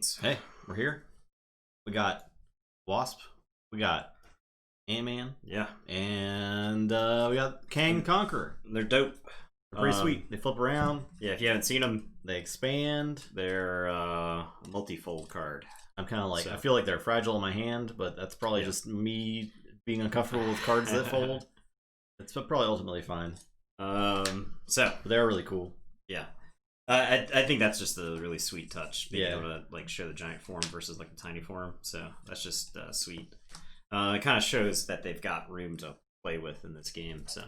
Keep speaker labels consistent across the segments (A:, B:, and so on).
A: Kings.
B: Hey, we're here. We got Wasp. We got Ant-Man.
A: Yeah.
B: And we got Kang the Conqueror.
A: They're dope.
B: They're pretty sweet. They flip around.
A: Yeah, if you haven't seen them,
B: They expand.
A: they're a multi-fold card.
B: I'm kind of like,
A: So-
B: I feel like they're fragile in my hand, but that's probably just me being uncomfortable with cards that fold. It's probably ultimately fine.
A: So
B: But they're really cool.
A: yeah, I think that's just a really sweet touch, being
B: Yeah.
A: able to like show the giant form versus like the tiny form. So that's just sweet. It kind of shows that they've got room to play with in this game. So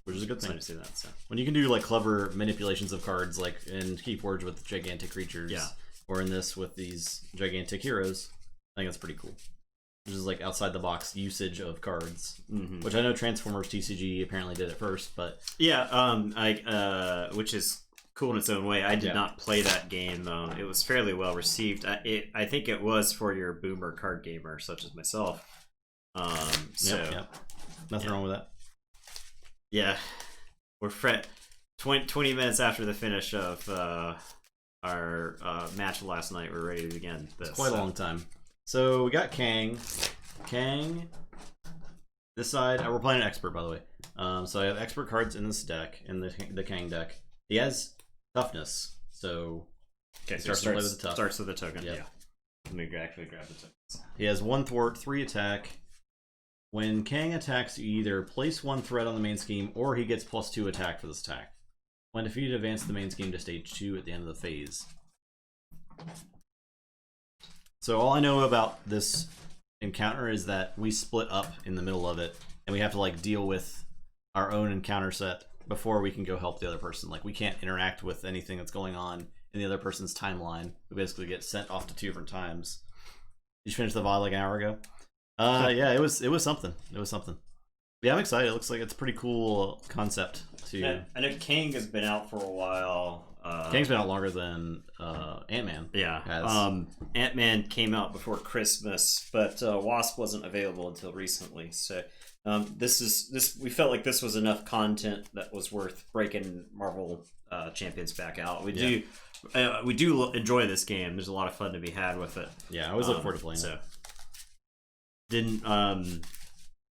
B: Which is a good
A: it's
B: thing.
A: nice to see that. So
B: When you can do like clever manipulations of cards, like in Keyforge with gigantic creatures,
A: Yeah.
B: or in this with these gigantic heroes, I think that's pretty cool. Which is like outside the box usage of cards, which I know Transformers TCG apparently did it first, but
A: yeah, which is cool in its own way. I did
B: Yeah.
A: not play that game. It was fairly well received. I think it was for your boomer card gamer such as myself. So
B: yep. Nothing wrong with that.
A: yeah, we're 20 minutes after the finish of our match last night. We're ready to begin this.
B: Quite a long time. So we got Kang. This side, we're playing an expert, by the way. So I have expert cards in this deck, in the Kang deck. He has toughness, so
A: Okay,
B: He
A: so
B: starts to play with the tough.
A: starts with the token.
B: Yep.
A: Yeah. Let me actually grab the tokens.
B: he has 1 thwart, 3 attack. When Kang attacks, you either place 1 threat on the main scheme, or he gets +2 attack for this attack. When defeated, advance the main scheme to stage 2 at the end of the phase. So all I know about this encounter is that we split up in the middle of it, and we have to like deal with our own encounter set before we can go help the other person. Like we can't interact with anything that's going on in the other person's timeline. We basically get sent off to 2 different times. Did you finish the VOD like an hour ago? Yeah, it was something. It was something. Yeah, I'm excited. It looks like it's a pretty cool concept to.
A: I know Kang has been out for a while.
B: Kang's been out longer than Ant-Man.
A: Yeah.
B: has.
A: Ant-Man came out before Christmas, but Wasp wasn't available until recently. So this we felt like this was enough content that was worth breaking Marvel Champions back out. We do enjoy this game. There's a lot of fun to be had with it.
B: Yeah, I always look forward to playing it.
A: Didn't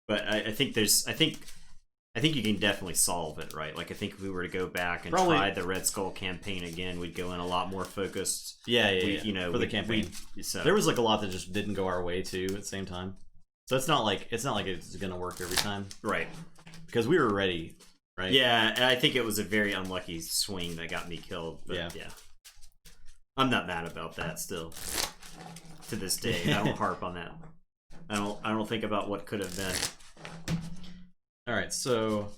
A: but I think you can definitely solve it, right? Like I think if we were to go back and try the Red Skull campaign again, we'd go in a lot more focused.
B: Yeah,
A: You know,
B: for the campaign.
A: So
B: There was like a lot that just didn't go our way too at the same time. So it's not like it's gonna work every time,
A: right.
B: because we were ready, right?
A: Yeah, and I think it was a very unlucky swing that got me killed. But yeah. I'm not mad about that still. To this day, I don't harp on that. I don't think about what could have been.
B: All right, so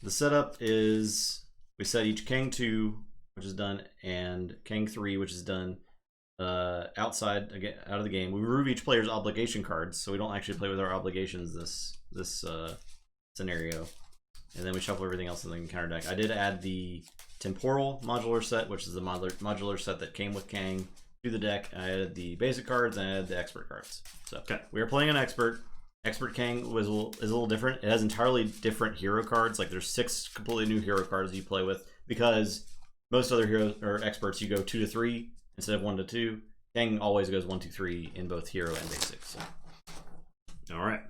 B: the setup is we set each Kang 2, which is done, and Kang 3, which is done outside again out of the game. We remove each player's obligation cards, so we don't actually play with our obligations this scenario, and then we shuffle everything else in the encounter deck. I did add the temporal modular set, which is the modular set that came with Kang, to the deck. I added the basic cards and I added the expert cards. So we are playing an expert. Expert Kang is a little different. It has entirely different hero cards. Like there's 6 completely new hero cards you play with, because most other heroes or experts you go 2 to 3 instead of 1 to 2. Kang always goes 1, 2, 3 in both hero and basic. So.
A: All right.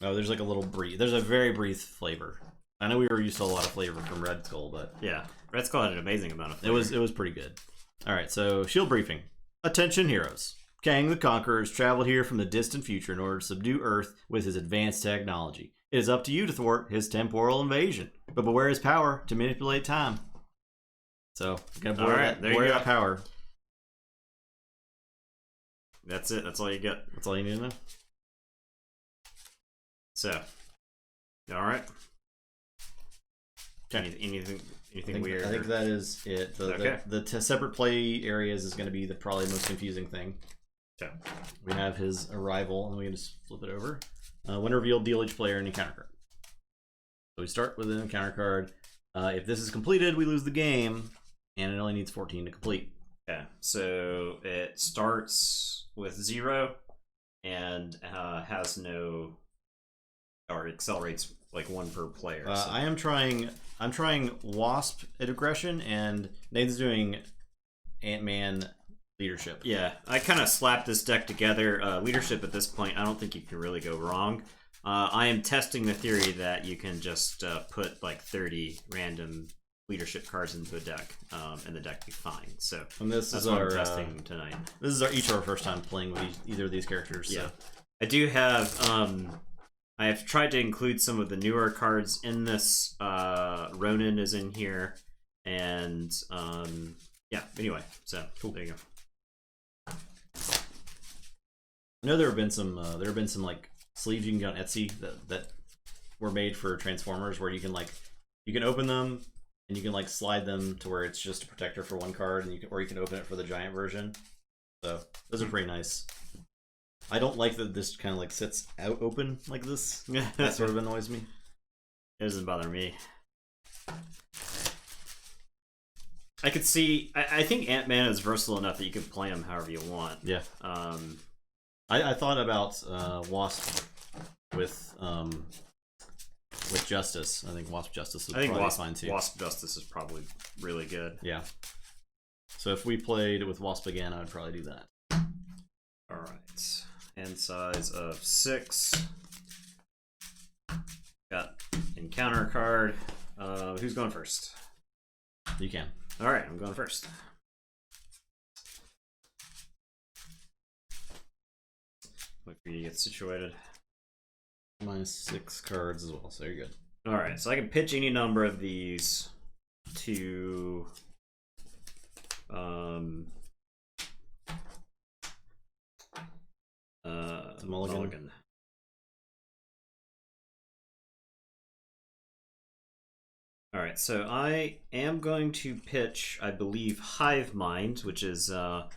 B: Oh, there's like a little breathe. There's a very brief flavor. I know we were used to a lot of flavor from Red Skull, but
A: yeah, Red Skull had an amazing amount of flavor.
B: It was pretty good. All right, so shield briefing. Attention, heroes. Kang the Conqueror has traveled here from the distant future in order to subdue Earth with his advanced technology. It is up to you to thwart his temporal invasion, but beware his power to manipulate time. So, gotta beware that power.
A: That's it. That's all you get.
B: That's all you need to know.
A: So, all right. Anything weird?
B: I think that is it. The separate play areas is going to be probably the most confusing thing.
A: Okay.
B: We have his arrival, and we can just flip it over. When revealed, deal each player an encounter card. So we start with an encounter card. If this is completed, we lose the game, and it only needs 14 to complete.
A: Okay, so it starts with 0 and has no, or accelerates like 1 per player. So.
B: I'm trying Wasp at aggression, and Nathan's doing Ant-Man leadership.
A: Yeah, I kind of slapped this deck together. Leadership at this point, I don't think you can really go wrong. I am testing the theory that you can just put like 30 random leadership cards into a deck, and the deck will be fine. So
B: and this
A: that's
B: is
A: what
B: our
A: I'm testing tonight.
B: This is each our first time playing with either of these characters. So.
A: Yeah, I do have. I have tried to include some of the newer cards in this. Ronin is in here, and yeah. Anyway, so cool. There you go.
B: I know there have been some like sleeves you can get on Etsy that were made for Transformers, where you can open them and you can like slide them to where it's just a protector for one card, and you can open it for the giant version. So those are pretty nice. I don't like that this kind of like sits out open like this. That sort of annoys me.
A: It doesn't bother me. I could see. I think Ant-Man is versatile enough that you can play him however you want.
B: Yeah. I thought about Wasp with Justice. I think Wasp Justice is probably fine too.
A: Wasp Justice is probably really good.
B: Yeah. So if we played with Wasp again, I would probably do that.
A: All right. Hand size of 6. Got encounter card. Who's going first?
B: You can.
A: All right, I'm going first. Wait for you to get situated.
B: -6 cards as well, so you're good.
A: All right, so I can pitch any number of these to Mulligan. All right, so I am going to pitch, I believe, Hive Mind, which is, I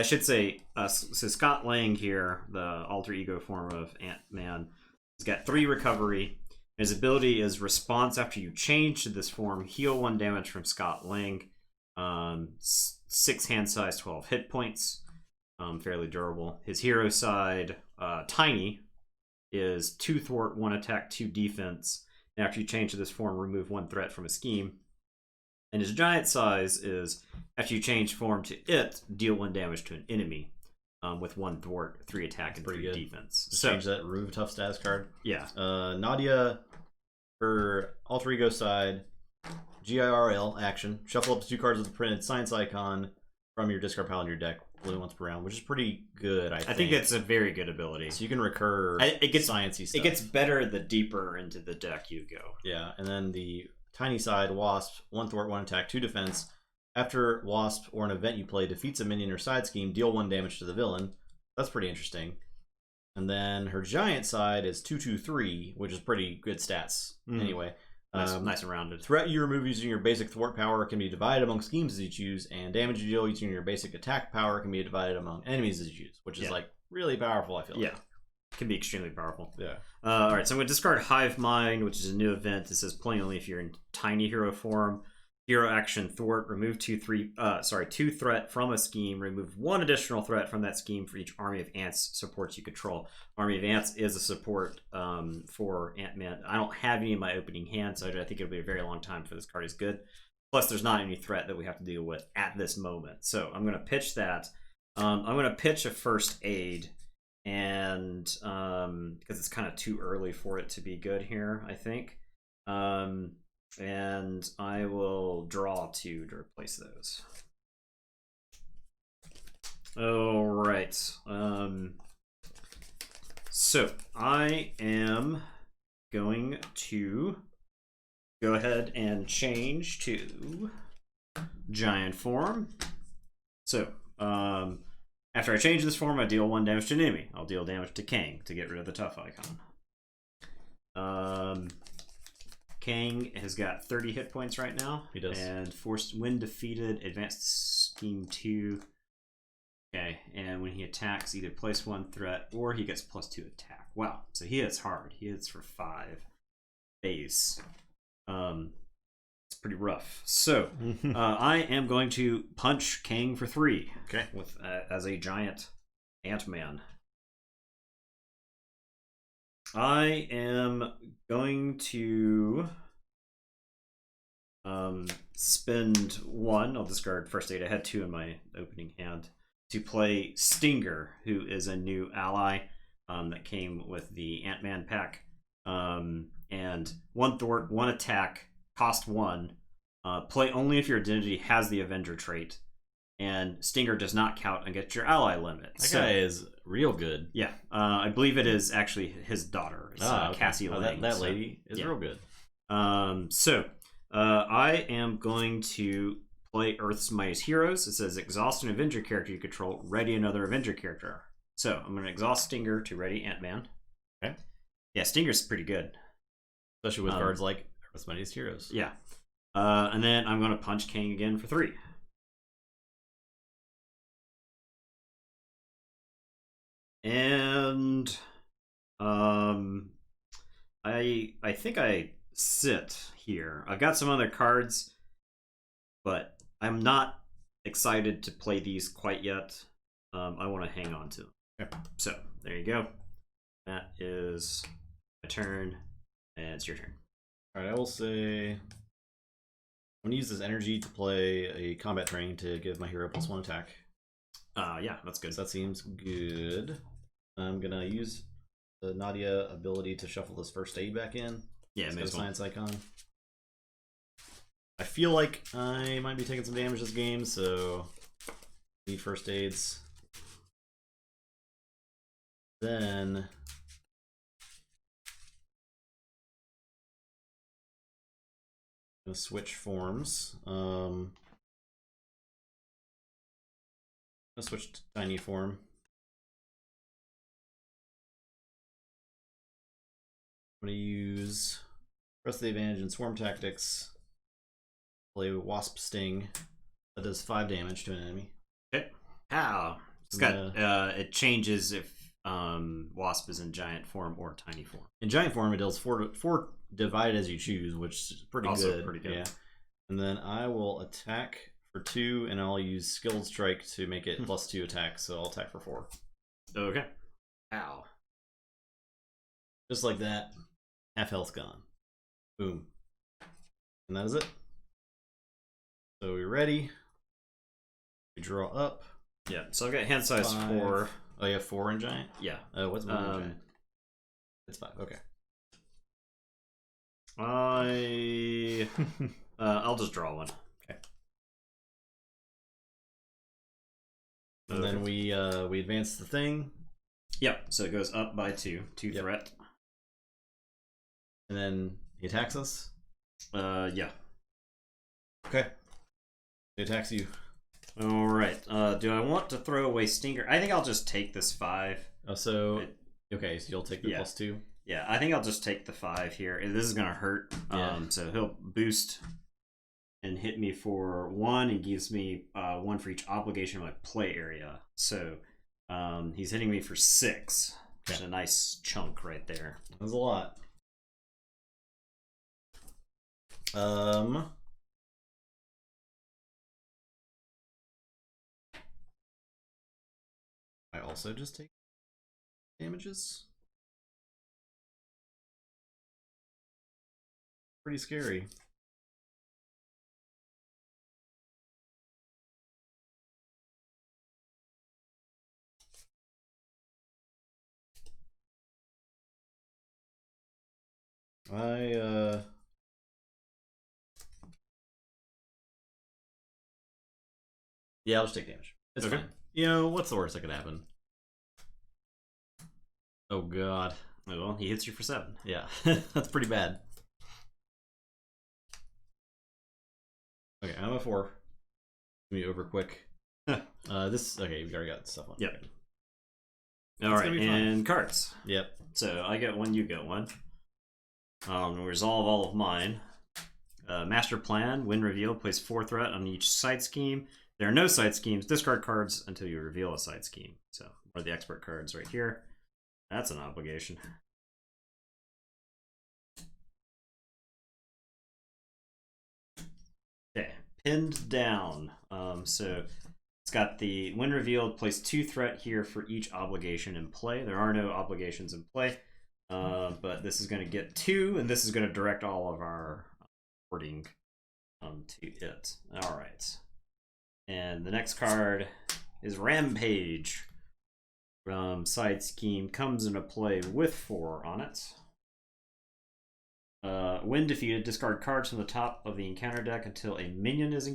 A: should say, so Scott Lang here, the alter ego form of Ant-Man, has got 3 recovery. His ability is response after you change to this form, heal 1 damage from Scott Lang, 6 hand size, 12 hit points, fairly durable. His hero side, Tiny, is 2 thwart, 1 attack, 2 defense. And after you change to this form, remove 1 threat from a scheme. And his giant size is, after you change form to it, deal 1 damage to an enemy, with 1 thwart, 3 attack, and 3 defense.
B: Just change that, remove a tough status card.
A: Yeah.
B: Nadia, for alter ego side, GIRL action. Shuffle up to 2 cards with the printed science icon from your discard pile in your deck, only once per round, which is pretty good, I think.
A: I think it's a very good ability.
B: So you can recur sciencey stuff.
A: It gets better the deeper into the deck you go.
B: Yeah, and then the tiny side, Wasp, 1 thwart, 1 attack, 2 defense. After Wasp or an event you play defeats a minion or side scheme, deal 1 damage to the villain. That's pretty interesting. And then her giant side is 2/2/3, which is pretty good stats. Anyway,
A: nice and rounded.
B: Threat you remove using your basic thwart power can be divided among schemes as you choose, and damage you deal using your basic attack power can be divided among enemies as you choose, which is like really powerful, I feel like.
A: Can be extremely powerful.
B: Yeah.
A: All right, so I'm going to discard Hive Mind, which is a new event. It says play only if you're in tiny hero form. Hero action thwart, remove 2 threat from a scheme, remove 1 additional threat from that scheme for each army of ants supports you control. Army of ants is a support for Ant-Man. I don't have any in my opening hand, so I think it'll be a very long time before this card is good. Plus, there's not any threat that we have to deal with at this moment. So I'm going to pitch that. I'm going to pitch a first aid, and because it's kind of too early for it to be good here, I think. And I will draw 2 to replace those. All right. So I am going to go ahead and change to giant form. So after I change this form, I deal 1 damage to an enemy. I'll deal damage to Kang to get rid of the tough icon. Kang has got 30 hit points right now.
B: He does.
A: And forced when defeated, advanced scheme 2. Okay, and when he attacks, either place 1 threat or he gets +2 attack. Wow, so he hits hard. He hits for 5 base. It's pretty rough. So I am going to punch Kang for 3.
B: Okay.
A: With as a giant Ant-Man. I am going to spend 1. I'll discard first aid. I had 2 in my opening hand to play Stinger, who is a new ally that came with the Ant-Man pack. And 1 thwart, 1 attack, cost 1. Play only if your identity has the Avenger trait. And Stinger does not count against your ally limit.
B: That guy is real good.
A: Yeah, I believe it is actually his daughter. It's,
B: okay.
A: Cassie Lang.
B: That lady is real good.
A: I am going to play Earth's Mightiest Heroes. It says exhaust an Avenger character you control, ready another Avenger character. So I'm going to exhaust Stinger to ready Ant-Man.
B: Okay.
A: Yeah, Stinger's pretty good.
B: Especially with cards like Earth's Mightiest Heroes.
A: Yeah. And then I'm going to punch Kang again for 3. And I think I sit here. I've got some other cards, but I'm not excited to play these quite yet. I want to hang on to them. Okay. So there you go. That is my turn, and it's your turn.
B: All right, I will say I'm gonna use this energy to play a combat training to give my hero +1 attack.
A: Yeah, that's good.
B: So that seems good. I'm gonna use the Nadia ability to shuffle this first aid back in.
A: Yeah, it makes
B: science icon. I feel like I might be taking some damage this game, so need first aids. Then I'm gonna switch forms. I'm gonna switch to tiny form. I'm gonna use Press the Advantage in Swarm Tactics. Play Wasp Sting. That does 5 damage to an enemy.
A: Okay. How? It's got it changes if Wasp is in giant form or tiny form.
B: In giant form, it deals 4 divided as you choose, which is pretty
A: also
B: good.
A: Pretty good.
B: Yeah. And then I will attack for 2, and I'll use Skilled Strike to make it +2 attack. So I'll attack for 4.
A: Okay. Ow.
B: Just like that. Half health gone. Boom. And that is it. So we're ready. We draw up.
A: Yeah, so I've got hand size
B: 5.
A: 4.
B: Oh, you have 4 in giant?
A: Yeah.
B: What's 1 in giant? It's 5. Okay.
A: I'll just draw 1.
B: Okay. And then we advance the thing.
A: Yeah, so it goes up by 2 threat.
B: And then he attacks us?
A: Yeah.
B: Okay. He attacks you.
A: Alright. Do I want to throw away Stinger? I think I'll just take this 5.
B: Oh, so... Okay, so you'll take the +2?
A: Yeah, I think I'll just take the 5 here. This is going to hurt.
B: Yeah.
A: So he'll boost and hit me for 1 and gives me 1 for each obligation in my play area. So he's hitting me for 6. Which is a nice chunk right there.
B: That's a lot. I also just take damages. Pretty scary. Yeah, I'll just take damage. It's fine. You know, what's the worst that could happen? Oh, God.
A: Oh, well, he hits you for 7.
B: Yeah, that's pretty bad. Okay, I'm a 4. Be over quick. Okay, you already got stuff on.
A: Yep. Alright, and cards.
B: Yep.
A: So I get 1, you get 1. Resolve all of mine. Master Plan, win reveal, place 4 threat on each side scheme. There are no side schemes. Discard cards until you reveal a side scheme. So, or the expert cards right here. That's an obligation. Okay, pinned down. So it's got the when revealed, place 2 threat here for each obligation in play. There are no obligations in play, but this is going to get 2, and this is going to direct all of our wording. to it. All right. And the next card is Rampage from Side Scheme. Comes into play with 4 on it. When defeated, discard cards from the top of the encounter deck until a minion is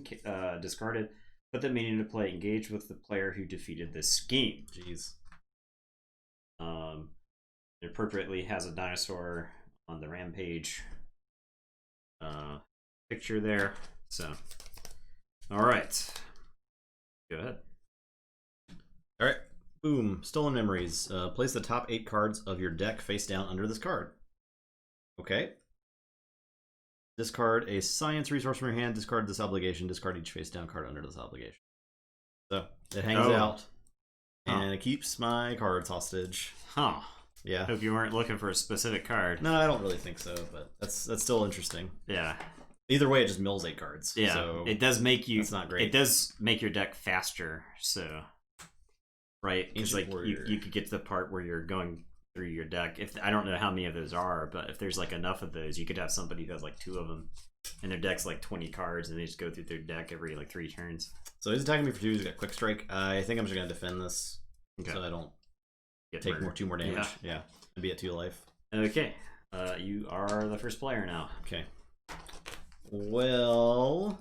A: discarded. Put the minion into play, engage with the player who defeated this scheme.
B: Jeez.
A: It appropriately has a dinosaur on the Rampage picture there. So, all right. Go ahead.
B: All right. Boom. Stolen Memories. Place the top 8 cards of your deck face down under this card. Okay. Discard a science resource from your hand. Discard this obligation. Discard each face down card under this obligation. So it hangs out, and it keeps my cards hostage.
A: Huh.
B: Yeah.
A: Hope you weren't looking for a specific card.
B: No, I don't really think so, but that's still interesting.
A: Yeah.
B: Either way, it just mills 8 cards.
A: Yeah.
B: So
A: it does make you.
B: It's not great.
A: It does make your deck faster. So. Right. Because like you could get to the part where you're going through your deck. If I don't know how many of those are, but if there's like enough of those, you could have somebody who has like 2 of them, and their deck's like 20 cards, and they just go through their deck every like 3 turns.
B: So he's attacking me for 2. He's got Quick Strike. I think I'm just gonna defend this, so I don't take 2 more damage. Yeah, and be at 2 life.
A: Okay, you are the first player now.
B: Okay. Well.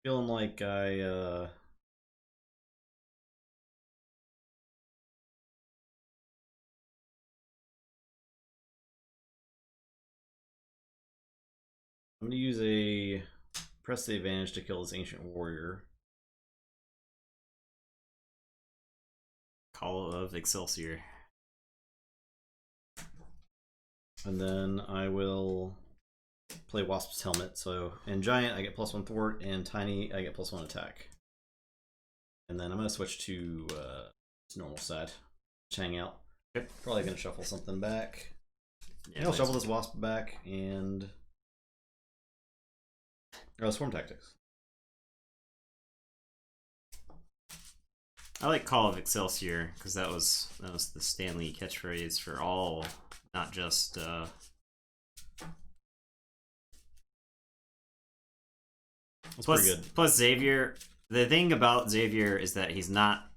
B: Feeling like I'm going to use a press the advantage to kill this ancient warrior.
A: Call of Excelsior.
B: And then I will play Wasp's Helmet. So in Giant, I get +1 thwart, and Tiny, I get +1 attack. And then I'm going to switch to normal side. Just hang out.
A: Yep.
B: Probably going to shuffle something back.
A: Yeah,
B: I'll shuffle this Wasp back and Swarm Tactics.
A: I like Call of Excelsior because that was the Stanley catchphrase for all, not just
B: That's pretty good.
A: Plus Xavier, the thing about Xavier is that he's not.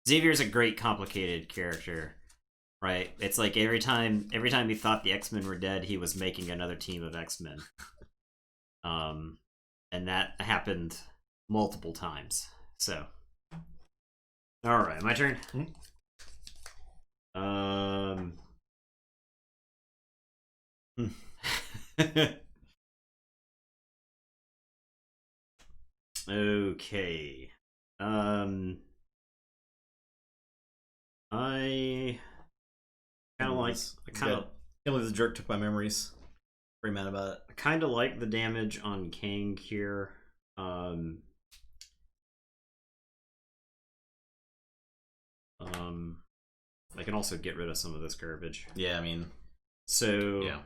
A: Xavier's a great complicated character, right? It's like every time he thought the X-Men were dead, he was making another team of X-Men. And that happened multiple times. So, all right, my turn. Okay. I kind of like. I can't
B: believe the jerk took my memories. Pretty mad about it.
A: I kind of like the damage on Kang here. I can also get rid of some of this garbage.
B: Yeah, I mean,
A: so
B: yeah.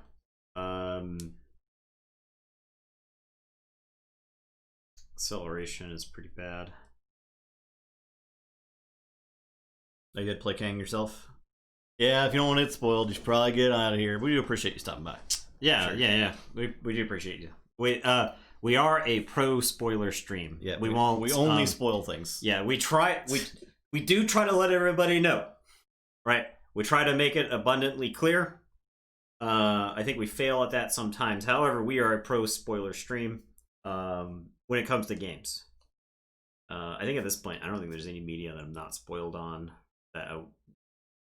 A: Acceleration is pretty bad.
B: You did play Kang yourself? Yeah, if you don't want it spoiled, you should probably get out of here. We do appreciate you stopping by.
A: Yeah, sure. yeah. We do appreciate you. We are a pro spoiler stream.
B: Yeah,
A: we won't.
B: We only spoil things.
A: Yeah, we try. We do try to let everybody know, right? We try to make it abundantly clear. I think we fail at that sometimes. However, we are a pro spoiler stream when it comes to games. I think at this point, I don't think there's any media that I'm not spoiled on that I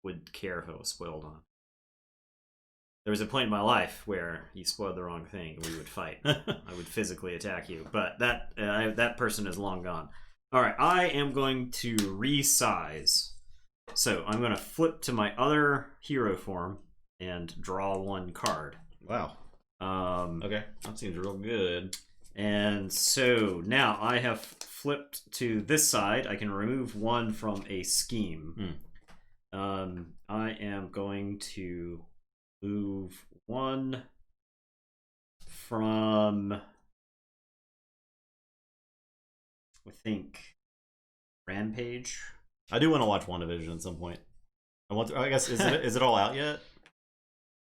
A: would care if I was spoiled on. There was a point in my life where you spoiled the wrong thing and we would fight. I would physically attack you, but that person is long gone. All right, I am going to resize. So I'm going to flip to my other hero form and draw 1 card.
B: Wow. Okay, that seems real good.
A: And so now I have flipped to this side. I can remove 1 from a scheme. I am going to move 1 from, I think, Rampage.
B: I do want to watch WandaVision at some point. I guess is it all out yet?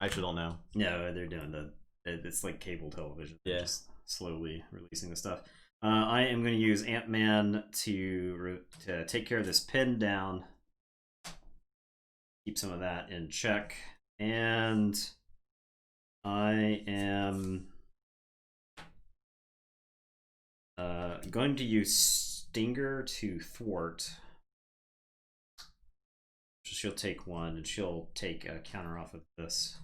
B: I actually don't know.
A: No, they're doing it's like cable television.
B: Yeah.
A: They're just slowly releasing the stuff. I am going to use Ant-Man to take care of this pin down. Keep some of that in check. And I am going to use Stinger to thwart. She'll take one, and she'll take a counter off of this.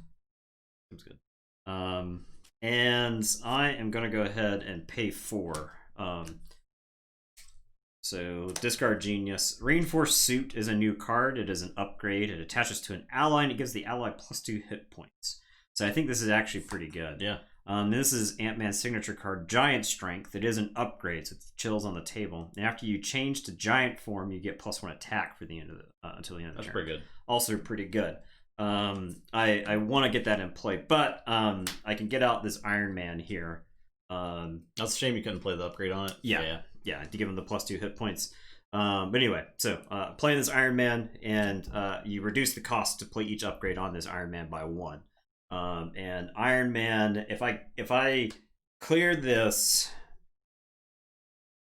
B: Seems good.
A: And I am going to go ahead and pay 4. So discard Genius. Reinforced Suit is a new card. It is an upgrade. It attaches to an ally, and it gives the ally +2 hit points. So I think this is actually pretty good.
B: Yeah.
A: This is Ant-Man's signature card, Giant Strength. It is an upgrade, so it chills on the table. And after you change to Giant form, you get +1 attack for the end of the until the end of the turn.
B: That's pretty good.
A: Also pretty good. I want to get that in play, but I can get out this Iron Man here.
B: That's a shame you couldn't play the upgrade on it.
A: Yeah, to give him the +2 hit points. But anyway, so playing this Iron Man, and you reduce the cost to play each upgrade on this Iron Man by 1. And Iron Man, if I clear this,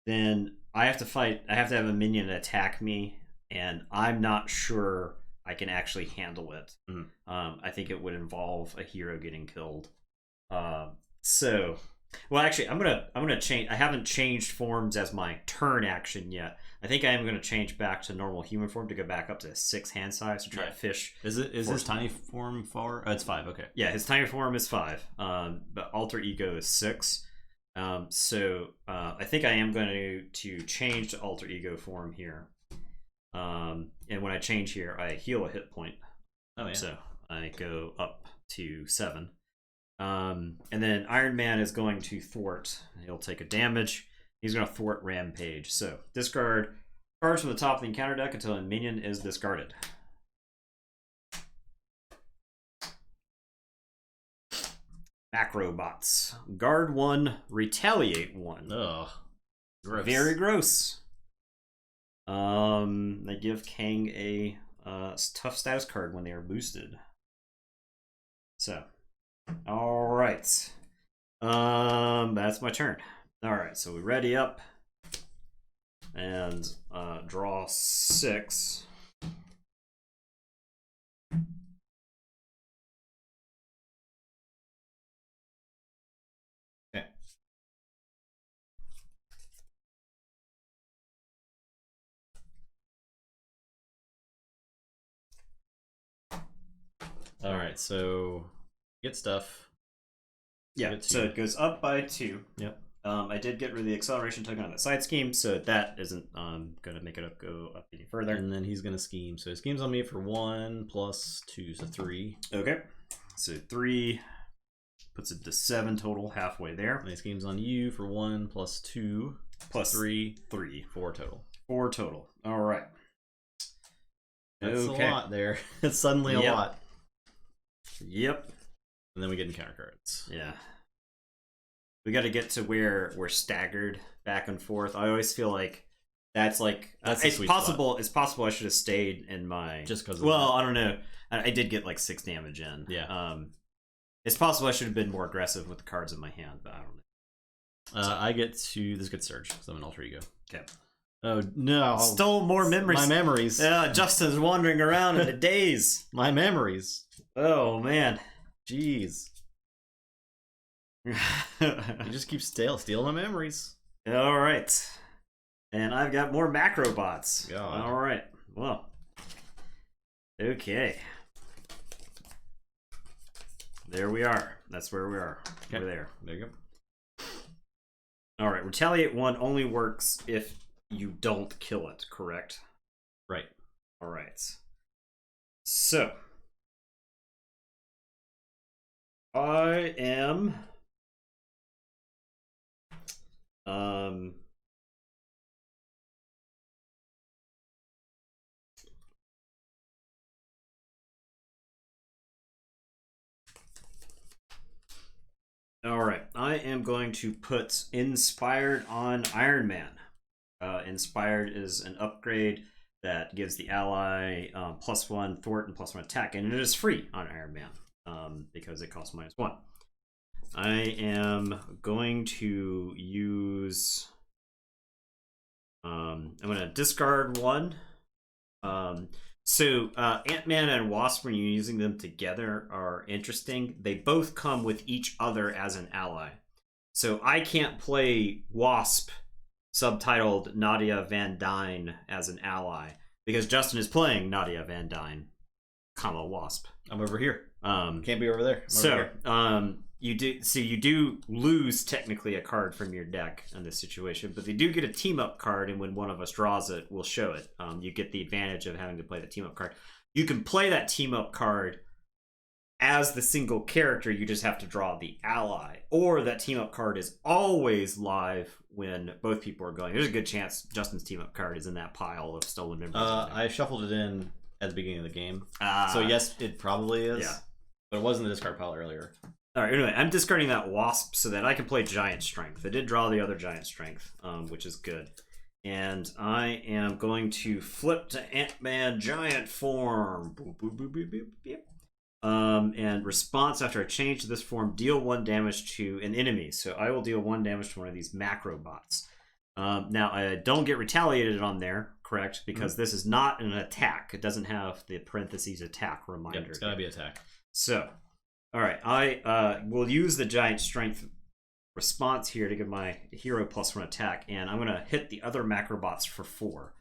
A: then I have to fight. I have to have a minion attack me, and I'm not sure I can actually handle it. I think it would involve a hero getting killed. So, well, actually, I'm gonna change. I haven't changed forms as my turn action yet. I think I am going to change back to normal human form to go back up to 6 hand size to try to fish.
B: Is his tiny form 4? It's 5. Okay.
A: Yeah, his tiny form is 5. But alter ego is 6. So I think I am going to change to alter ego form here. And when I change here, I heal a hit point.
B: Oh yeah.
A: So I go up to 7. And then Iron Man is going to thwart. He'll take a damage. He's going to thwart Rampage. So discard cards from the top of the encounter deck until a minion is discarded. Macrobots. Guard 1, retaliate 1.
B: Ugh. Gross.
A: Very gross. They give Kang a tough status card when they are boosted. So, all right. That's my turn. All right, so we ready up and draw 6. Okay.
B: All right, so get stuff.
A: Yeah, so it goes up by 2.
B: Yep.
A: I did get rid of the acceleration token on the side scheme, so that isn't going to make it go up any further.
B: And then he's going to scheme. So he schemes on me for 1 plus 2, so 3.
A: Okay. So 3 puts it to 7 total, halfway there.
B: And he schemes on you for 1 plus 2
A: plus
B: 3.
A: 3.
B: 4 total.
A: 4 total. All right.
B: That's a lot there. It's suddenly a lot.
A: Yep.
B: And then we get encounter cards.
A: Yeah. We got to get to where we're staggered back and forth. I always feel like that's it's possible.
B: Spot.
A: It's possible I should have stayed in my
B: just because.
A: I don't know. I did get like 6 damage in.
B: Yeah.
A: It's possible I should have been more aggressive with the cards in my hand, but I don't know.
B: I get to this good surge because I'm an alter ego.
A: Okay.
B: Oh no!
A: Stole more memories.
B: My memories.
A: Yeah, Justin's wandering around in a daze.
B: My memories.
A: Oh man.
B: Jeez. You just keep stealing my memories.
A: All right. And I've got more Macrobots.
B: God.
A: All right. Well. Okay. There we are. That's where we are.
B: Okay.
A: Over there.
B: There you go.
A: All right. Retaliate 1 only works if you don't kill it, correct?
B: Right.
A: All right. So. I am all right. I am going to put Inspired on Iron Man. Inspired is an upgrade. that gives the ally +1 thwart and +1 attack, and it is free on Iron Man because it costs -1. I am going to use. I'm going to discard 1. So Ant-Man and Wasp, when you're using them together, are interesting. They both come with each other as an ally. So I can't play Wasp subtitled Nadia Van Dyne as an ally because Justin is playing Nadia Van Dyne, Wasp.
B: I'm over here. Can't be over there.
A: You do lose technically a card from your deck in this situation, but they do get a team up card, and when one of us draws it, we'll show it. You get the advantage of having to play the team up card. You can play that team up card as the single character, you just have to draw the ally. Or that team up card is always live when both people are going. There's a good chance Justin's team up card is in that pile of stolen memories.
B: I shuffled it in at the beginning of the game. So yes, it probably is.
A: Yeah.
B: But it was in the discard pile earlier.
A: Alright, anyway, I'm discarding that Wasp so that I can play Giant Strength. I did draw the other Giant Strength, which is good. And I am going to flip to Ant-Man Giant Form. Boop, boop, boop, boop, boop, boop. And response after I change to this form, deal 1 damage to an enemy. So I will deal 1 damage to one of these macro bots. Now, I don't get retaliated on there, correct? Because this is not an attack. It doesn't have the parentheses attack reminder.
B: Yep, it's gotta be attack.
A: So, alright, I will use the Giant Strength response here to give my hero +1 attack, and I'm going to hit the other macro bots for 4.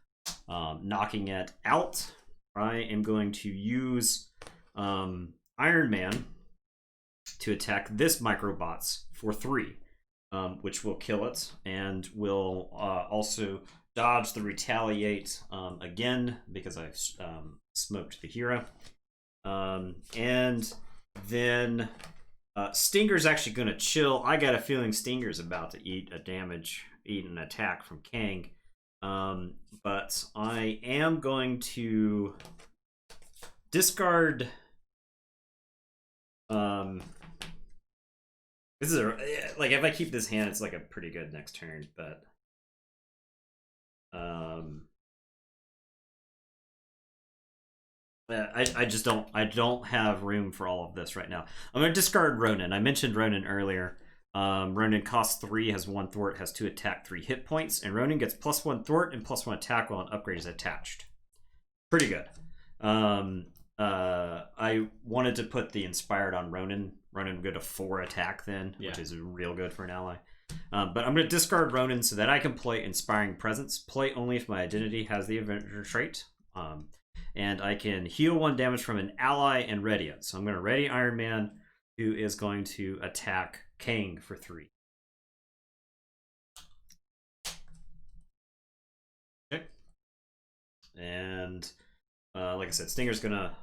A: Knocking it out, I am going to use Iron Man to attack this microbots for 3, which will kill it and will also dodge the retaliate again because I've smoked the hero. And then Stinger's actually going to chill. I got a feeling Stinger's about to eat an attack from Kang. But I am going to discard. This is like if I keep this hand, it's like a pretty good next turn, but I just don't have room for all of this right now. I'm gonna discard Ronan. I mentioned Ronan earlier. Ronan costs 3, has 1 thwart, has 2 attack, 3 hit points, and Ronan gets +1 thwart and +1 attack while an upgrade is attached. Pretty good. I wanted to put the inspired on Ronan. Ronan would go to 4 attack then, which is real good for an ally. But I'm going to discard Ronan so that I can play Inspiring Presence. Play only if my identity has the Avenger trait. And I can heal 1 damage from an ally and ready it. So I'm going to ready Iron Man, who is going to attack Kang for 3. Okay. And like I said, Stinger's going to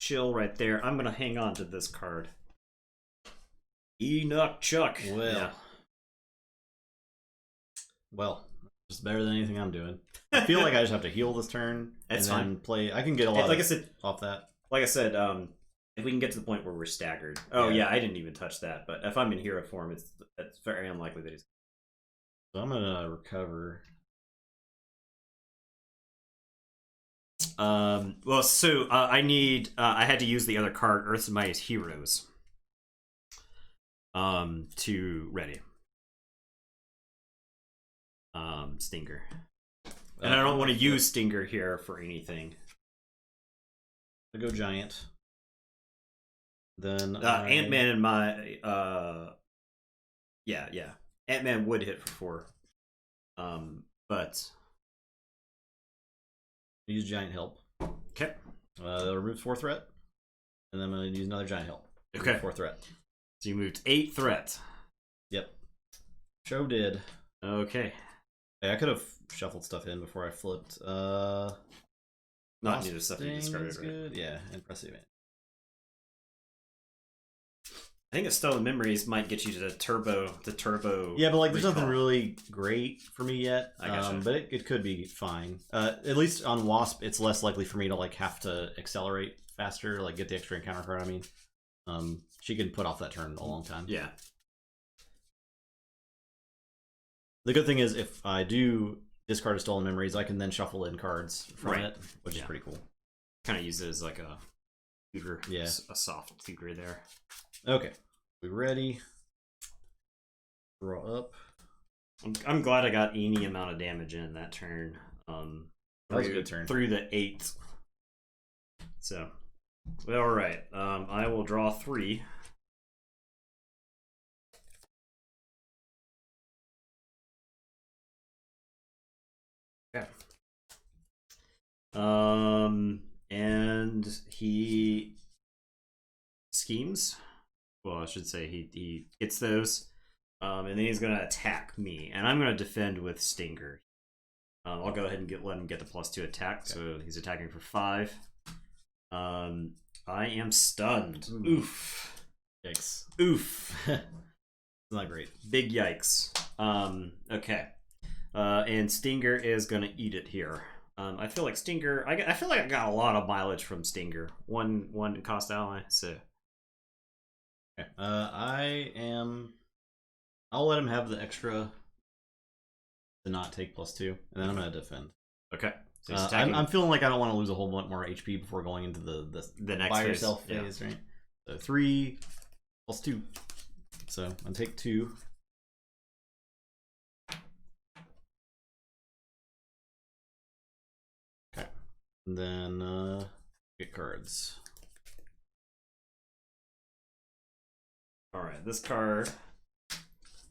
A: chill right there. I'm going to hang on to this card. Enoch Chuck.
B: Well, it's better than anything I'm doing. I feel like I just have to heal this turn
A: That's
B: and then play. I can get a lot
A: like I said,
B: off that.
A: Like I said, if we can get to the point where we're staggered. Oh yeah, I didn't even touch that. But if I'm in hero form, it's very unlikely that he's.
B: So I'm gonna recover.
A: Well, so I need. I had to use the other card, Earth's Mightiest Heroes. To ready. Stinger. And I don't want to use Stinger here for anything.
B: I go Giant. Then
A: Ant-Man and my yeah. Ant-Man would hit for 4. But
B: use Giant Help.
A: Okay.
B: That removes 4 threat. And then I'm gonna use another Giant Help.
A: Okay.
B: 4 threat.
A: So you moved 8 threat.
B: Yep. Show did.
A: Okay.
B: Hey, I could have shuffled stuff in before I flipped.
A: Not any of the stuff you discarded, right?
B: Good. Yeah, impressive.
A: I think a Stolen Memories might get you to turbo.
B: Yeah, but like there's
A: recall.
B: nothing really great for me yet.
A: I gotcha.
B: But it could be fine. At least on Wasp, it's less likely for me to like have to accelerate faster, like get the extra encounter card. I mean, she can put off that turn a long time.
A: Yeah.
B: The good thing is if I do discard a stolen memories, I can then shuffle in cards from it, which is pretty cool.
A: Kind of use it as like a tutor,
B: yeah,
A: a soft tutor there.
B: Okay, we ready? Draw up.
A: I'm glad I got any amount of damage in that turn.
B: That was a good turn.
A: Through the 8th. So, all right. I will draw 3. Yeah. And he schemes. Well, I should say he gets those. And then he's gonna attack me, and I'm gonna defend with Stinger. I'll go ahead and let him get the +2 attack. Okay. So he's attacking for 5. I am stunned. Oof.
B: Yikes.
A: Oof.
B: Not great.
A: Big yikes. Okay. And Stinger is gonna eat it here. I feel like Stinger. I feel like I got a lot of mileage from Stinger. One cost ally. So.
B: Okay. I'll let him have the extra to not take +2, and then I'm gonna defend.
A: Okay.
B: So I'm feeling like I don't want to lose a whole bunch more HP before going into the
A: next
B: by
A: phase.
B: Yourself phase, right? So 3 +2. So I'll take 2. Okay. And then get cards.
A: Alright, this card.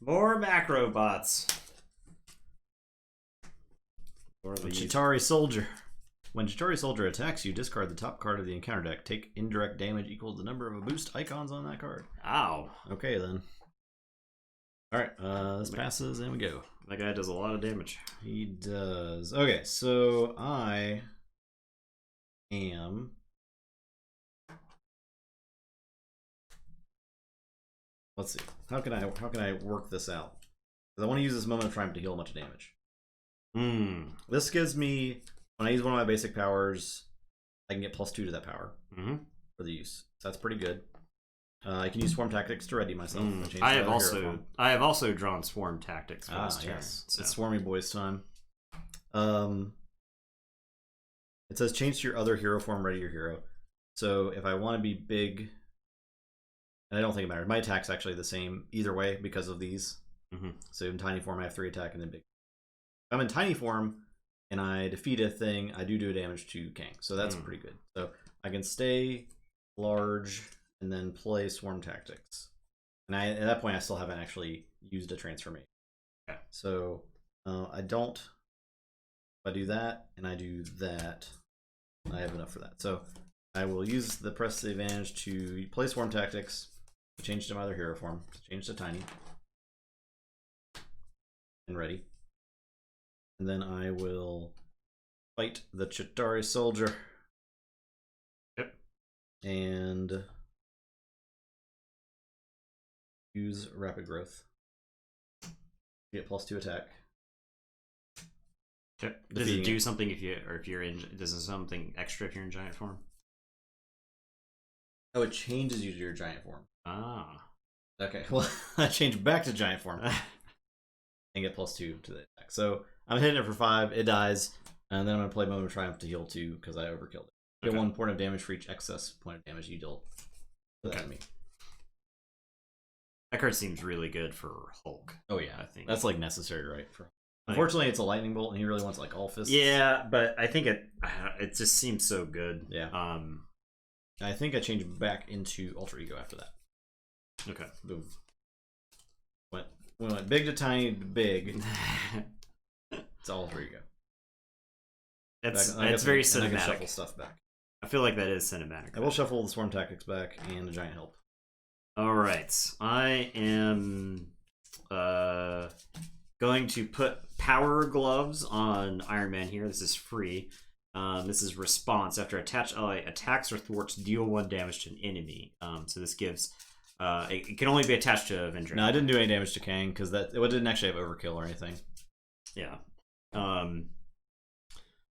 A: More macro bots.
B: Chitauri Soldier. When Chitauri Soldier attacks you, discard the top card of the encounter deck. Take indirect damage equal to the number of boost icons on that card.
A: Ow.
B: Okay, then. Alright, this passes and we go.
A: That guy does a lot of damage.
B: He does. Okay, so I am... Let's see. How can I work this out? Because I want to use this moment of triumph to heal a bunch of damage. This gives me, when I use one of my basic powers, I can get +2 to that power for the use. So that's pretty good. I can use Swarm Tactics to ready myself.
A: I have also drawn Swarm Tactics for this turn.
B: Yes. So. It's Swarmy Boys time. It says change to your other hero form, ready your hero. So if I want to be big, and I don't think it matters. My attack's actually the same either way because of these. So in tiny form, I have 3 attack, and then big. If I'm in tiny form and I defeat a thing, I do damage to Kang. So that's pretty good. So I can stay large and then play Swarm Tactics. And at that point, I still haven't actually used a transformation.
A: Okay.
B: So I don't. If I do that and I do that, I have enough for that. So I will use the press the advantage to play Swarm Tactics, change to my other hero form, change to tiny, and ready. And then I will fight the Chitauri Soldier.
A: Yep.
B: And use Rapid Growth. Get +2 attack.
A: Okay. Does it do something if you're in? Does it something extra if you're in giant form?
B: Oh, it changes you to your giant form.
A: Ah.
B: Okay. Well, I change back to giant form and get +2 to the attack. So I'm hitting it for 5. It dies, and then I'm gonna play Moment of Triumph to heal 2 because I overkilled it. Get 1 point of damage for each excess point of damage you deal to the enemy.
A: That card seems really good for Hulk.
B: Oh yeah,
A: I think
B: that's like necessary, right? Unfortunately, it's a lightning bolt, and he really wants like all fists.
A: Yeah, but I think it just seems so good.
B: Yeah. I think I changed back into Ultra Ego after that.
A: Okay.
B: Boom. Went big to tiny to big. It's all Ultra Ego.
A: It's very cinematic.
B: I can shuffle stuff back.
A: I feel like that is cinematic.
B: I will shuffle the Swarm Tactics back and the Giant Help.
A: All right, I am going to put Power Gloves on Iron Man here. This is free. This is response. After attached ally attacks or thwarts, deal 1 damage to an enemy. So this gives it can only be attached to Avenger.
B: No, I didn't do any damage to Kang because it didn't actually have overkill or anything.
A: Yeah.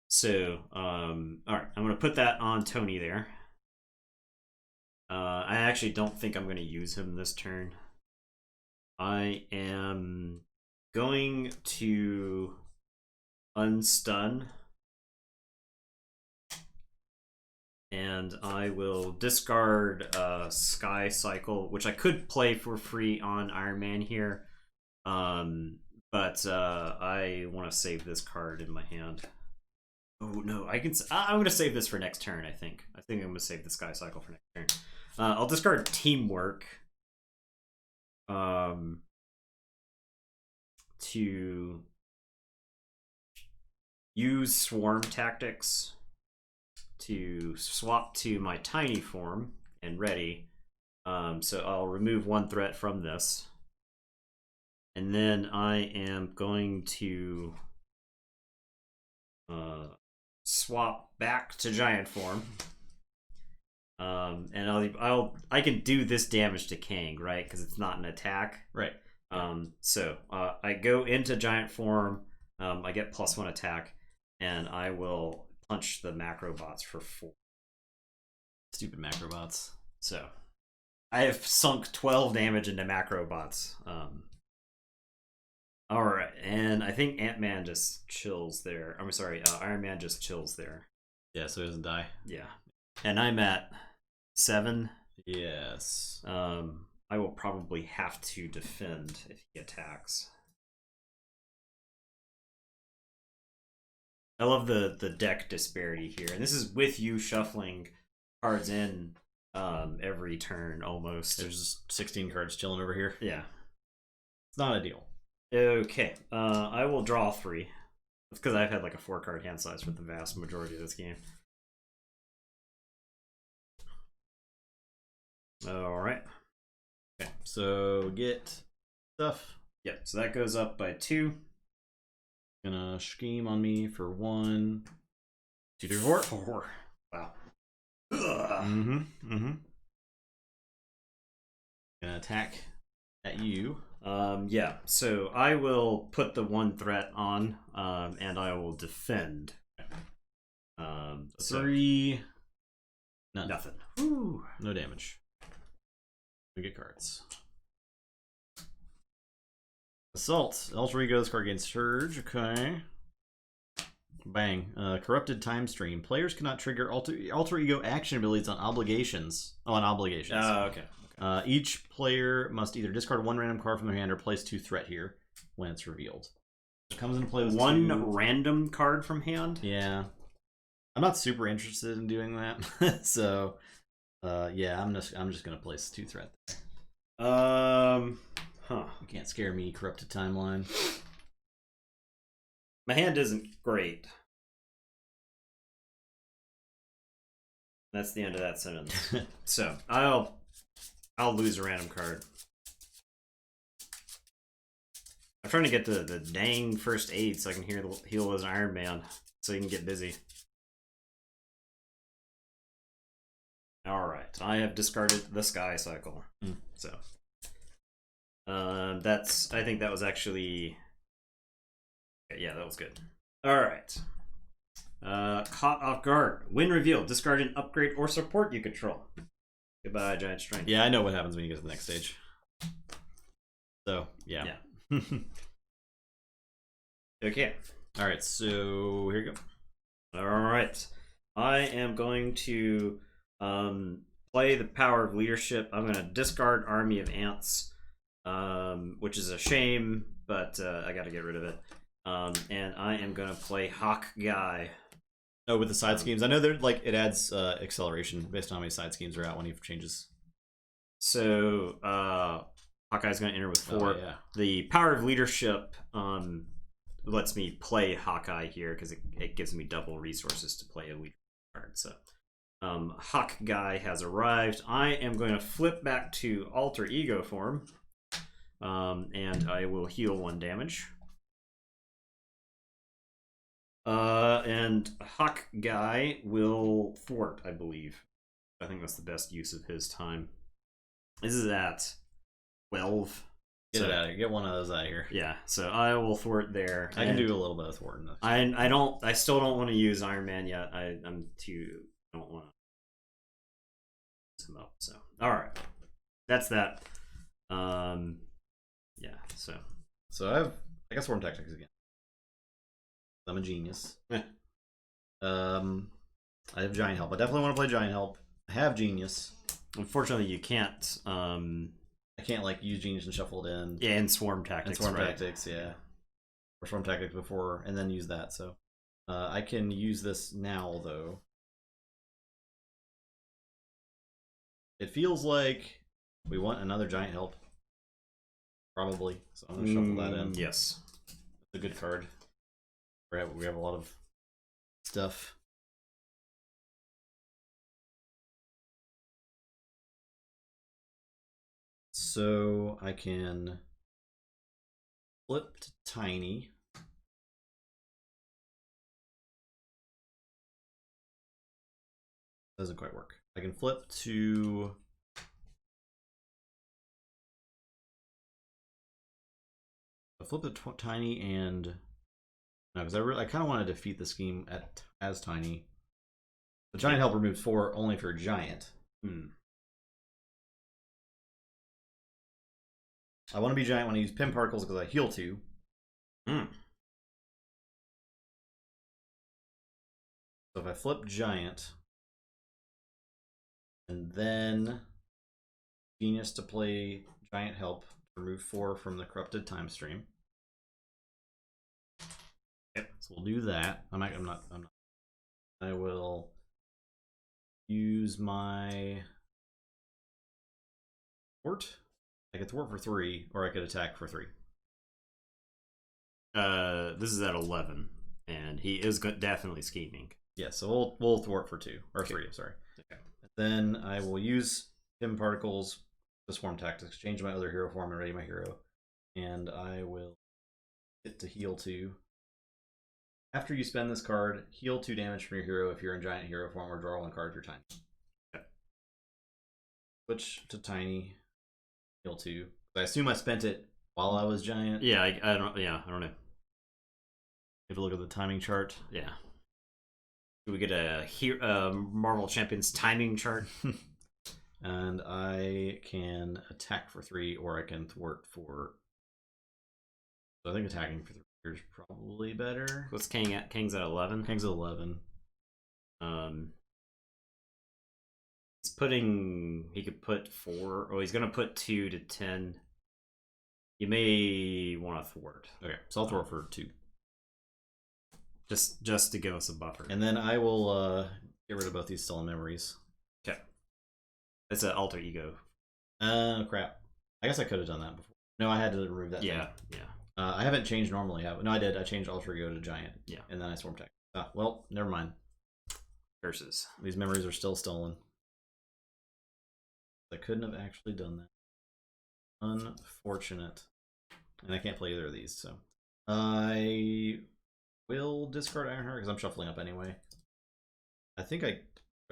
A: So all right, I'm gonna put that on Tony there. I actually don't think I'm going to use him this turn. I am going to unstun. And I will discard Sky Cycle, which I could play for free on Iron Man here. But I want to save this card in my hand. Oh no, I'm going to save this for next turn, I think. I think I'm going to save the Sky Cycle for next turn. I'll discard Teamwork. To use Swarm Tactics to swap to my tiny form and ready. So I'll remove one threat from this. And then I am going to swap back to giant form. And I can do this damage to Kang, right? Because it's not an attack.
B: Right.
A: So I go into giant form, I get +1 attack, and I will punch the macrobots for 4.
B: Stupid macrobots.
A: So I have sunk 12 damage into macrobots. Alright, and I think Ant-Man just chills there. I'm sorry, Iron Man just chills there.
B: Yeah, so he doesn't die.
A: Yeah. And I'm at 7.
B: Yes.
A: I will probably have to defend if he attacks. I love the deck disparity here, and this is with you shuffling cards in every turn almost.
B: There's 16 cards chilling over here.
A: Yeah,
B: it's not ideal.
A: Okay, I will draw 3. That's because I've had like a 4-card hand size for the vast majority of this game. All right.
B: Okay, so get stuff.
A: Yeah, so that goes up by 2.
B: Gonna scheme on me for 1, 2, 3, 4.
A: 4. Wow.
B: Gonna attack at you.
A: Yeah, so I will put the 1 threat on, and I will defend.
B: 3. None.
A: Nothing.
B: Woo. No damage. We get cards. Assault. Alter Ego. This card gains Surge. Okay. Bang. Corrupted Time Stream. Players cannot trigger alter Ego action abilities on obligations. Oh, on obligations.
A: Okay.
B: Each player must either discard 1 random card from their hand or place 2 threat here when it's revealed. It comes into play with
A: 1
B: 2...
A: random card from hand?
B: Yeah. I'm not super interested in doing that. So, yeah, I'm just gonna place 2 threat there. You can't scare me, Corrupted Timeline.
A: My hand isn't great. That's the end of that sentence. So I'll lose a random card. I'm trying to get the dang first aid so I can heal as Iron Man so he can get busy. Alright, I have discarded the Sky Cycle. So I think that was actually... Yeah, that was good. Alright. Caught off guard. When revealed, discard an upgrade or support you control. Goodbye, Giant Strength.
B: Yeah, I know what happens when you get to the next stage. So, yeah.
A: Okay.
B: Alright, so here you go.
A: Alright. I am going to play the Power of Leadership. I'm going to discard Army of Ants, which is a shame, but I got to get rid of it. And I am going to play Hawk Guy.
B: Oh, with the side schemes. I know they're like it adds acceleration based on how many side schemes are out when he changes.
A: So Hawkeye's going to enter with 4.
B: Oh, yeah.
A: The Power of Leadership lets me play Hawkeye here because it gives me double resources to play a leader card. So Hawk Guy has arrived. I am going to flip back to Alter Ego form, and I will heal 1 damage. And Hawk Guy will thwart, I believe. I think that's the best use of his time. This is at 12.
B: Get it out of here. Get one of those out of here.
A: Yeah, so I will thwart there.
B: I can do a little bit of thwarting.
A: I still don't want to use Iron Man yet. I don't want to use him up. So alright. That's that. Yeah, so
B: I got Swarm Tactics again. I'm a genius.
A: Eh.
B: I have giant help. I definitely want to play giant help. I have genius.
A: Unfortunately, you can't.
B: I can't like use genius and shuffle it in.
A: Yeah, and swarm tactics.
B: And swarm
A: right?
B: tactics, yeah. Or swarm tactics before, and then use that. So I can use this now, though. It feels like we want another giant help. Probably. So I'm going to shuffle that in.
A: Yes.
B: It's a good card. We have a lot of stuff. So I can flip to tiny. Doesn't quite work. I can flip to tiny and no, because I kind of want to defeat the scheme as tiny. The giant help removes 4 only for giant. I want to be giant when I use pin particles because I heal 2. So if I flip giant and then genius to play giant help, remove 4 from the corrupted time stream. Yep. So we'll do that. I'm not. I will use my thwart. I could thwart for 3, or I could attack for 3.
A: This is at 11, and he is definitely scheming.
B: Yeah, so we'll thwart for 2 or 3. Sorry.
A: Okay.
B: Then I will use pin particles, the swarm tactics, change my other hero form, and ready my hero, and I will get to heal 2. After you spend this card, heal 2 damage from your hero if you're in giant hero form, or draw 1 card if you're tiny.
A: Okay.
B: Switch to tiny, heal 2. I assume I spent it while I was giant.
A: Yeah, I don't. Yeah, I don't know.
B: If you look at the timing chart,
A: yeah. Do we get a Marvel Champions timing chart?
B: And I can attack for 3, or I can thwart for. So I think attacking for 3 is probably better.
A: What's Kang at? Kang's at 11.
B: Kang's at 11.
A: He's putting. He could put 4. Oh, he's gonna put 2 to 10. You may want to thwart.
B: Okay, so I'll thwart for 2.
A: Just to give us a buffer.
B: And then I will get rid of both these stolen memories.
A: Okay. It's an alter ego.
B: Crap. I guess I could have done that before. No, I had to remove that.
A: Yeah,
B: thing.
A: yeah.
B: I haven't changed normally. No, I did. I changed alter ego to giant.
A: Yeah.
B: And then I swarm tech. Well, never mind.
A: Curses.
B: These memories are still stolen. I couldn't have actually done that. Unfortunate. And I can't play either of these, so. I will discard Ironheart because I'm shuffling up anyway. I think I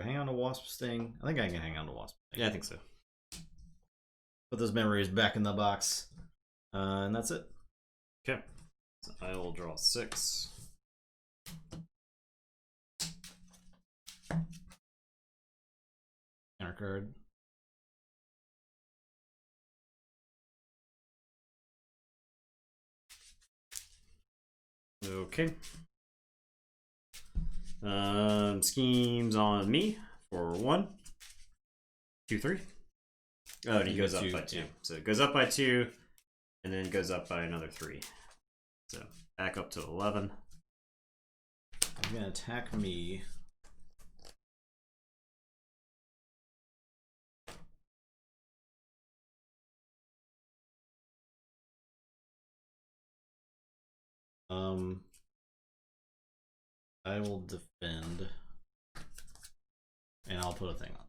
B: hang on to Wasp's thing. I think I can hang on to Wasp's thing.
A: Yeah, I think so.
B: Put those memories back in the box. And that's it.
A: Okay. So I will draw 6.
B: Counter card.
A: Okay. Schemes on me for 1, 2, 3. Oh, and he goes up by 2. So it goes up by 2, and then goes up by another 3. So back up to 11.
B: I'm gonna attack me. I will defend, and I'll put a thing on.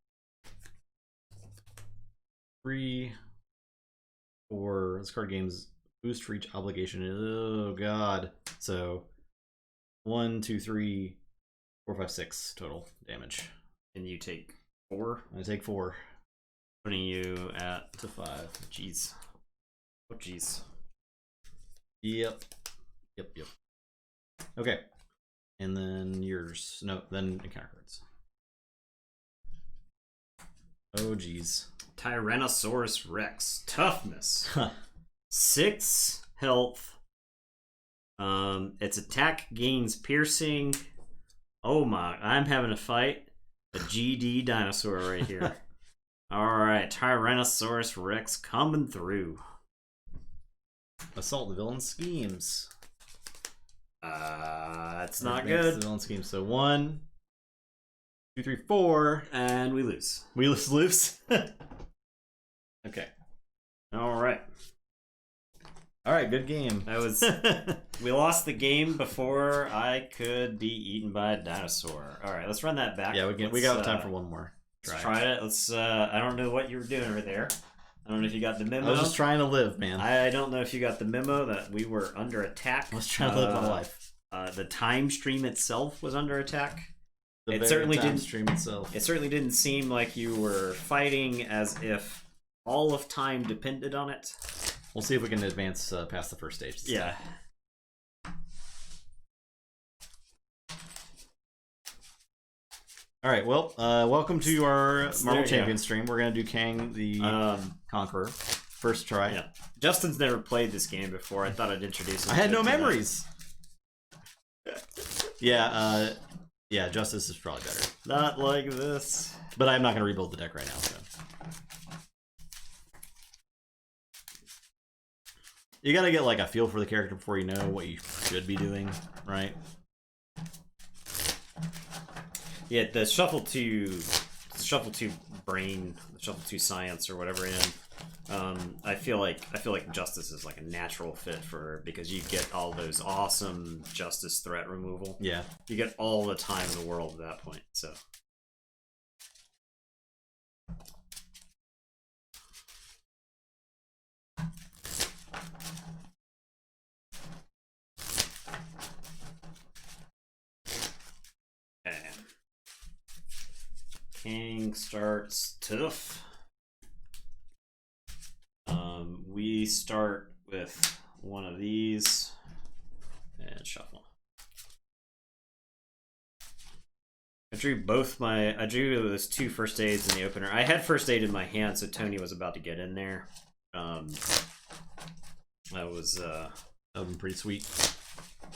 B: 3, 4. This card game's boost for each obligation. Oh god. So 1, 2, 3, 4, 5, 6 total damage.
A: And you take 4.
B: I take 4.
A: Putting you at
B: to 5.
A: Jeez. Oh jeez.
B: Yep. Okay. And then yours. No, then encounter cards. Oh geez.
A: Tyrannosaurus Rex. Toughness. 6 health. Its attack gains piercing. Oh my! I'm having a fight. A GD dinosaur right here. All right, Tyrannosaurus Rex coming through.
B: Assault the villain schemes.
A: It's not
B: Advance
A: good.
B: The villain schemes. So 1, 2, 3, 4,
A: And we lose.
B: we lose.
A: Okay. All right.
B: All right, good game.
A: That was. We lost the game before I could be eaten by a dinosaur. All right, let's run that back.
B: Yeah, we got time for one more.
A: Let's try it. Let's. I don't know what you were doing over there. I don't know if you got the memo.
B: I was just trying to live, man.
A: I don't know if you got the memo that we were under attack.
B: I was trying to live my life.
A: The time stream itself was under attack.
B: It certainly didn't stream itself.
A: It certainly didn't seem like you were fighting as if all of time depended on it.
B: We'll see if we can advance past the first stage.
A: Yeah.
B: All right. Well, welcome to our
A: So
B: Marvel
A: there you
B: Champions stream. We're gonna do Kang the Conqueror. First try.
A: Yeah. Justin's never played this game before. I thought I'd introduce him.
B: I had
A: to
B: no
A: it tonight.
B: memories. Yeah. Yeah. Justice is probably better,
A: Not like this.
B: but I'm not gonna rebuild the deck right now. So. You gotta get like a feel for the character before you know what you should be doing, right?
A: Yeah, the shuffle to brain, the shuffle to science or whatever. I feel like Justice is like a natural fit for, because you get all those awesome Justice threat removal.
B: Yeah.
A: You get all the time in the world at that point. So. Kang starts tough. We start with one of these and shuffle. I drew those 2 first aids in the opener. I had first aid in my hand, so Tony was about to get in there. That was
B: That would be pretty sweet.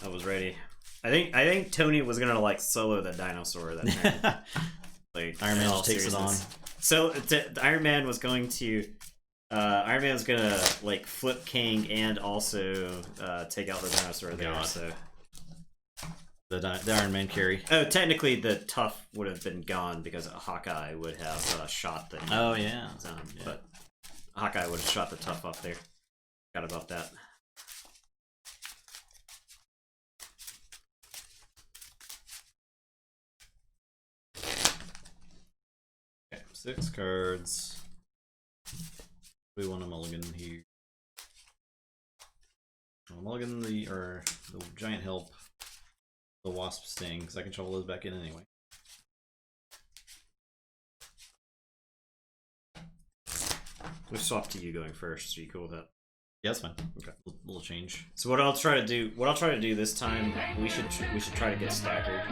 A: I was ready. I think Tony was gonna like solo the dinosaur that time. Like
B: Iron Man just takes it on.
A: So Iron Man was going to like flip Kang and also take out the dinosaur there.
B: God.
A: So
B: The Iron Man carry.
A: oh, technically the tough would have been gone because Hawkeye would have shot the.
B: Oh yeah. Yeah.
A: But Hawkeye would have shot the tough up there. Forgot about that.
B: Okay, 6 cards. We want a mulligan here. I'll mulligan the giant help, the Wasp sting, because I can shuffle those back in anyway.
A: We swapped to you going first. So you cool with that?
B: Yeah, that's fine.
A: Okay.
B: Little change.
A: So what I'll try to do this time, we should try to get staggered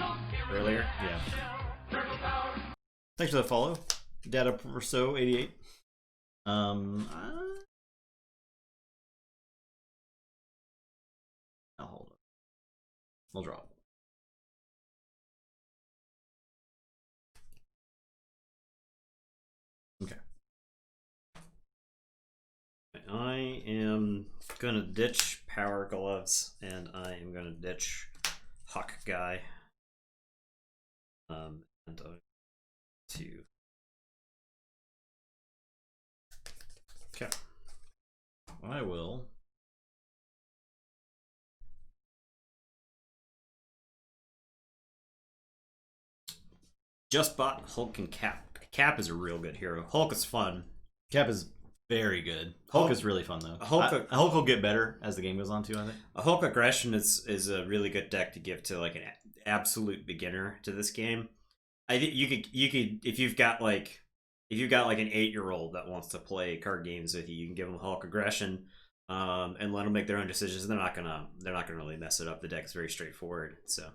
A: earlier.
B: Yeah. Thanks for the follow. Data Perso 88. I'll hold it. I'll drop. Okay.
A: I am gonna ditch Power Gloves, and I am gonna ditch Hawk Guy. And two. Okay.
B: I will.
A: Just bought Hulk and Cap. Cap is a real good hero. Hulk is fun.
B: Cap is very good. Hulk is really fun though. Hulk will get better as the game goes on too, I think.
A: A Hulk aggression is a really good deck to give to like an absolute beginner to this game. I think you could if you've got like an 8-year-old that wants to play card games with you, you can give them Hulk aggression, and let them make their own decisions. They're not gonna really mess it up. The deck is very straightforward. So,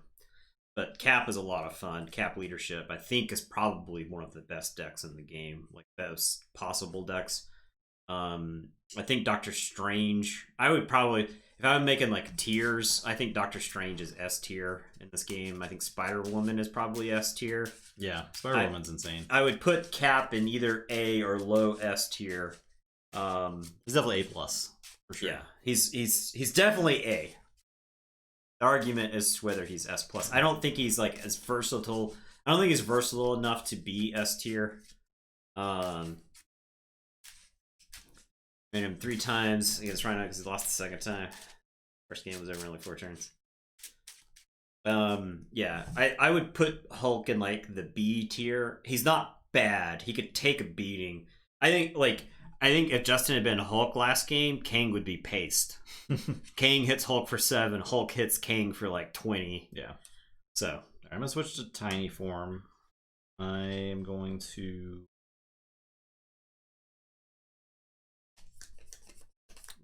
A: but Cap is a lot of fun. Cap leadership, I think, is probably one of the best decks in the game, like best possible decks. I think Doctor Strange. I would probably, if I'm making like tiers, I think Doctor Strange is S tier in this game. I think Spider Woman is probably S tier.
B: Yeah, Spider Woman's insane.
A: I would put Cap in either A or low S tier.
B: He's definitely A plus for sure.
A: Yeah, he's definitely A. The argument is whether he's S plus. I don't think he's like as versatile. I don't think he's versatile enough to be S tier. Made him 3 times against Rhino because he lost the second time. First game was over in like 4 turns. Yeah, I would put Hulk in like the B tier. He's not bad. He could take a beating. I think if Justin had been Hulk last game, Kang would be paced. Kang hits Hulk for 7. Hulk hits Kang for like 20.
B: Yeah.
A: So
B: I'm gonna switch to tiny form. I am going to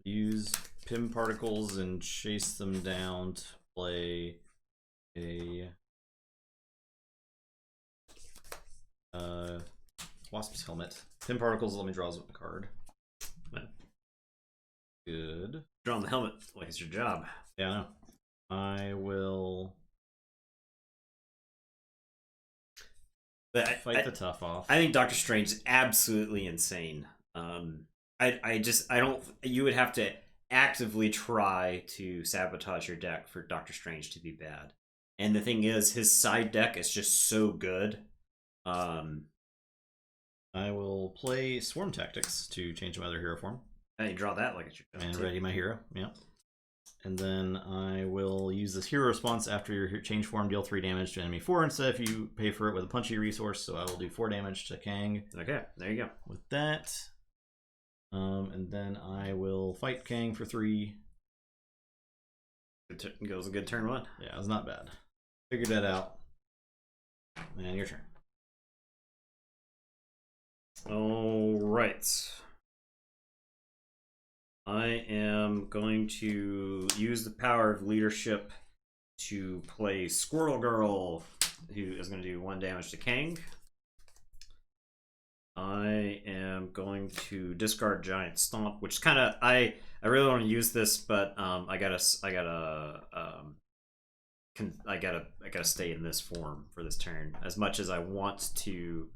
B: use Pim particles and chase them down to play a Wasp's helmet. Pim particles let me draw a card. Good.
A: drawing the helmet like it's your job.
B: Yeah, I know. I will fight the tough off.
A: I think Doctor Strange is absolutely insane. I don't. You would have to actively try to sabotage your deck for Doctor Strange to be bad. And the thing is, his side deck is just so good.
B: I will play Swarm Tactics to change my other hero form.
A: You draw that like it's your job.
B: And ready my hero, yeah. And then I will use this hero response after your change form, deal 3 damage to enemy 4 instead if you pay for it with a punchy resource. So I will do 4 damage to Kang.
A: Okay, there you go.
B: With that. And then I will fight Kang for 3.
A: Goes a good turn 1.
B: Yeah, it was not bad. Figured that out. And your turn.
A: All right. I am going to use the power of leadership to play Squirrel Girl, who is going to do 1 damage to Kang. I am going to discard Giant Stomp, which kind of I really want to use this, but I gotta stay in this form for this turn. As much as I want to,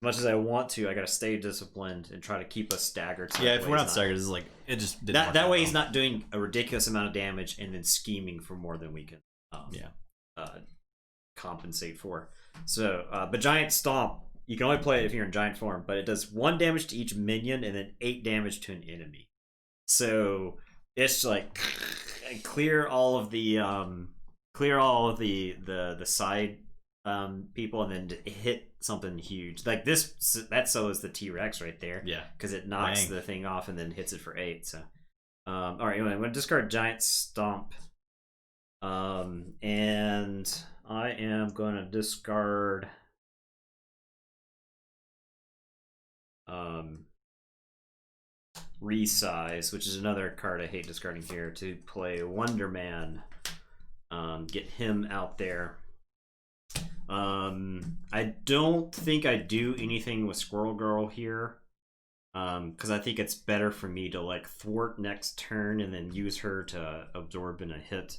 A: I gotta stay disciplined and try to keep us staggered. So
B: yeah, if we're not staggered, it's like it just didn't
A: that way he's not doing a ridiculous amount of damage and then scheming for more than we can. Compensate for. So, but Giant Stomp, you can only play it if you're in giant form, but it does 1 damage to each minion and then 8 damage to an enemy. So it's like clear all of the side people and then hit something huge like this. That so is the T-Rex right there.
B: Yeah,
A: because it knocks the thing off and then hits it for 8. So all right, anyway, I'm gonna discard Giant Stomp, and I am gonna discard Resize, which is another card I hate discarding here, to play Wonder Man. Get him out there. I don't think I do anything with Squirrel Girl here, because I think it's better for me to like thwart next turn and then use her to absorb in a hit.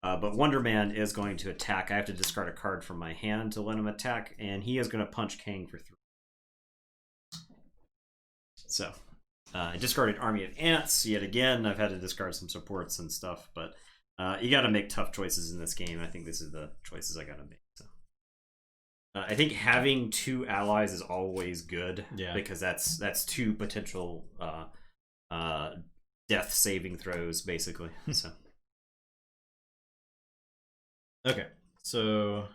A: But Wonder Man is going to attack. I have to discard a card from my hand to let him attack, and he is going to punch Kang for 3. So, I discarded Army of Ants yet again. I've had to discard some supports and stuff, but you got to make tough choices in this game. I think this is the choices I got to make. So, I think having 2 allies is always good, because that's 2 potential death saving throws, basically. So,
B: okay, so.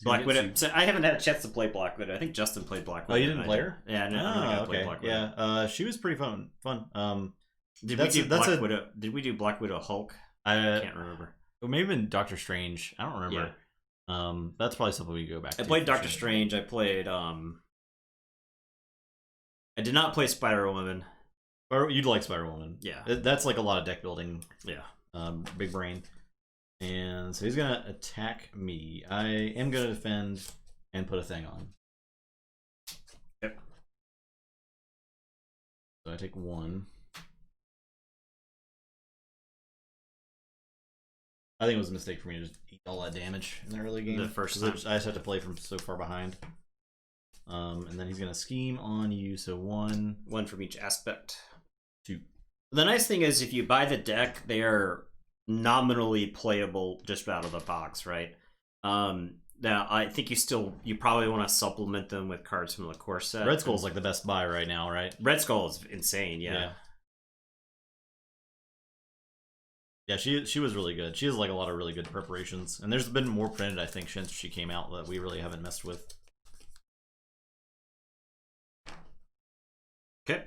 A: Black Widow. So I haven't had a chance to play Black Widow. I think Justin played Black Widow.
B: Oh, you didn't play her?
A: Yeah, no, I don't think I played Black Widow.
B: Yeah, she was pretty fun.
A: Did we do Black Widow? Did we do Black Widow Hulk? I can't remember.
B: Well, maybe even Doctor Strange. I don't remember. Yeah. That's probably something we go back to.
A: I played Doctor Strange. I played. I did not play Spider-Woman.
B: You'd like Spider-Woman.
A: Yeah.
B: That's like a lot of deck building.
A: Yeah.
B: Big brain. And so he's gonna attack me. I am gonna defend and put a thing on.
A: Yep.
B: So I take 1. I think it was a mistake for me to just eat all that damage in the early game.
A: The first time.
B: I just had to play from so far behind. And then he's gonna scheme on you. So 1,
A: 1 from each aspect.
B: 2.
A: The nice thing is, if you buy the deck, they are nominally playable just out of the box, right? Now, I think you probably want to supplement them with cards from the core set.
B: Red Skull's like the best buy right now, right?
A: Red Skull is insane, yeah.
B: Yeah, she was really good. She has like a lot of really good preparations, and there's been more printed, I think, since she came out that we really haven't messed with.
A: Okay.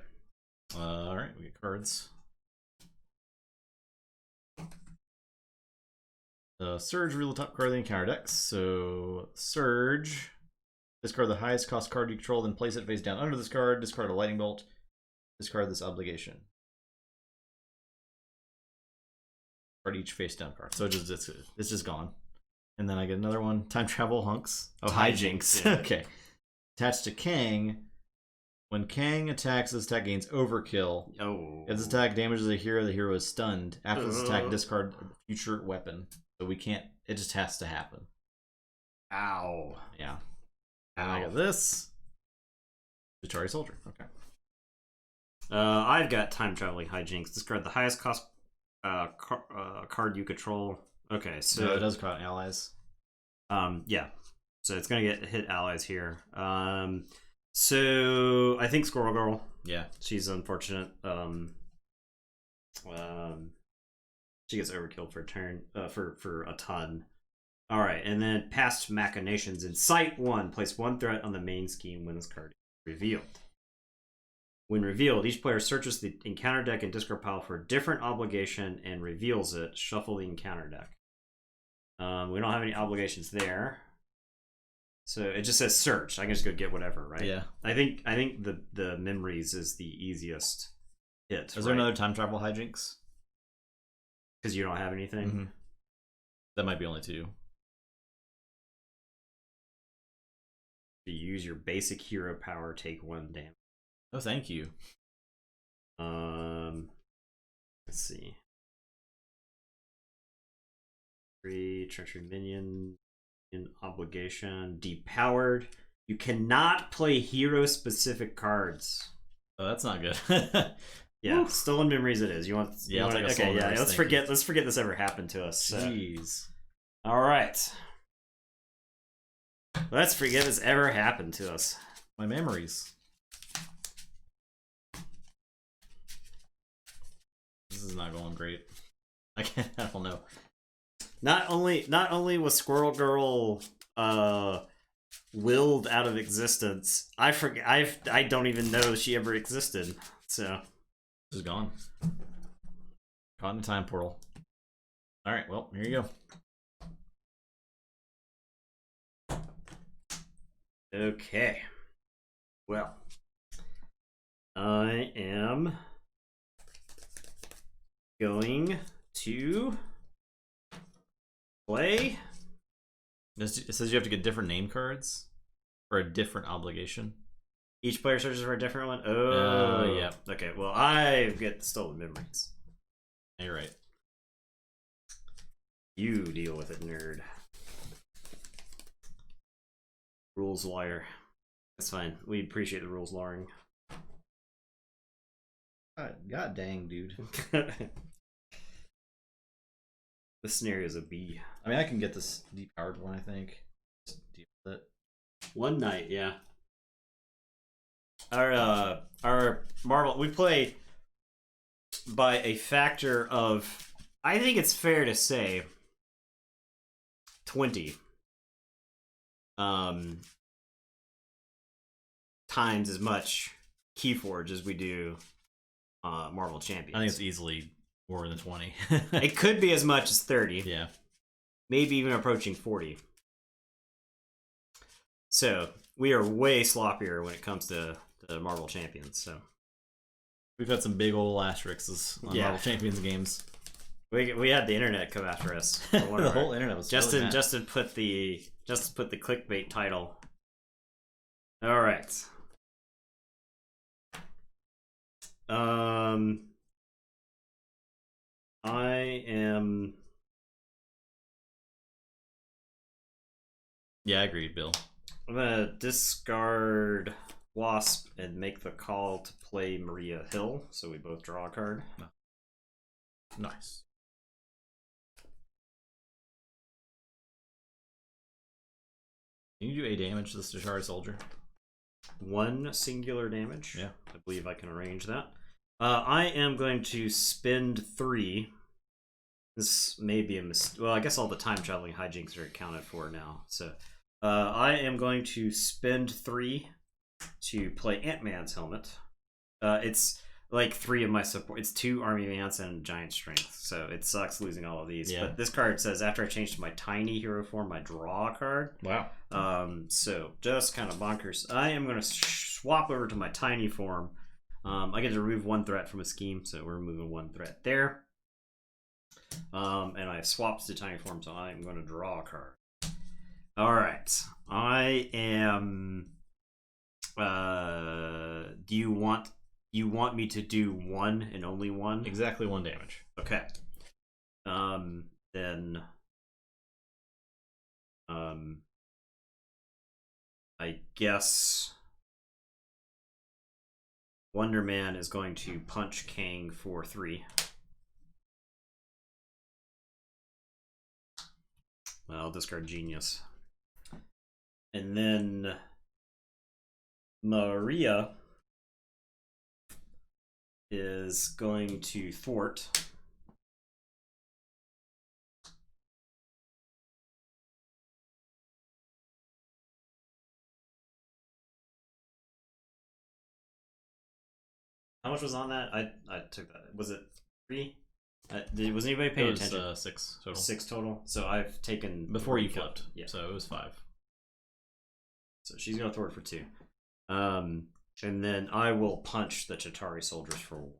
B: All right, we get cards. Surge, reveal the top card of the encounter decks. So Surge, discard the highest cost card you control, then place it face down under this card. Discard a lightning bolt. Discard this obligation. Card each face down card. So it's just gone. And then I get another one. Time travel hunks. Oh, hijinks.
A: Yeah.
B: Okay. Attached to Kang. When Kang attacks, this attack gains overkill.
A: Oh.
B: If this attack damages a hero, the hero is stunned. After this attack, discard a future weapon. So we can't. It just has to happen.
A: Ow.
B: Yeah. And I got this. The Chari Soldier. Okay.
A: I've got time traveling hijinks. Discard the highest cost card you control. Okay, so
B: it does caught allies.
A: Yeah. So it's gonna hit allies here. So I think Squirrel Girl.
B: Yeah.
A: She's unfortunate. She gets overkilled for a turn. For a ton. All right, and then past machinations. Incite 1. Place 1 threat on the main scheme when this card is revealed. When revealed, each player searches the encounter deck and discard pile for a different obligation and reveals it. Shuffle the encounter deck. We don't have any obligations there, so it just says search. I can just go get whatever, right?
B: Yeah.
A: I think the memories is the easiest hit.
B: Is there another time travel hijinks?
A: Because you don't have anything.
B: Mm-hmm. That might be only 2.
A: You use your basic hero power, take 1 damage.
B: Oh, thank you.
A: Let's see. 3 treachery minion in obligation depowered. You cannot play hero specific cards.
B: Oh, that's not good.
A: Yeah,
B: Oof.
A: stolen memories it is. You
B: I'll take a
A: okay,
B: stolen
A: yeah,
B: memories,
A: let's forget this ever happened to us. So.
B: Jeez.
A: All right. Let's forget this ever happened to us.
B: My memories. This is not going great. I don't know.
A: Not only was Squirrel Girl willed out of existence, I don't even know she ever existed. So
B: This is gone. Caught in a time portal. Alright, well, here you go.
A: okay. Well, I am going to play.
B: It says you have to get different name cards for a different obligation.
A: Each player searches for a different one. Oh,
B: yeah.
A: Okay, well, I get stolen memories.
B: You're right.
A: You deal with it, nerd. Rules lawyer. That's fine. We appreciate the rules lawyering.
B: God dang, dude.
A: This scenario is a B.
B: I mean, I can get this deep powered one, I think. Just deal with it.
A: One night, yeah. Our Marvel, we play by a factor of, I think it's fair to say, 20 times as much Keyforge as we do Marvel Champions.
B: I think it's easily more than 20.
A: It could be as much as 30.
B: Yeah.
A: Maybe even approaching 40. So we are way sloppier when it comes to the Marvel Champions. So
B: We've had some big old asterisks on Marvel Champions games.
A: We had the internet come after us.
B: The whole internet was
A: Justin.
B: really mad.
A: Justin put the clickbait title. All right. I am.
B: Yeah, I agreed, Bill.
A: I'm gonna discard Wasp and make the call to play Maria Hill, so we both draw a card.
B: Nice. Can you do a damage to this Dashari soldier?
A: 1 singular damage.
B: Yeah.
A: I believe I can arrange that. I am going to spend 3. This may be a mistake. Well, I guess all the time traveling hijinks are accounted for now. So I am going to spend 3 to play Ant-Man's helmet. It's like 3 of my support. It's 2 army mans and giant strength, so it sucks losing all of these.
B: Yeah.
A: But this card says after I change to my tiny hero form, I draw a card.
B: Wow.
A: So just kind of bonkers. I am going to swap over to my tiny form. I get to remove 1 threat from a scheme, so we're removing 1 threat there. And I have swapped to tiny form, so I'm going to draw a card. All right, I am. Do you want me to do 1 and only 1?
B: Exactly 1 damage.
A: Okay. Then. I guess Wonder Man is going to punch Kang for 3. I'll discard Genius. And then Maria is going to thwart. How much was on that? I took that. Was it 3? Was anybody paying attention?
B: 6 total.
A: 6 total. So I've taken
B: Before you flipped.
A: Yeah.
B: So it was 5.
A: So she's gonna thwart for 2. And then I will punch the Chitauri soldiers for 1.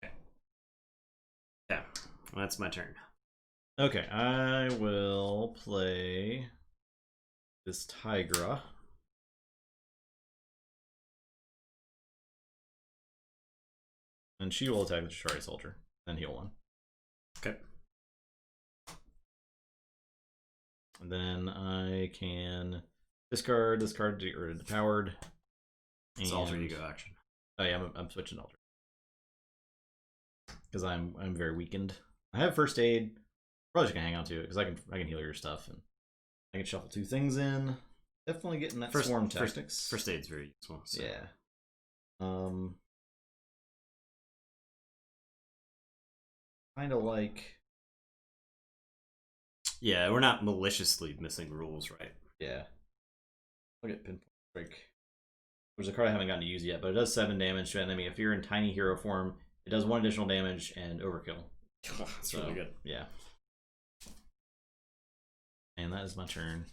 A: Okay. Yeah. Well, that's my turn.
B: Okay, I will play this Tigra. And she will attack the Chitauri soldier, then heal 1.
A: Okay.
B: And then I can discard this card to get rid of the powered.
A: It's alter ego action.
B: Oh yeah, I'm switching alter. Because I'm very weakened. I have first aid. Probably just gonna hang on to it because I can heal your stuff and I can shuffle 2 things in. Definitely getting that swarm tactics.
A: First aid's very useful. So.
B: Yeah. Kind of like.
A: Yeah, we're not maliciously missing rules, right?
B: Yeah. Look at Pinpoint Break. There's a card I haven't gotten to use yet, but it does 7 damage to an enemy. If you're in tiny hero form, it does 1 additional damage and overkill.
A: That's really good.
B: Yeah. And that is my turn.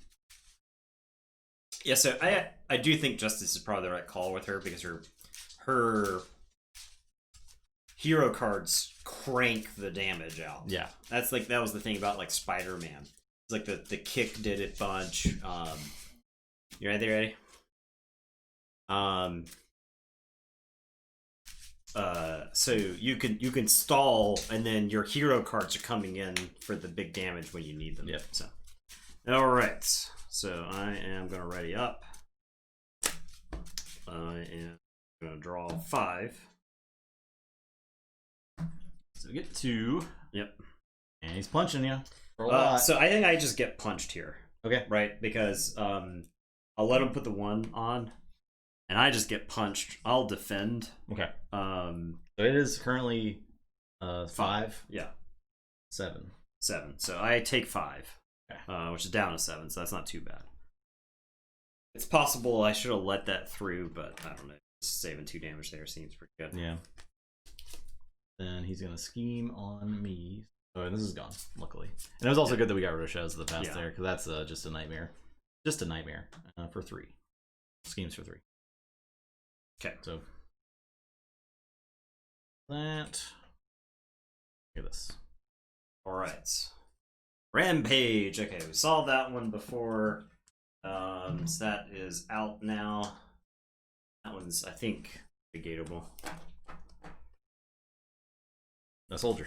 A: Yeah, so I do think Justice is probably the right call with her because her hero cards crank the damage out.
B: Yeah.
A: That was the thing about like Spider-Man. It's like the kick did it bunch. You ready, Eddie? So you can stall and then your hero cards are coming in for the big damage when you need them.
B: Yep.
A: So alright. So I am gonna ready up. I am gonna draw 5.
B: So we get 2.
A: Yep.
B: And he's punching you for a lot.
A: So I think I just get punched here.
B: Okay.
A: Right? Because I'll let him put the 1 on. And I just get punched. I'll defend.
B: Okay.
A: So
B: it is currently 5.
A: Yeah.
B: 7.
A: 7. So I take 5.
B: Okay.
A: Which is down to 7, so that's not too bad. It's possible I should have let that through, but I don't know. Saving 2 damage there seems pretty good.
B: Yeah. Then he's gonna scheme on me. Oh, and this is gone, luckily. And it was also good that we got rid of Shadows of the Past there, because that's just a nightmare. Just a nightmare for 3. Schemes for 3.
A: Okay.
B: So that. Look at this.
A: All right. Rampage. Okay, we solved that one before. So that is out now. That one's, I think, negatable.
B: a soldier.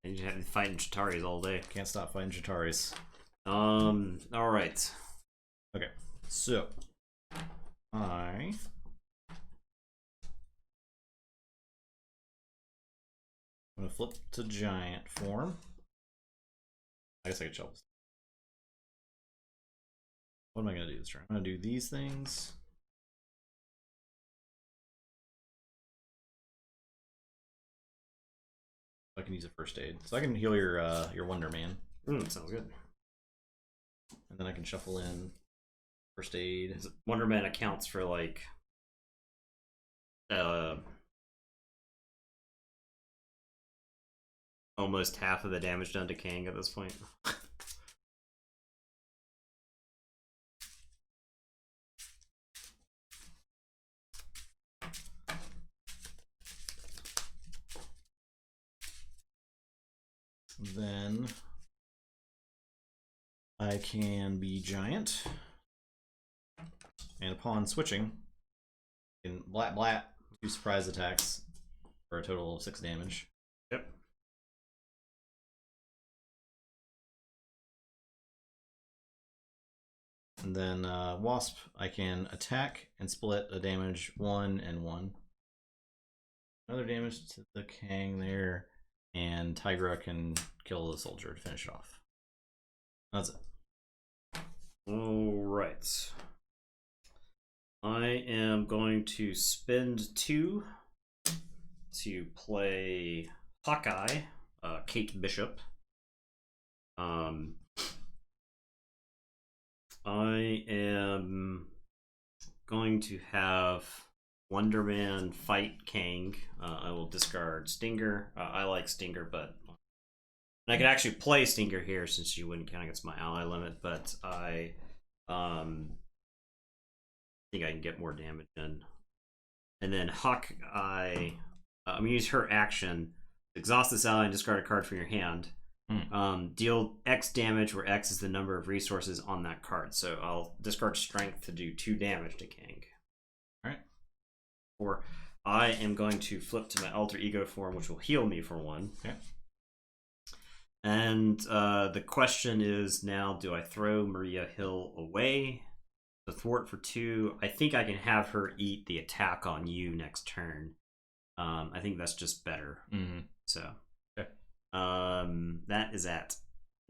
A: And you have to fight Chitaris all day.
B: Can't stop fighting Chitaris.
A: All right.
B: Okay, so I'm gonna flip to giant form. I guess I could shuffle. What am I gonna do this turn? I'm gonna do these things. I can use a first aid, so I can heal your Wonder Man.
A: Sounds good.
B: And then I can shuffle in first aid.
A: Wonder Man accounts for like almost half of the damage done to Kang at this point.
B: Then I can be giant, and upon switching, in blat blat, 2 surprise attacks for a total of 6 damage.
A: Yep.
B: And then Wasp, I can attack and split a damage 1 and 1. Another damage to the Kang there, and Tigra can kill the soldier to finish it off. That's it.
A: Alright. I am going to spend 2 to play Hawkeye, Kate Bishop. I am going to have Wonder Man fight Kang. I will discard Stinger. I like Stinger, but I could actually play Stinger here since you wouldn't count against my ally limit, but I think I can get more damage in. And then Hawkeye, I'm going to use her action. Exhaust this ally and discard a card from your hand. Deal X damage, where X is the number of resources on that card. So I'll discard Strength to do 2 damage to Kang.
B: Alright.
A: Or I am going to flip to my alter ego form, which will heal me for 1.
B: Okay.
A: And the question is now, do I throw Maria Hill away? The thwart for 2. I think I can have her eat the attack on you next turn. I think that's just better. So,
B: okay.
A: That is at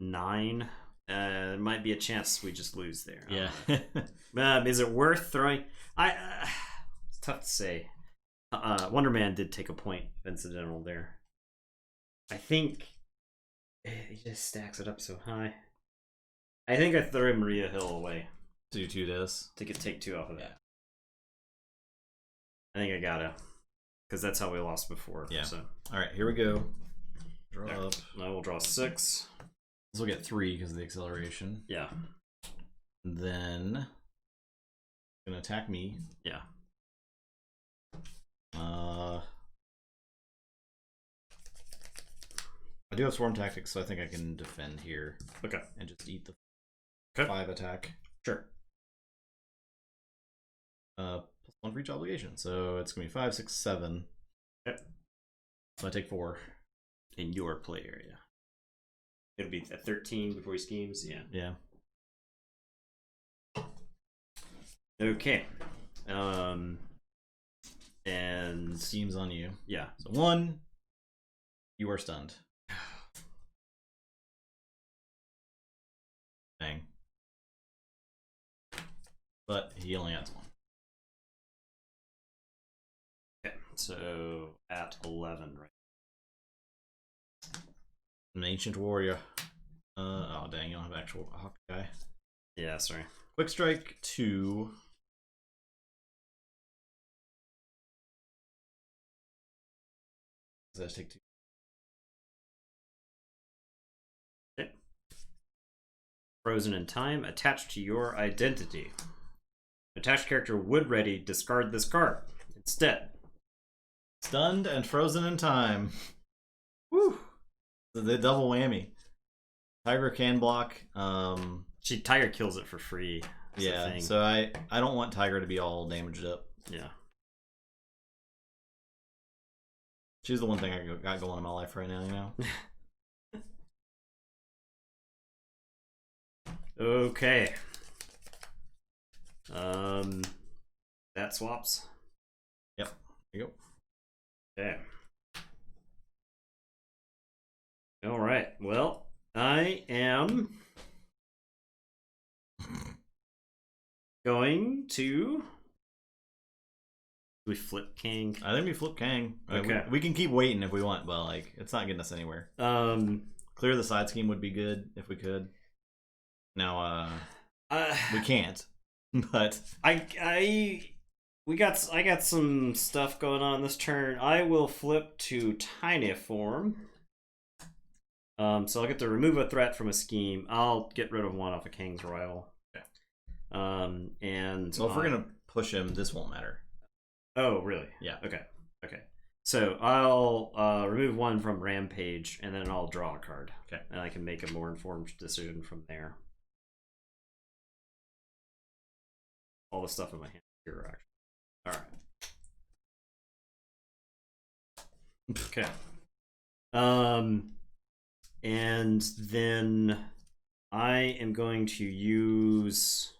A: 9. There might be a chance we just lose there.
B: Yeah.
A: Is it worth throwing? It's tough to say. Wonder Man did take a point of incidental there. I think he just stacks it up so high. I think I throw Maria Hill away.
B: Do 2 this.
A: Take 2 off of that. I think I gotta. Because that's how we lost before.
B: Yeah.
A: So.
B: Alright, here we go. Draw
A: There.
B: up.
A: I will draw 6.
B: This will get 3 because of the acceleration.
A: Yeah.
B: And then gonna attack me.
A: Yeah.
B: I do have swarm tactics, so I think I can defend here.
A: Okay.
B: And just eat the
A: Okay.
B: 5 attack.
A: Sure.
B: +1 for each obligation. So it's gonna be 5, 6, 7.
A: Yep.
B: So I take 4.
A: In your play area. It'll be at 13 before he schemes. Yeah.
B: Yeah.
A: Okay. And
B: Schemes on you.
A: yeah.
B: So 1, you are stunned. Dang. But he only adds 1.
A: Okay. So at 11, right?
B: An ancient warrior. Oh dang, you don't have actual Hawkeye.
A: Yeah, sorry.
B: Quick strike 2. Does that take 2?
A: Okay. Frozen in time, attached to your identity. Attached character would ready, discard this card. Instead.
B: Stunned and frozen in time. Woo! The double whammy. Tiger can block.
A: Tiger kills it for free.
B: Yeah, so I don't want Tiger to be all damaged up.
A: Yeah.
B: She's the one thing I got going in my life right now, you know?
A: Okay. That swaps.
B: Yep. There you go.
A: Okay. All right. Well, I am going to. Do we flip Kang?
B: I think we flip Kang.
A: Okay.
B: We can keep waiting if we want, but like it's not getting us anywhere. Clear the side scheme would be good if we could. Now, we can't. But
A: I got some stuff going on this turn. I will flip to Tiny Form. So I'll get to remove a threat from a scheme. I'll get rid of one off of Kang's Rival.
B: Okay.
A: And
B: so if we're gonna push him, this won't matter.
A: Oh, really?
B: Yeah.
A: Okay. So I'll remove one from Rampage, and then I'll draw a card.
B: Okay.
A: And I can make a more informed decision from there. All the stuff in my hand here, actually. All right. Okay. And then I am going to use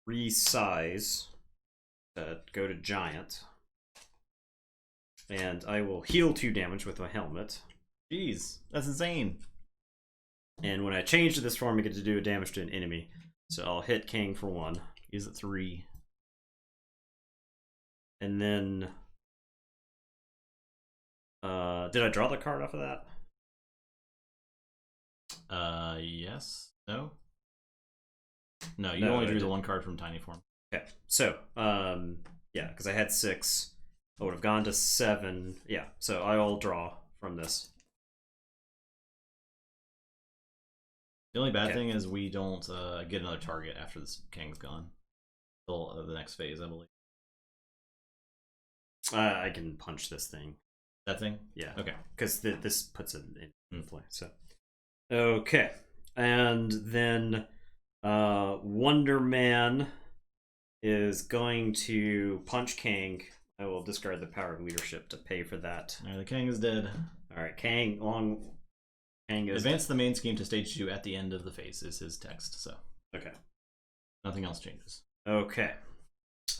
A: resize to go to Giant. And I will heal 2 damage with my helmet.
B: Jeez, that's insane.
A: And when I change to this form, I get to do a damage to an enemy. So I'll hit Kang for 1.
B: Use it 3.
A: And then... did I draw the card off of that?
B: Yes. No? No, you only drew the 1 card from Tiny Form.
A: Okay, so, yeah, because I had 6. I would have gone to 7. Yeah, so I'll draw from this.
B: The only bad thing is we don't get another target after this Kang's gone. Until the next phase, I believe.
A: I can punch this thing.
B: That thing?
A: Yeah.
B: Okay.
A: Because this puts it in play. So, okay, and then Wonder Man is going to punch Kang. I will discard the power of leadership to pay for that.
B: Alright, the Kang is dead.
A: Alright, Kang is...
B: Advance the main scheme to stage 2 at the end of the phase is his text, so.
A: Okay.
B: Nothing else changes.
A: Okay.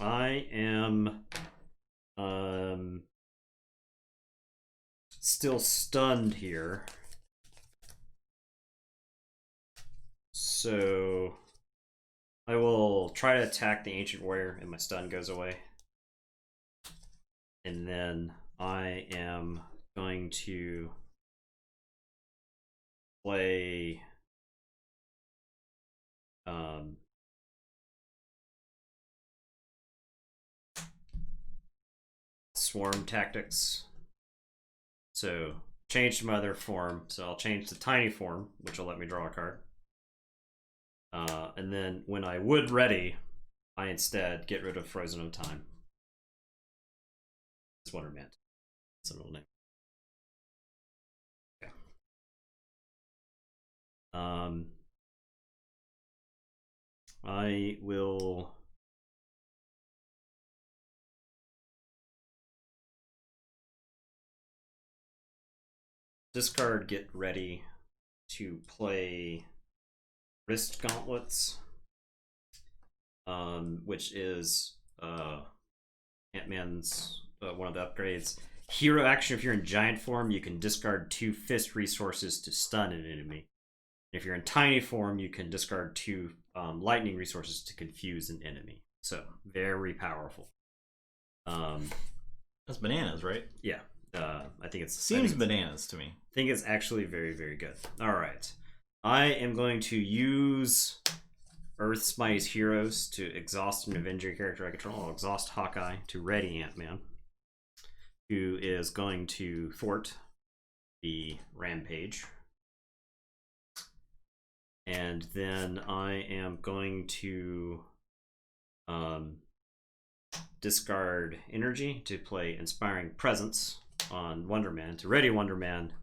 A: I am still stunned here. So I will try to attack the Ancient Warrior and my stun goes away. And then I am going to play Swarm Tactics. So change to my other form. So I'll change to Tiny Form, which will let me draw a card. And then when I would ready, I instead get rid of Frozen of Time. That's what I meant. That's a little name. Okay. I will discard, get ready to play Wrist Gauntlets, which is Ant-Man's one of the upgrades. Hero action: if you're in giant form, you can discard 2 fist resources to stun an enemy. If you're in tiny form, you can discard 2 lightning resources to confuse an enemy. So very powerful.
B: That's bananas, right?
A: Yeah. I think it's
B: seems bananas to me.
A: I think it's actually very, very good. All right. I am going to use Earth's Mightiest Heroes to exhaust an Avenger character I control. I'll exhaust Hawkeye to ready Ant-Man, who is going to thwart the Rampage. And then I am going to discard energy to play Inspiring Presence on Wonder Man to ready Wonder Man,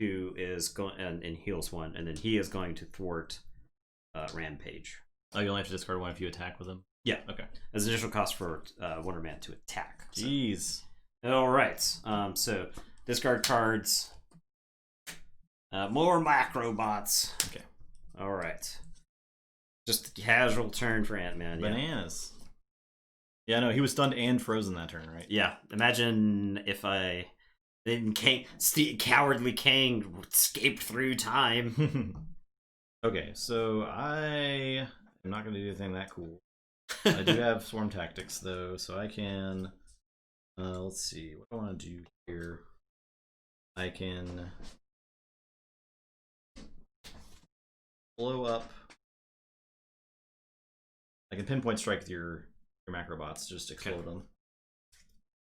A: who is going and heals 1, and then he is going to thwart Rampage.
B: Oh, you only have to discard 1 if you attack with him?
A: Yeah.
B: Okay.
A: As additional cost for Wonder Man to attack. So.
B: Jeez.
A: All right. So discard cards. More Macrobots.
B: Okay.
A: All right. Just a casual turn for Ant-Man.
B: Bananas. Yeah, no, he was stunned and frozen that turn, right?
A: Yeah. Imagine if cowardly Kang escaped through time.
B: Okay, so I am not going to do anything that cool. I do have Swarm Tactics, though, so I can... let's see, what do I want to do here? I can blow up. I can pinpoint strike with your Macrobots, just explode them.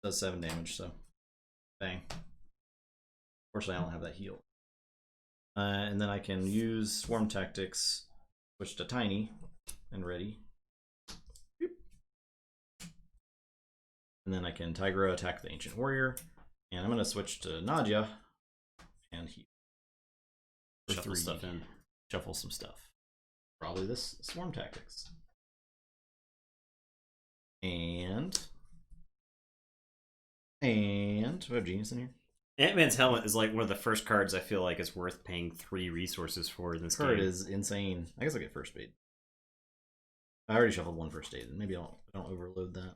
B: Does 7 damage, so bang. Fortunately, I don't have that heal. And then I can use Swarm Tactics, switch to Tiny, and ready. And then I can Tigra attack the Ancient Warrior. And I'm going to switch to Nadia and heal.
A: Shuffle stuff in.
B: Shuffle some stuff. Probably this Swarm Tactics. And we have Genius in here.
A: Ant-Man's helmet is like one of the first cards I feel like is worth paying 3 resources for in this
B: Card
A: game.
B: is insane. I guess I'll get first aid. I already shuffled 1 first aid, and maybe I don't overload that.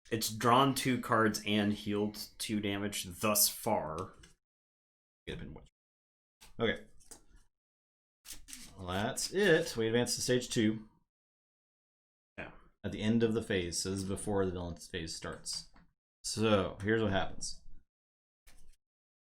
A: It's drawn 2 cards and healed 2 damage thus far.
B: Get a pin point. Okay. Well, that's it. We advance to stage 2.
A: Yeah.
B: At the end of the phase. So this is before the villain phase starts. So here's what happens.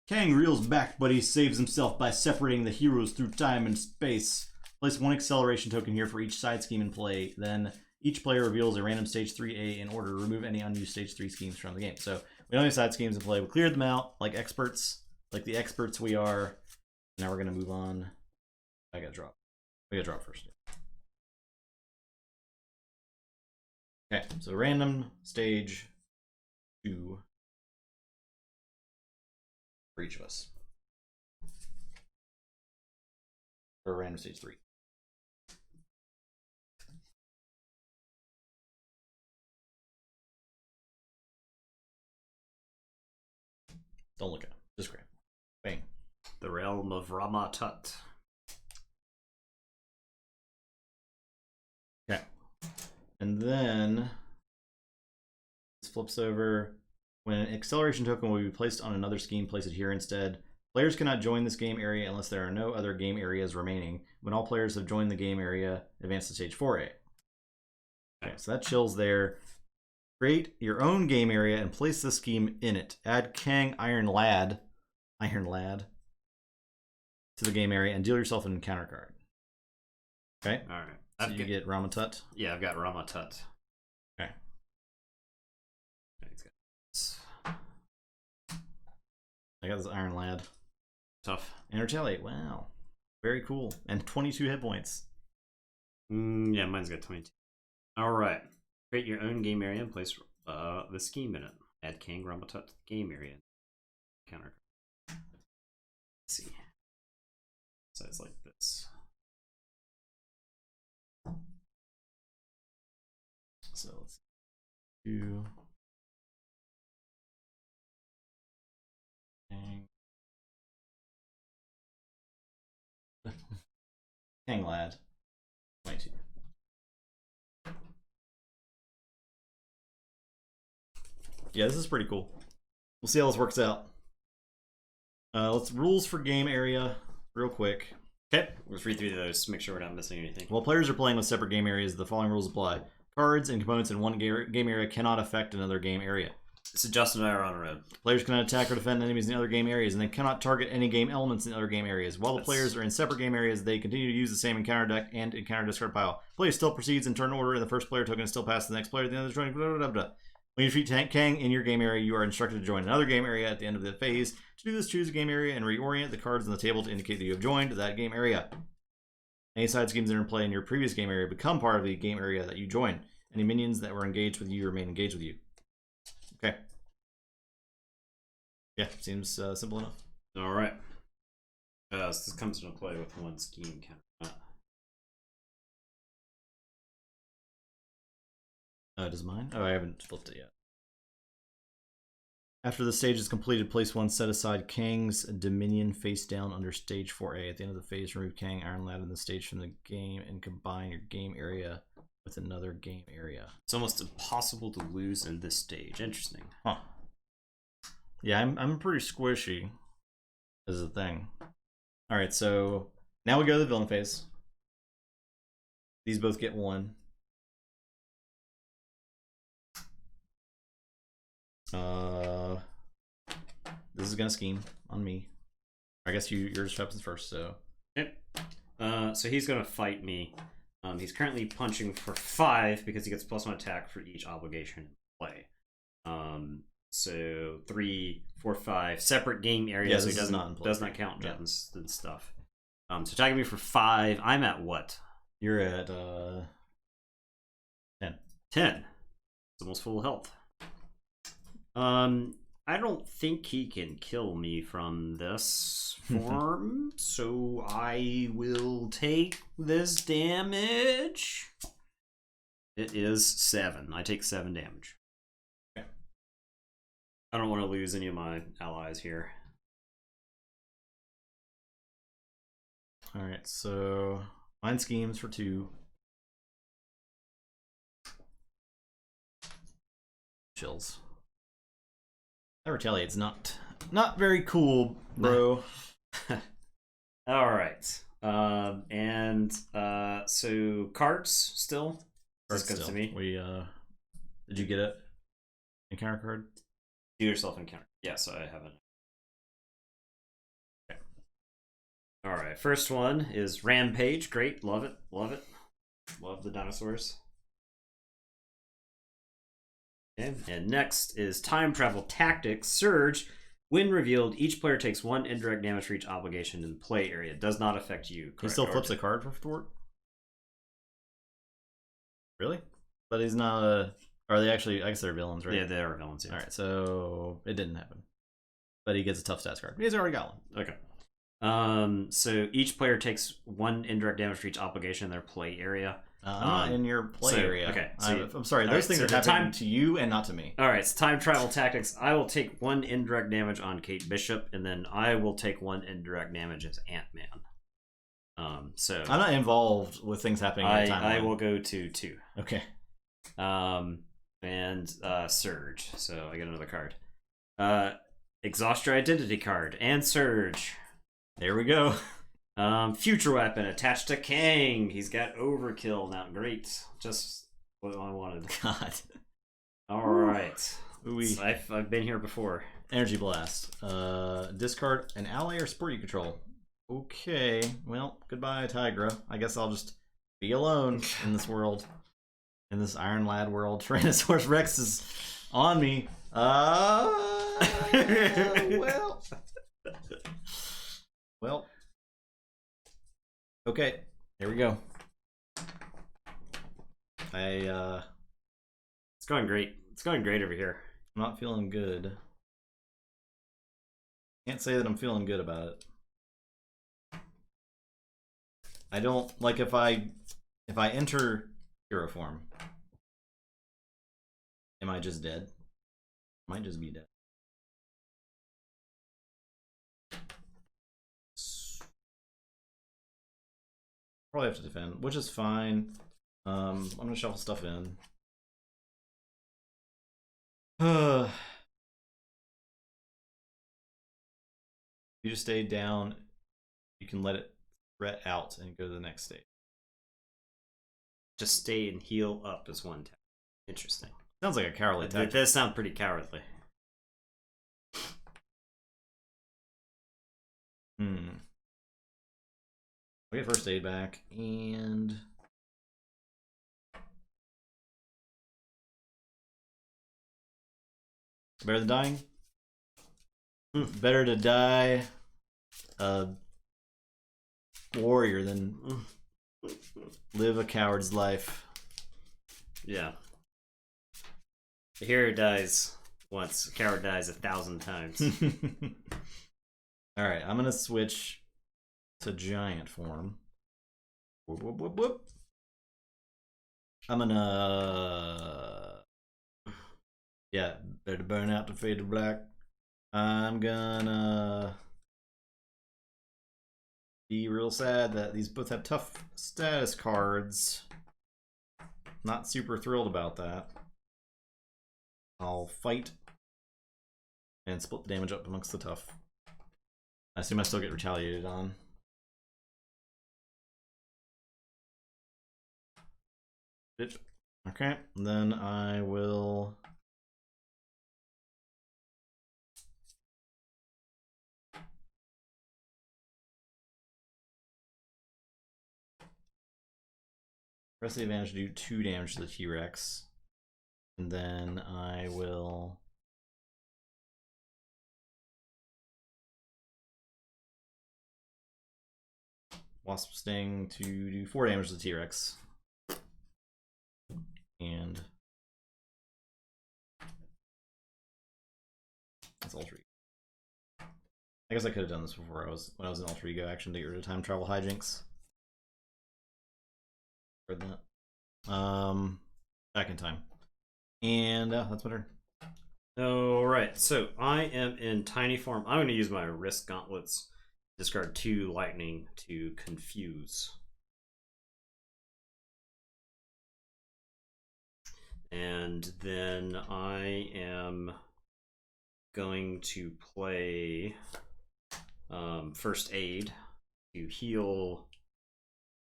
B: Kang reels back, but he saves himself by separating the heroes through time and space. Place 1 acceleration token here for each side scheme in play. Then each player reveals a random stage 3A in order to remove any unused stage 3 schemes from the game. So we don't have side schemes in play. We cleared them out like experts, like the experts we are. Now we're going to move on. I got to drop. We got to drop first. Okay, so random stage 2 for each of us. Or random stage 3. Don't look at him. Just grab. Bang.
A: The realm of Ramatut.
B: Okay. And then this flips over. When an acceleration token will be placed on another scheme, place it here instead. Players cannot join this game area unless there are no other game areas remaining. When all players have joined the game area, advance to stage 4A. Okay, so that chills there. Create your own game area and place the scheme in it. Add Kang Iron Lad to the game area and deal yourself an encounter card. Okay.
A: All right.
B: So you get Ramatut.
A: Yeah, I've got Ramatut.
B: Okay. I got this Iron Lad.
A: Tough.
B: And retaliate. Wow. Very cool. And 22 hit points.
A: Yeah, mine's got 22. All right. Create your own game area and place the scheme in it. Add Kang Ramatut to the game area. Counter. Let's see. So it's like this.
B: So let's do Kang Lad. 22. Yeah, this is pretty cool. We'll see how this works out. Let's rules for game area real quick.
A: Okay, let's read through those. Make sure we're not missing anything.
B: While players are playing with separate game areas, the following rules apply. Cards and components in one game area cannot affect another game area.
A: So Justin and I are on a road.
B: Players cannot attack or defend enemies in other game areas, and they cannot target any game elements in other game areas. While the players are in separate game areas, they continue to use the same encounter deck and encounter discard pile. Play still proceeds in turn order, and the first player token is still passed to the next player at the end of the turn. Blah, blah, blah, blah. When you defeat Kang in your game area, you are instructed to join another game area at the end of the phase. To do this, choose a game area and reorient the cards on the table to indicate that you have joined that game area. Any side schemes that are in play in your previous game area become part of the game area that you join. Any minions that were engaged with you remain engaged with you. Okay. Yeah, seems simple enough.
A: All right. So this comes into play with one scheme counter.
B: Does mine? Oh, I haven't flipped it yet. After the stage is completed, place one set aside Kang's Dominion face down under stage 4A. At the end of the phase, remove Kang Iron Lad in the stage from the game and combine your game area with another game area.
A: It's almost impossible to lose in this stage. Interesting.
B: Huh. Yeah, I'm pretty squishy. Is the thing. Alright, so now we go to the villain phase. These both get one. This is gonna scheme on me. I guess yours happens first, so.
A: Yep. So he's gonna fight me. He's currently punching for 5 because he gets +1 attack for each obligation in play. So 3, 4, 5 separate game areas.
B: Yeah,
A: so he does not count gems and stuff. So attacking me for 5. I'm at what?
B: You're at 10.
A: 10. It's almost full health. I don't think he can kill me from this form, so I will take this damage. It is 7. I take 7 damage.
B: Okay.
A: I don't want to lose any of my allies here.
B: Alright, so mine schemes for 2. Chills. That retaliate's not very cool, bro.
A: All right. So cards still.
B: Cards
A: This comes to me.
B: We did you get it? Encounter card?
A: Do yourself encounter. Yes, I haven't. Okay. All right. First one is Rampage. Great. Love it. Love it. Love the dinosaurs. Okay. And next is Time Travel Tactics. Surge. When revealed, each player takes 1 indirect damage for each obligation in the play area. It does not affect you.
B: He still flips a card for thwart? Really? But he's not a... Are they actually... I guess they're villains, right?
A: Yeah, they are villains, yeah.
B: Alright, so it didn't happen. But he gets a tough stats card. He's already got one.
A: Okay. So each player takes 1 indirect damage for each obligation in their play area.
B: I'm not in your play area.
A: Okay.
B: So I'm sorry, those things are happening to you and not to me.
A: Alright, it's Time Travel Tactics. I will take 1 indirect damage on Kate Bishop, and then I will take 1 indirect damage as Ant-Man. So
B: I'm not involved with things happening in the timeline.
A: I will go to 2.
B: Okay.
A: And Surge. So I get another card. Exhaust your identity card and Surge.
B: There we go.
A: Future weapon attached to Kang. He's got overkill now. Great. Just what I wanted.
B: God.
A: Alright.
B: So
A: I've been here before.
B: Energy Blast. Discard an ally or support you control. Okay. Well, goodbye, Tigra. I guess I'll just be alone in this world. In this Iron Lad world. Tyrannosaurus Rex is on me. Well. Okay, here we go.
A: It's going great. It's going great over here.
B: I'm not feeling good. Can't say that I'm feeling good about it. I don't like if I enter hero form. Am I just dead? Might just be dead. Probably have to defend, which is fine. I'm gonna shuffle stuff in. If you just stay down, you can let it threat out and go to the next stage.
A: Just stay and heal up as 1 tap. Interesting.
B: Sounds like a cowardly
A: That
B: tactic.
A: does sound pretty cowardly.
B: We get first aid back, and better than dying. Better to die a warrior than live a coward's life.
A: Yeah. The hero dies once, a coward dies 1,000 times.
B: Alright, I'm gonna switch It's a giant form. Whoop, whoop, whoop, whoop. I'm gonna... Yeah, better burn out to fade to black. I'm gonna be real sad that these both have tough status cards. Not super thrilled about that. I'll fight and split the damage up amongst the tough. I assume I still get retaliated on. Okay, then I will... press the advantage to do 2 damage to the T-Rex. And then I will... Wasp Sting to do 4 damage to the T-Rex. And... that's Alter Ego. I guess I could have done this before when I was in Alter Ego action to get rid of time travel hijinks. Read that. Back in time. And that's my turn.
A: Alright, so I am in tiny form. I'm going to use my wrist gauntlets. Discard 2 lightning to confuse. And then I am going to play first aid to heal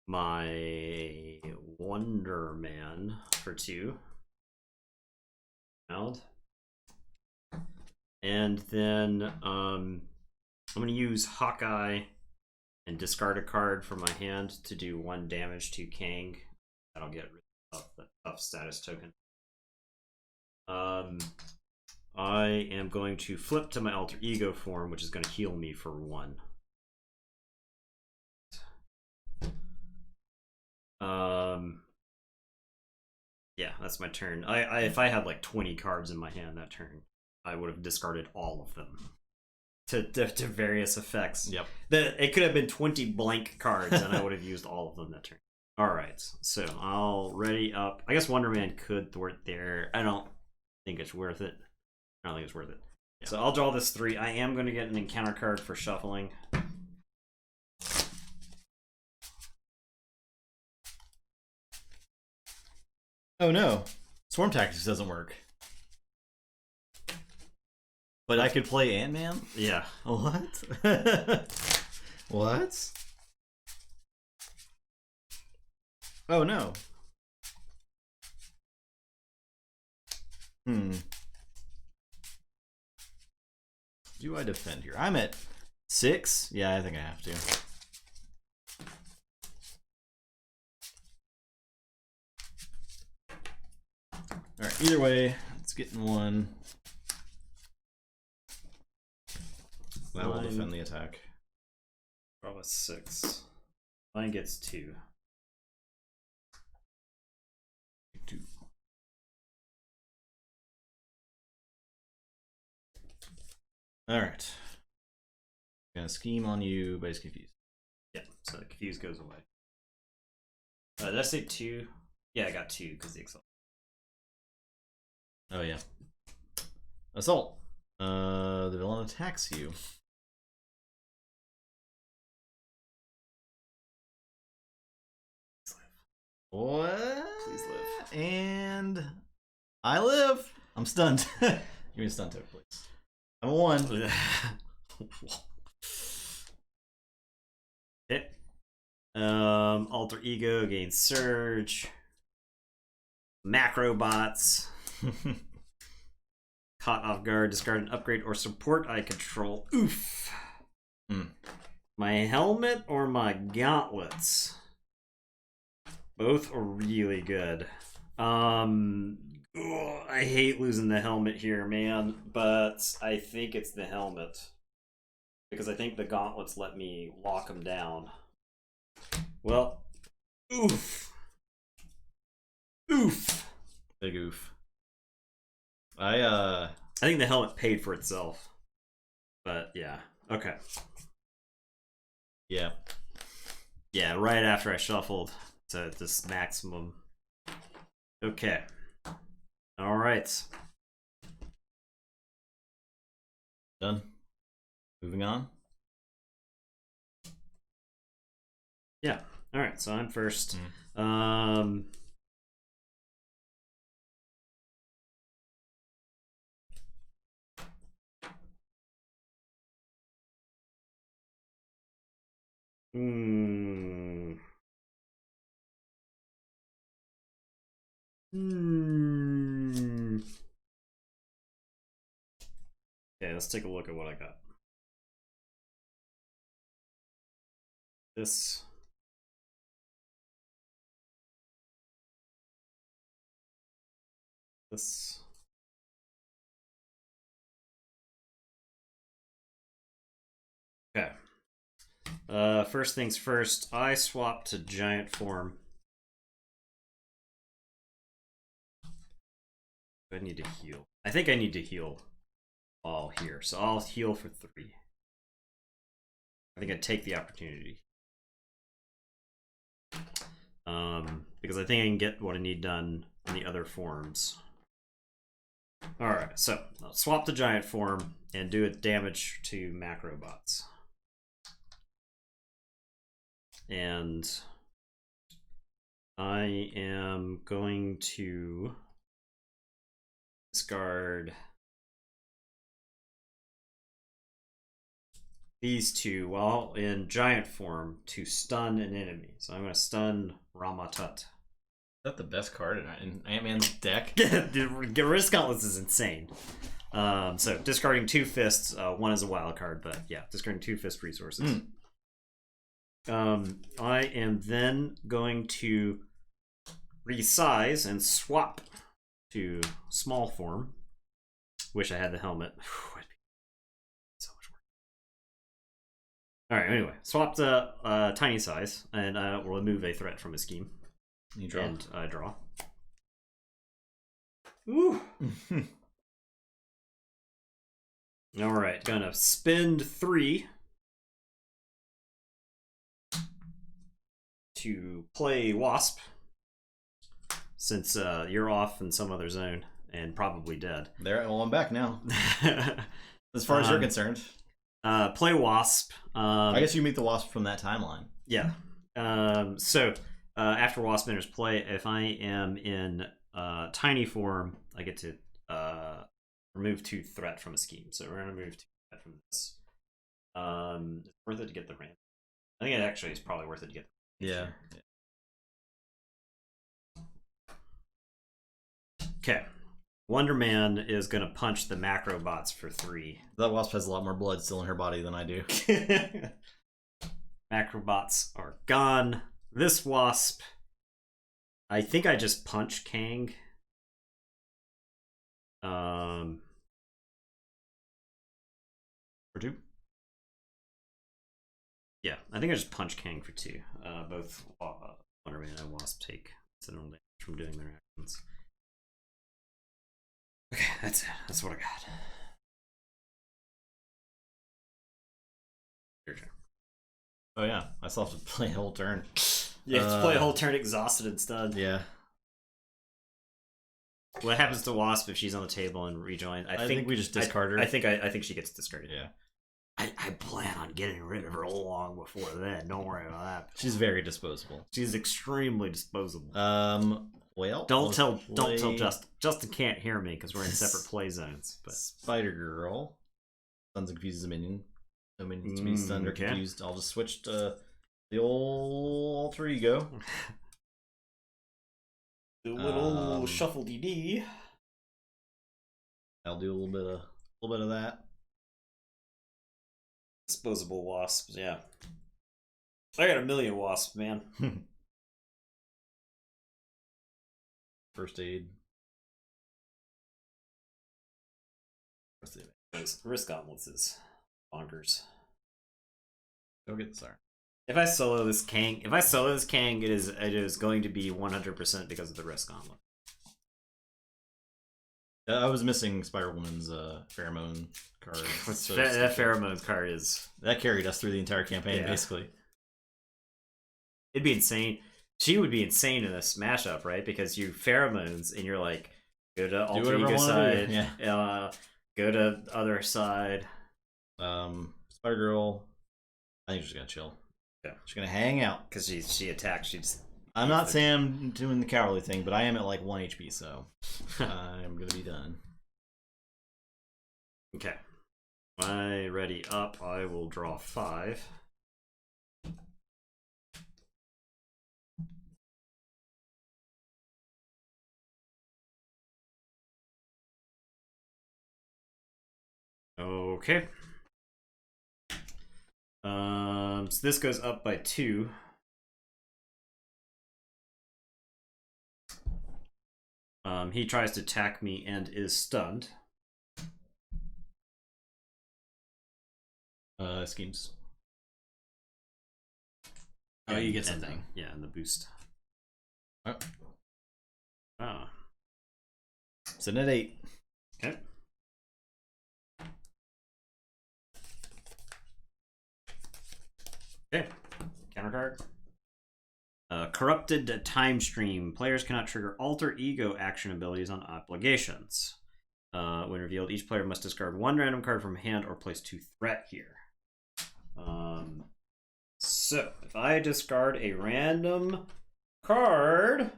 A: my Wonder Man for 2. And then I'm going to use Hawkeye and discard a card from my hand to do 1 damage to Kang. That'll get rid of the tough status token. I am going to flip to my Alter Ego form, which is going to heal me for 1. Yeah, that's my turn. If I had like 20 cards in my hand that turn, I would have discarded all of them to various effects.
B: Yep.
A: It could have been 20 blank cards, and I would have used all of them that turn. All right, so I'll ready up. I guess Wonder Man could thwart there. I don't think it's worth it. I don't think it's worth it. Yeah. So I'll draw this 3. I am going to get an encounter card for shuffling.
B: Oh no, Swarm Tactics doesn't work. But I could play Ant-Man?
A: Yeah.
B: What? What? Oh no. Do I defend here? I'm at 6? Yeah, I think I have to. Alright, either way, it's getting 1. That will defend the attack.
A: Probably 6. Mine gets 2.
B: 2. Alright. Gonna scheme on you, but he's confused.
A: Yeah, so the confuse goes away. Did I say 2? Yeah, I got 2 because the assault.
B: Oh yeah. Assault. The villain attacks you. What?
A: Please live.
B: And I live. I'm stunned. Give me a stun token, please. I'm a 1.
A: Hit. Alter Ego gains Surge. Macrobots. Caught off guard, discard an upgrade or support I control. Oof. My helmet or my gauntlets? Both are really good. I hate losing the helmet here, man, but I think it's the helmet. Because I think the gauntlets let me lock them down. Well, oof. Oof.
B: Big oof. I
A: think the helmet paid for itself. But yeah. Okay.
B: Yeah.
A: Yeah, right after I shuffled to this maximum. Okay. All right.
B: Done. Moving on.
A: Yeah. All right. So I'm first. Hmm. Okay, let's take a look at what I got. This. This. Okay. First things first, I swapped to giant form. I need to heal. I think I need to heal all here, so I'll heal for 3. I think I'd take the opportunity. Because I think I can get what I need done on the other forms. Alright, so I'll swap the giant form and do it damage to macro bots. And I am going to discard these 2 while in giant form to stun an enemy. So I'm going to stun Ramatut.
B: Is that the best card in Ant-Man's deck?
A: The Risk Gauntlets is insane. So discarding 2 fists, 1 is a wild card, but yeah, discarding 2 fist resources. I am then going to resize and swap to small form. Wish I had the helmet. So much work. Alright, anyway, swap to tiny size, and I will remove a threat from a scheme.
B: You draw.
A: And I draw. Ooh. Alright, gonna spend 3 to play Wasp, since you're off in some other zone and probably dead.
B: There, well, I'm back now. As far as you're concerned.
A: Play Wasp.
B: I guess you meet the Wasp from that timeline.
A: Yeah. So after Wasp enters play, if I am in tiny form, I get to remove 2 threat from a scheme. So we're gonna remove 2 threat from this. It's worth it to get the ramp. I think it actually is probably worth it to get the
B: Yeah.
A: Okay. Wonder Man is gonna punch the macro bots for 3.
B: That Wasp has a lot more blood still in her body than I do.
A: Macro bots are gone. This Wasp, I think I just punch Kang.
B: For 2?
A: Yeah, I think I just punch Kang for 2. Both Wonder Man and Wasp take incidental damage from doing their actions. Okay, that's it. That's what I got. Your turn.
B: Oh yeah, I still have to play a whole turn.
A: You have to play a whole turn exhausted instead.
B: Yeah.
A: What happens to Wasp if she's on the table and rejoins?
B: I think we just discard her.
A: I think she gets discarded.
B: Yeah.
A: I plan on getting rid of her long before then. Don't worry about that.
B: She's very disposable.
A: She's extremely disposable.
B: Well,
A: don't tell Justin. Justin can't hear me because we're in separate play zones. But
B: Spider Girl stuns and confuses a minion. No minions to be stunned or confused. I'll just switch to the old alter ego.
A: The little shuffle DD.
B: I'll do a little bit of that.
A: Disposable wasps, yeah. I got 1,000,000 wasps, man.
B: First aid.
A: Risk Gauntlets is bonkers.
B: Go get the siren.
A: If I solo this Kang, it is going to be 100% because of the Risk Gauntlet.
B: I was missing Spider Woman's pheromone card.
A: That pheromone card is
B: that carried us through the entire campaign, basically.
A: it'd be insane. She would be insane in a smash up, right? Because you pheromones and you're like, go to alter ego side,
B: yeah.
A: Go to other side.
B: Spider Girl, I think she's gonna chill.
A: Yeah,
B: she's gonna hang out
A: because she attacks. She's.
B: I'm not saying I'm doing the cowardly thing, but I am at like 1 HP, so I'm gonna be done.
A: Okay, my ready up. I will draw 5. Okay. So this goes up by 2. He tries to attack me and is stunned.
B: Schemes.
A: Oh,
B: you get something.
A: Yeah, and the boost.
B: Oh.
A: Oh.
B: Sitting at 8.
A: Okay. Okay. Counter card. Corrupted time stream. Players cannot trigger alter ego action abilities on obligations. When revealed, each player must discard 1 random card from hand or place 2 threat here. So if I discard a random card,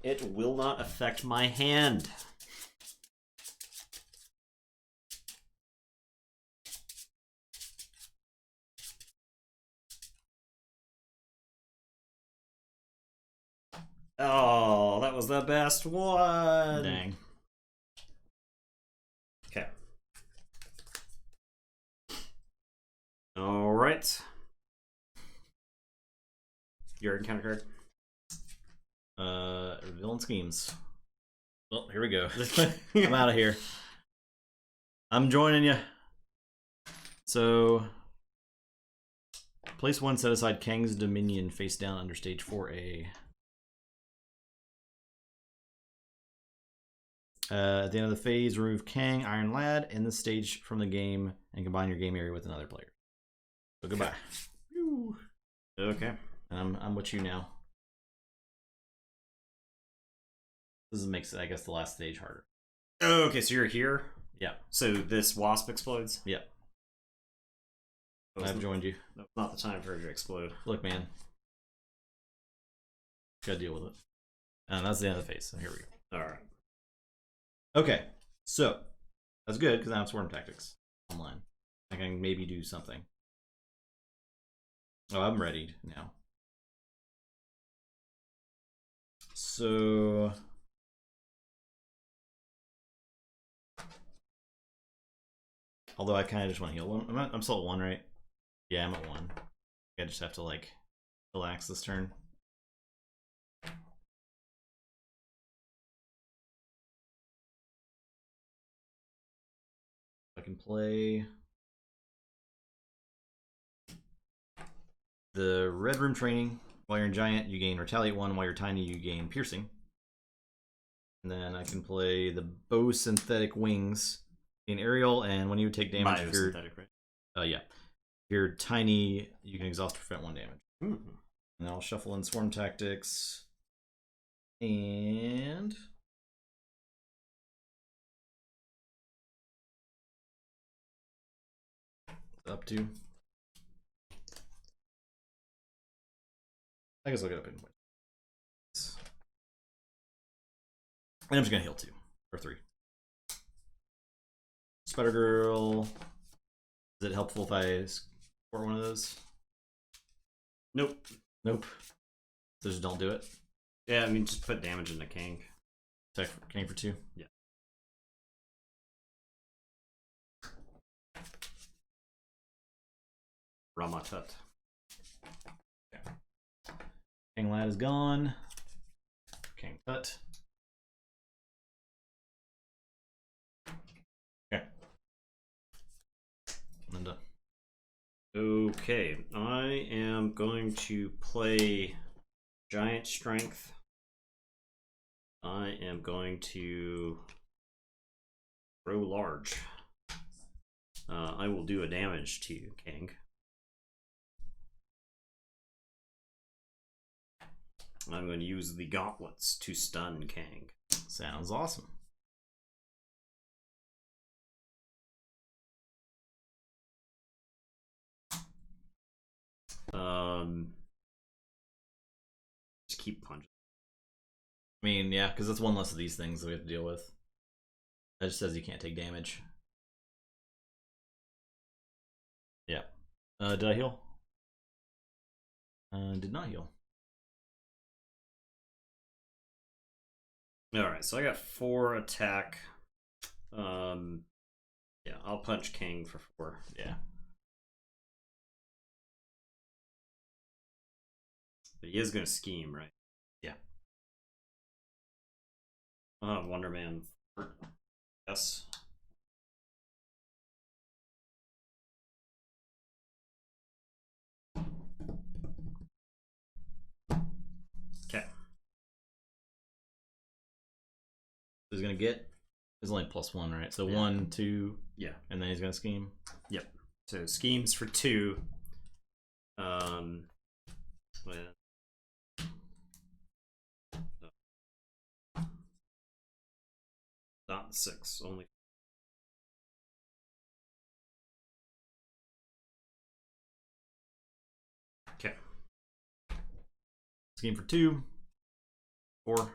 A: it will not affect my hand. Oh, that was the best one.
B: Dang.
A: Okay. All right. Your encounter card.
B: Villain Schemes. Well, here we go. I'm out of here. I'm joining you. So, place 1, set aside Kang's Dominion face down under stage 4A. At the end of the phase, remove Kang, Iron Lad, and the stage from the game and combine your game area with another player. So goodbye.
A: Okay.
B: And I'm with you now. This makes, I guess, the last stage harder.
A: Oh, okay, so you're here?
B: Yeah.
A: So this wasp explodes?
B: Yeah. I've joined you.
A: That's not the time for it to explode.
B: Look, man. Gotta deal with it. And that's the end of the phase, so here we go.
A: Alright.
B: Okay, so that's good because now it's Swarm Tactics online. I can maybe do something. Oh, I'm ready now. So although I kind of just want to heal one. I'm still at 1, right? Yeah, I'm at 1. I just have to like relax this turn. I can play the Red Room Training. While you're in Giant, you gain Retaliate 1. While you're Tiny, you gain Piercing. And then I can play the Bow Synthetic Wings in Aerial, and when you take damage, if you're, right? Yeah. If you're Tiny, you can exhaust or prevent 1 damage.
A: Mm-hmm.
B: And I'll shuffle in Swarm Tactics. And up to. I guess I'll get up in. And I'm just gonna heal 2 or 3. Spider Girl. Is it helpful if I score one of those?
A: Nope.
B: Nope. So just don't do it.
A: Yeah, I mean, just put damage into Kang.
B: Attack for Kang for 2.
A: Yeah. Ramatut.
B: Okay. Kang Lad is gone. Kang Tut. Okay. I'm done.
A: Okay, I am going to play Giant Strength. I am going to grow large. I will do a damage to you, Kang. I'm going to use the gauntlets to stun Kang.
B: Sounds awesome.
A: Just keep punching.
B: I mean, yeah, because that's one less of these things that we have to deal with. That just says you can't take damage. Yeah. Did I heal? Did not heal.
A: Alright, so I got 4 attack. Yeah, I'll punch Kang for 4.
B: Yeah.
A: But he is going to scheme, right?
B: Yeah.
A: Wonder Man. Yes. Okay.
B: He's gonna get. There's only +1, right? So
A: Yeah.
B: 1, 2.
A: Yeah.
B: And then he's gonna scheme.
A: Yep. So schemes for 2. With not 6, only. Okay.
B: Scheme for 2. 4.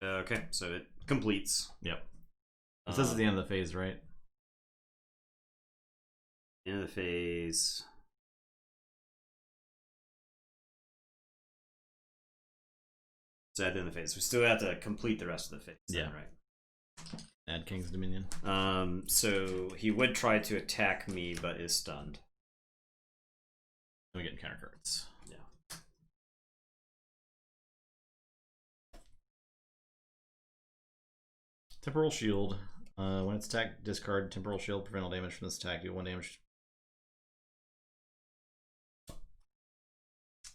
A: Okay, so it completes.
B: Yep. It says at the end of the phase, right?
A: End of the phase. So at the end of the phase, we still have to complete the rest of the phase.
B: Yeah.
A: Then, right.
B: Add King's Dominion.
A: So he would try to attack me, but is stunned.
B: And we get counter cards.
A: Yeah.
B: Temporal Shield. When it's attacked, discard Temporal Shield. Prevent all damage from this attack. Do 1 damage.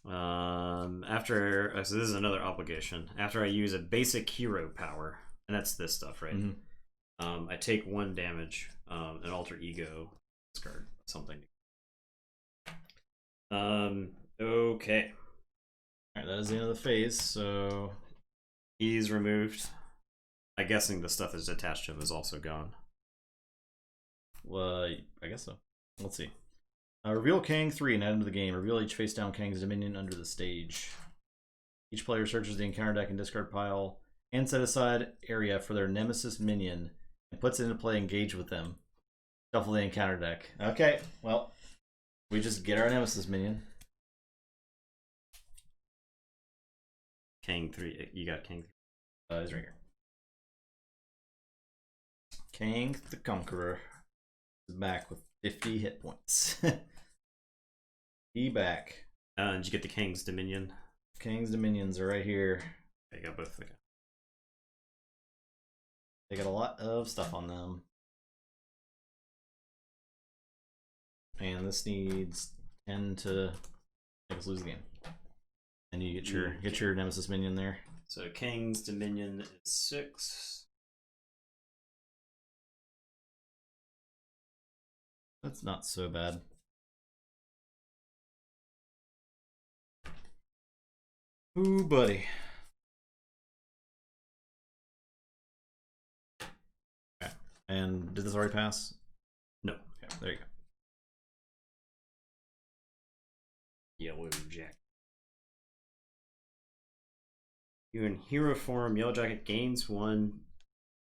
A: After so this is another obligation. After I use a basic hero power, and that's this stuff, right?
B: Mm-hmm.
A: I take 1 damage. An alter ego discard something. Okay.
B: Alright, that is the end of the phase, so
A: He's removed. I'm guessing the stuff that's attached to him is also gone.
B: I guess so. Let's see. Reveal Kang 3 and add him to the game. Reveal each face down Kang's Dominion under the stage. Each player searches the encounter deck and discard pile and set aside area for their nemesis minion and puts it into play. Engage with them. Shuffle the encounter deck. Okay, well, we just get our nemesis minion.
A: Kang 3. You got Kang
B: 3. He's right here. Kang the Conqueror is back with 50 hit points. He back.
A: Did you get the Kang's Dominion?
B: Kang's Dominions are right here.
A: I got both of them.
B: They got a lot of stuff on them. And this needs 10 to make us lose the game. And you get your nemesis minion there.
A: So Kang's Dominion is 6.
B: That's not so bad. Ooh, buddy. Okay. And did this already pass?
A: No.
B: Okay, there you go.
A: Yellow Jacket. You're in hero form. Yellow Jacket gains 1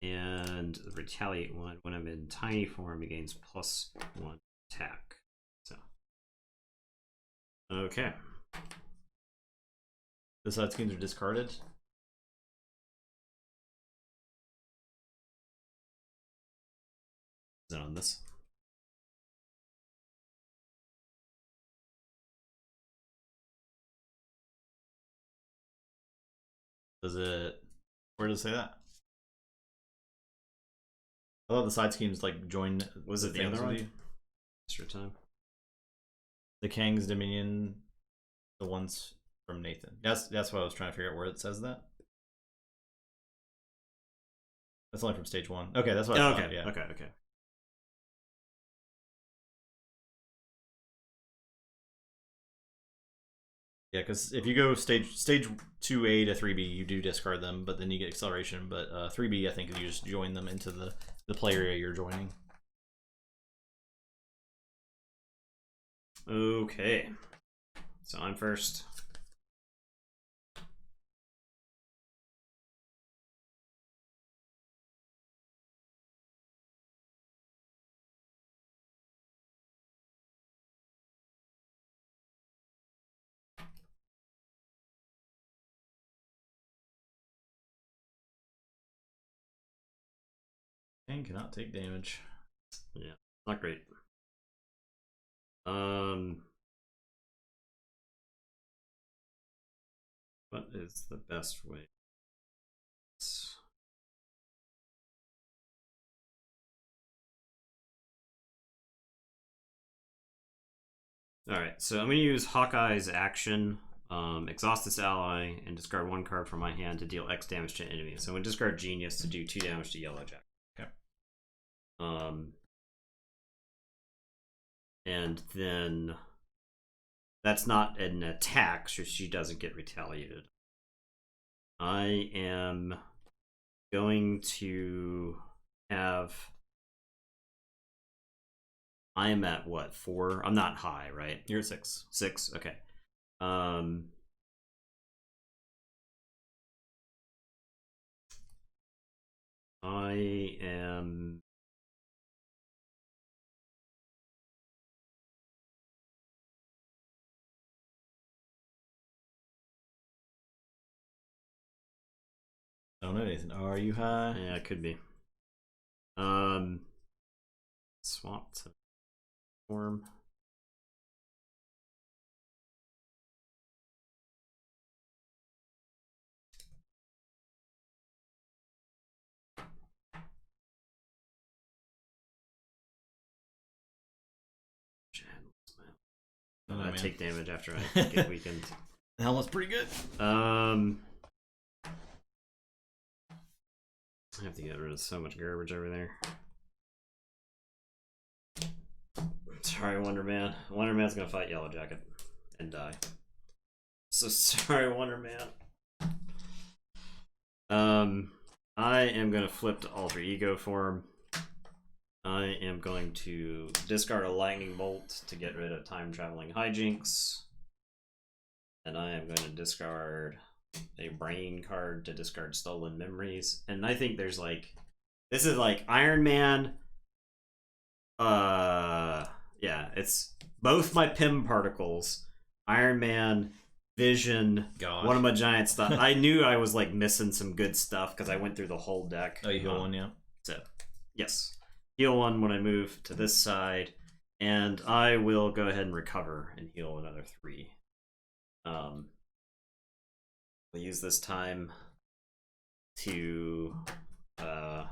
A: and retaliate 1. When I'm in tiny form, he gains +1 attack. So, okay.
B: The side schemes are discarded. Is
A: it on this?
B: Does it? Where does it say that? I thought the side schemes like join.
A: Was it the other one? Extra time.
B: The Kang's Dominion, the ones from Nathan. That's what I was trying to figure out where it says that. That's only from stage 1. Okay, that's what I thought.
A: Okay.
B: Yeah.
A: Okay.
B: Yeah, because if you go stage 2A to 3B, you do discard them, but then you get acceleration. But 3B, I think you just join them into the play area you're joining.
A: Okay, so I'm first.
B: Kang cannot take damage.
A: Yeah, not great. What is the best way? Alright, so I'm going to use Hawkeye's action, exhaust this ally, and discard one card from my hand to deal X damage to an enemy. So I'm going to discard Genius to do 2 damage to Yellow Jack.
B: Okay.
A: And then that's not an attack, so she doesn't get retaliated. I am going to have... I am at what, 4? I'm not high, right?
B: You're at 6.
A: 6, okay. I am...
B: I don't know anything. Are you high?
A: Yeah, it could be. Swap to form. I take damage after I get weakened.
B: The helmet's pretty good.
A: I have to get rid of so much garbage over there. Sorry, Wonder Man. Wonder Man's gonna fight Yellow Jacket and die. So sorry, Wonder Man. I am gonna flip to Alter Ego form. I am going to discard a Lightning Bolt to get rid of Time Traveling Hijinks. And I am going to discard a Brain card to discard Stolen Memories. And I think there's like... This is like Iron Man. Yeah, it's both my Pym particles. Iron Man, Vision,
B: Gosh.
A: one of my giant stuff. I knew I was like missing some good stuff because I went through the whole deck.
B: Oh, you heal one, yeah?
A: So, yes. Heal one when I move to this side, and I will go ahead and recover and heal another 3. We'll use this time to, yeah.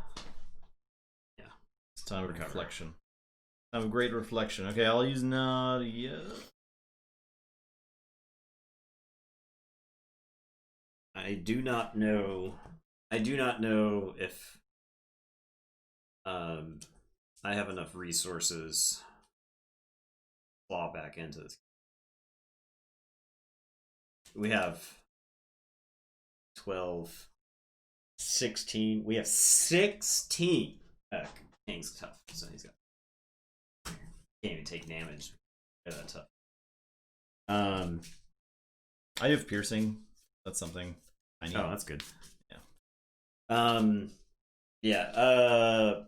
B: It's time of reflection. Time of great reflection. Okay, I'll use Nadia.
A: I do not know if I have enough resources to claw back into this. We have 12, 16. We have 16. Kang's tough, so he's got. Can't even take damage. They're that tough.
B: I have piercing. That's something I need.
A: Oh, that's good.
B: Yeah.
A: Yeah.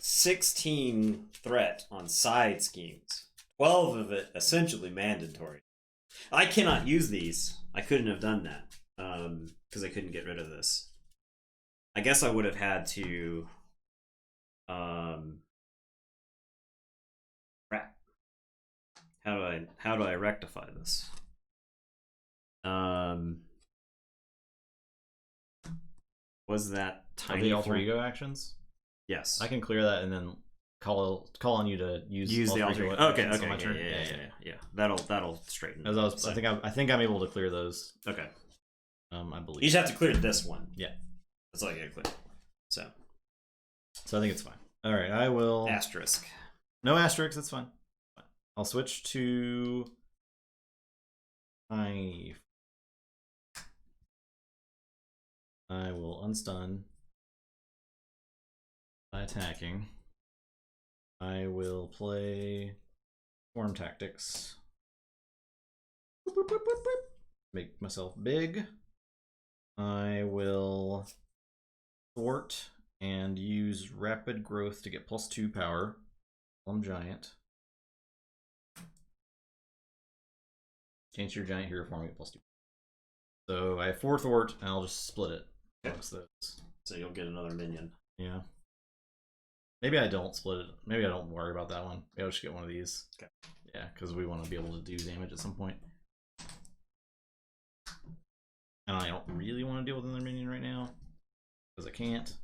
A: 16 threat on side schemes. 12 of it essentially mandatory. I cannot use these. I couldn't have done that because I couldn't get rid of this. I guess I would have had to. Crap. How do I rectify this? Was that tiny
B: the alter ego actions?
A: Yes.
B: I can clear that and then call on you to use
A: the alter ego. Okay.
B: on my turn.
A: Yeah. That'll straighten.
B: As I think I'm able to clear those.
A: Okay.
B: I believe.
A: You just have to clear this one.
B: Yeah.
A: That's all you gotta clear. So
B: I think it's fine. All right, I will.
A: Asterisk.
B: No asterisk. That's fine. I'll switch to I will unstun by attacking. I will play Swarm Tactics. Boop, boop, boop, boop, boop. Make myself big. I will thwart and use Rapid Growth to get +2 power. I'm giant. Change your giant hero form, get +2. So I have 4 thwart, and I'll just split it amongst those.
A: So you'll get another minion.
B: Yeah. Maybe I don't split it. Maybe I don't worry about that one. Maybe I'll just get one of these.
A: Okay.
B: Yeah, because we want to be able to do damage at some point. And I don't really want to deal with another minion right now, because I can't.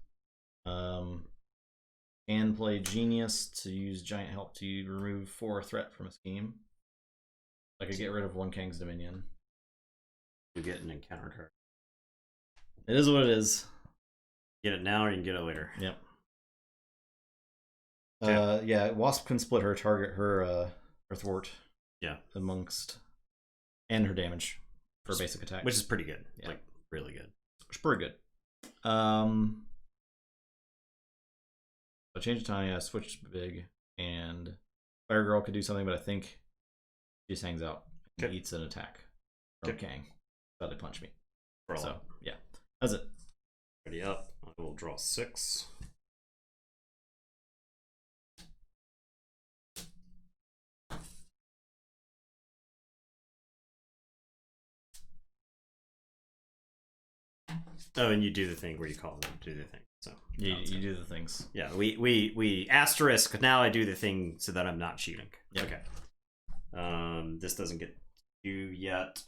B: And play Genius to use Giant Help to remove 4 threat from a scheme. I could get rid of 1 Kang's Dominion.
A: You get an encounter card.
B: It is what it is.
A: Get it now or you can get it later.
B: Yep.
A: Okay.
B: Yeah, Wasp can split her target, her thwart.
A: Yeah.
B: Amongst, and her damage for basic attack,
A: which is pretty good.
B: Yeah.
A: Like really good.
B: It's pretty good. I changed the tiny. I switched to big, and Fire Girl could do something, but I think she just hangs out and eats an attack from Kang. Thought they punch me. So yeah, that's it.
A: Ready up. I will draw 6. Oh, and you do the thing where you call them do the thing. So
B: you do the things.
A: Yeah, we asterisk. Now I do the thing so that I'm not cheating.
B: Yep.
A: Okay. This doesn't get you yet.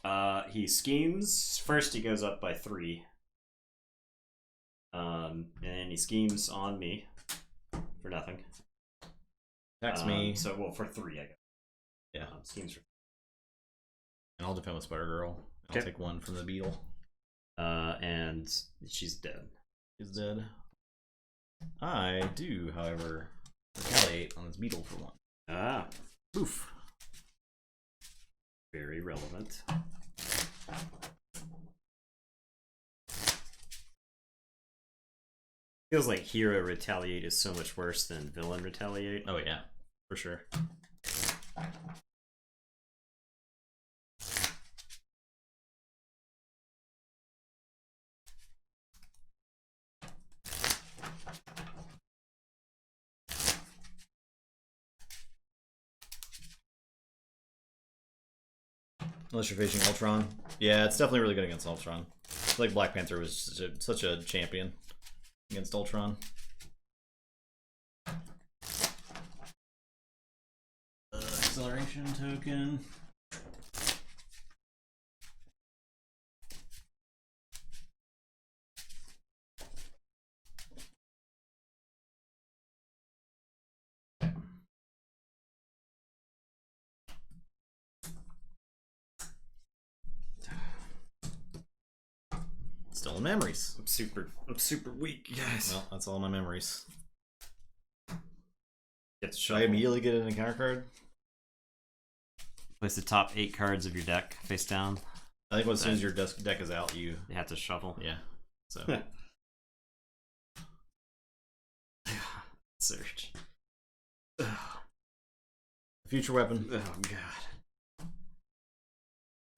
A: He schemes. First, he goes up by 3. And he schemes on me for nothing.
B: Attacks me.
A: So well for 3, I guess.
B: Yeah.
A: Schemes for.
B: And I'll defend with Spider Girl. I'll take 1 from the beetle.
A: And she's dead.
B: She's dead. I do, however, retaliate on this beetle for 1.
A: Ah.
B: Oof.
A: Very relevant. Feels like hero retaliate is so much worse than villain retaliate.
B: Oh yeah, for sure. Unless you're facing Ultron. Yeah, it's definitely really good against Ultron. I feel like Black Panther was such a champion against Ultron. Acceleration token. Still in memories.
A: I'm super weak, guys.
B: Well, that's all my memories.
A: Should
B: I immediately get an encounter card?
A: Place the top 8 cards of your deck face down.
B: I think as soon as your deck is out, you
A: have to shuffle.
B: Yeah. So
A: search.
B: Future weapon.
A: Oh god.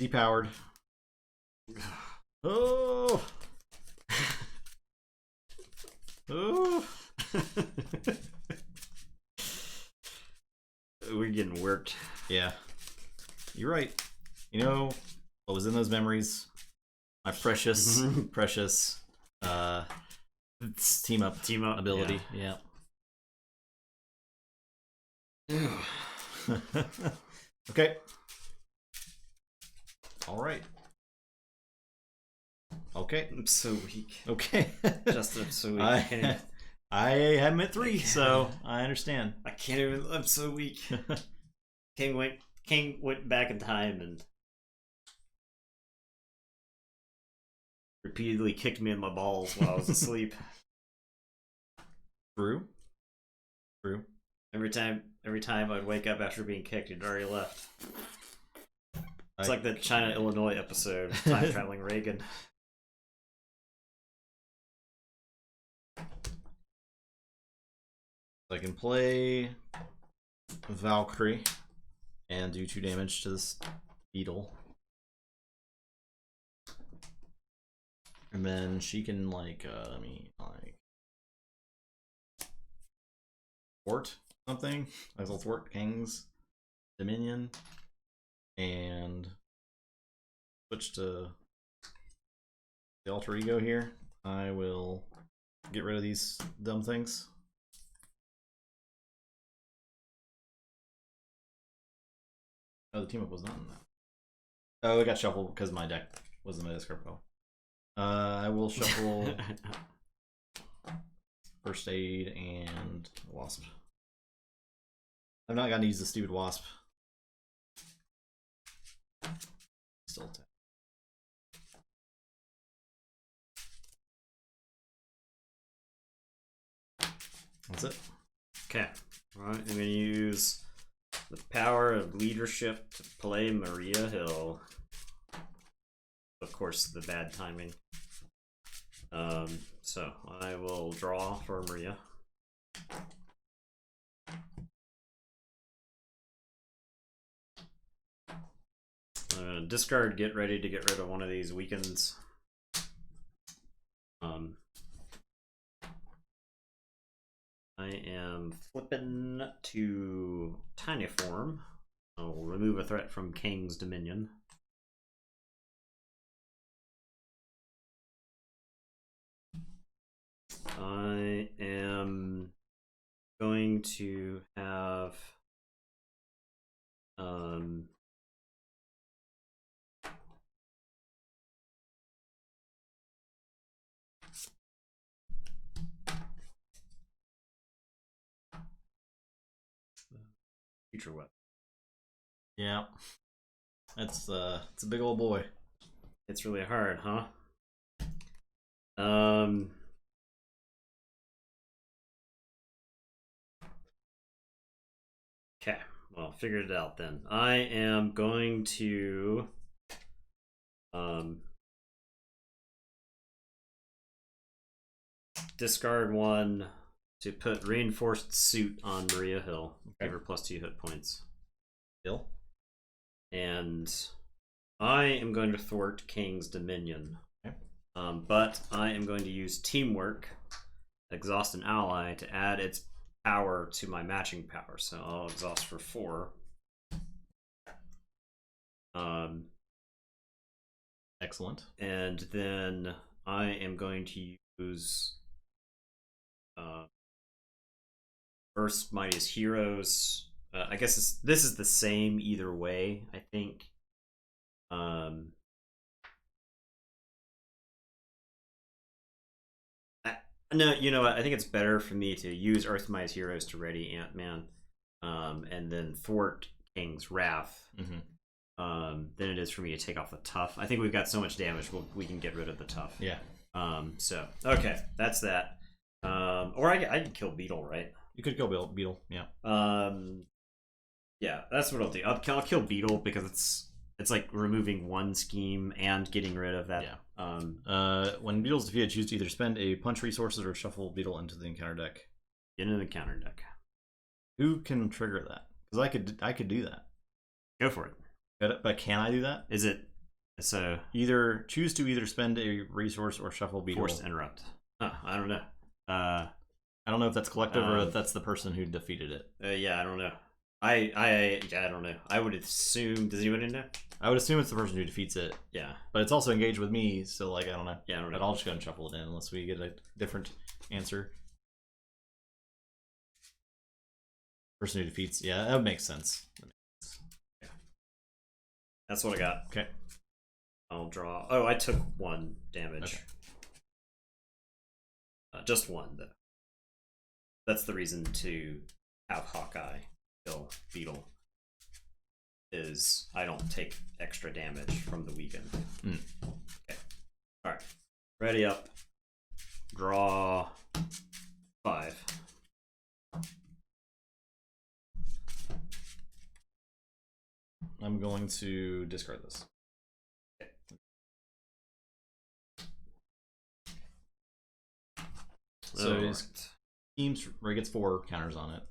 B: Depowered. Oh. Oh.
A: We're getting worked.
B: Yeah. You're right. You know what was in those memories? My precious, precious team up ability. Yeah. Okay. All right. Okay.
A: I'm so weak.
B: Okay.
A: Justin, I'm so weak.
B: I am at 3, so I understand.
A: I can't even. I'm so weak. King went back in time and repeatedly kicked me in my balls while I was asleep.
B: True.
A: Every time I'd wake up after being kicked, he'd already left. It's like the China Illinois episode, time traveling Reagan.
B: I can play Valkyrie and do 2 damage to this beetle. And then she can like thwart something. I will thwart Kang's Dominion and switch to the alter ego here. I will get rid of these dumb things. Oh, the team up was not in that. Oh, it got shuffled because my deck was in my discard pile. I will shuffle First Aid and Wasp. I've not gotten to use the stupid Wasp. Still tap. That's it.
A: Okay. Alright, I'm going to use the power of leadership to play Maria Hill. Of course, the bad timing. So I will draw for Maria. I'm gonna discard, get ready to get rid of one of these weakens. I am flipping to Tiny Form. I'll remove a threat from Kang's Dominion. I am going to have future weapon.
B: Yeah, it's a big old boy.
A: It's really hard, huh? Okay, well, figured it out then. I am going to discard one to put Reinforced Suit on Maria Hill. Give her +2 hit points.
B: Hill?
A: And I am going to thwart Kang's Dominion.
B: Okay.
A: But I am going to use Teamwork, exhaust an ally, to add its power to my matching power. So I'll exhaust for 4.
B: Excellent. And
A: then I am going to use Earth's Mightiest Heroes. I guess this is the same either way, I think. No, you know what? I think it's better for me to use Earth's Mightiest Heroes to ready Ant-Man, and then thwart Kang's Wrath. Than it is for me to take off the tough. I think we've got so much damage, we can get rid of the tough.
B: Yeah.
A: So okay, that's that. Or I can kill Beetle, right?
B: You could kill Beetle. Yeah.
A: Yeah, that's what I'll do. I'll kill Beetle because it's like removing one scheme and getting rid of that.
B: Yeah. When Beetle's defeated, choose to either spend a punch resources or shuffle Beetle into the encounter deck.
A: Get into the counter deck.
B: Who can trigger that? Because I could do that.
A: Go for it.
B: But can I do that?
A: Is it so?
B: Either choose to either spend a resource or shuffle Beetle.
A: Forced interrupt. I don't know.
B: I don't know if that's collective or if that's the person who defeated it.
A: Yeah, I don't know. I don't know. I would assume. Does anybody know?
B: I would assume it's the person who defeats it.
A: Yeah,
B: but it's also engaged with me, so like I don't know.
A: Yeah, I don't know.
B: But I'll just go and shuffle it in unless we get a different answer. Person who defeats. Yeah, that makes sense.
A: Yeah, that's what I got.
B: Okay.
A: I'll draw. Oh, I took 1 damage.
B: Okay.
A: Just 1 though. That's the reason to have Hawkeye kill Beetle. Is I don't take extra damage from the weekend. Okay. Alright. Ready up. Draw 5.
B: I'm going to discard this. So his team's where he gets 4 counters on it.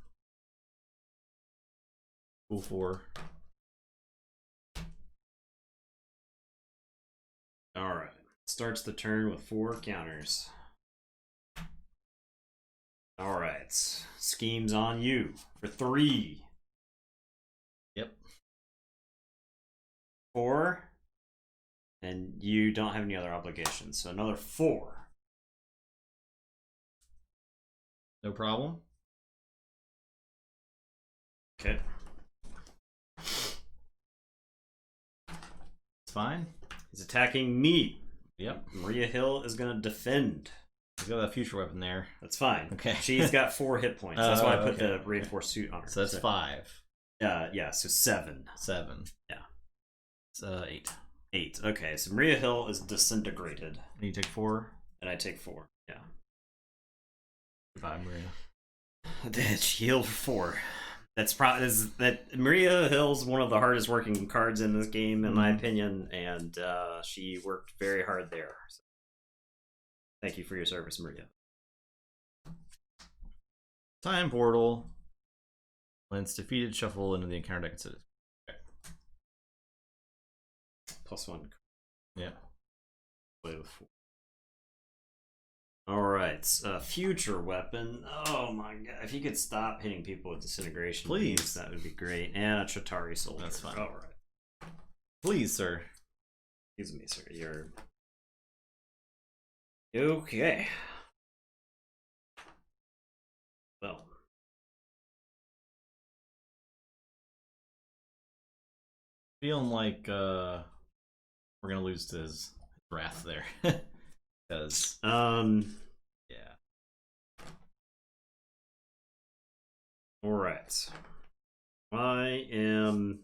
B: Cool 4.
A: All right. Starts the turn with 4 counters. All right. Schemes on you for 3.
B: Yep.
A: 4. And you don't have any other obligations, so another 4.
B: No problem.
A: Okay.
B: It's fine.
A: He's attacking me.
B: Yep.
A: Maria Hill is going to defend.
B: He's got that future weapon there.
A: That's fine.
B: Okay.
A: She's got 4 hit points. That's why I put
B: okay.
A: the reinforced suit on her.
B: So that's 5.
A: Yeah, so 7.
B: 7.
A: Yeah.
B: It's 8.
A: 8. Okay, so Maria Hill is disintegrated.
B: And you take 4.
A: And I take 4. Yeah.
B: 5, Maria.
A: She healed for 4. That's probably that Maria Hill's one of the hardest working cards in this game, in my opinion, and she worked very hard there. So thank you for your service, Maria.
B: Time portal. When it's defeated, shuffle into the encounter deck instead. Okay.
A: +1.
B: Yeah.
A: Play with 4. Alright, future weapon. Oh my god, if you could stop hitting people with disintegration,
B: please,
A: beams, that would be great. And a Chitauri soldier.
B: That's fine.
A: Alright.
B: Please, sir.
A: Excuse me, sir. You're okay. Well.
B: Feeling like we're gonna lose to his wrath there. Because yeah.
A: Alright. I am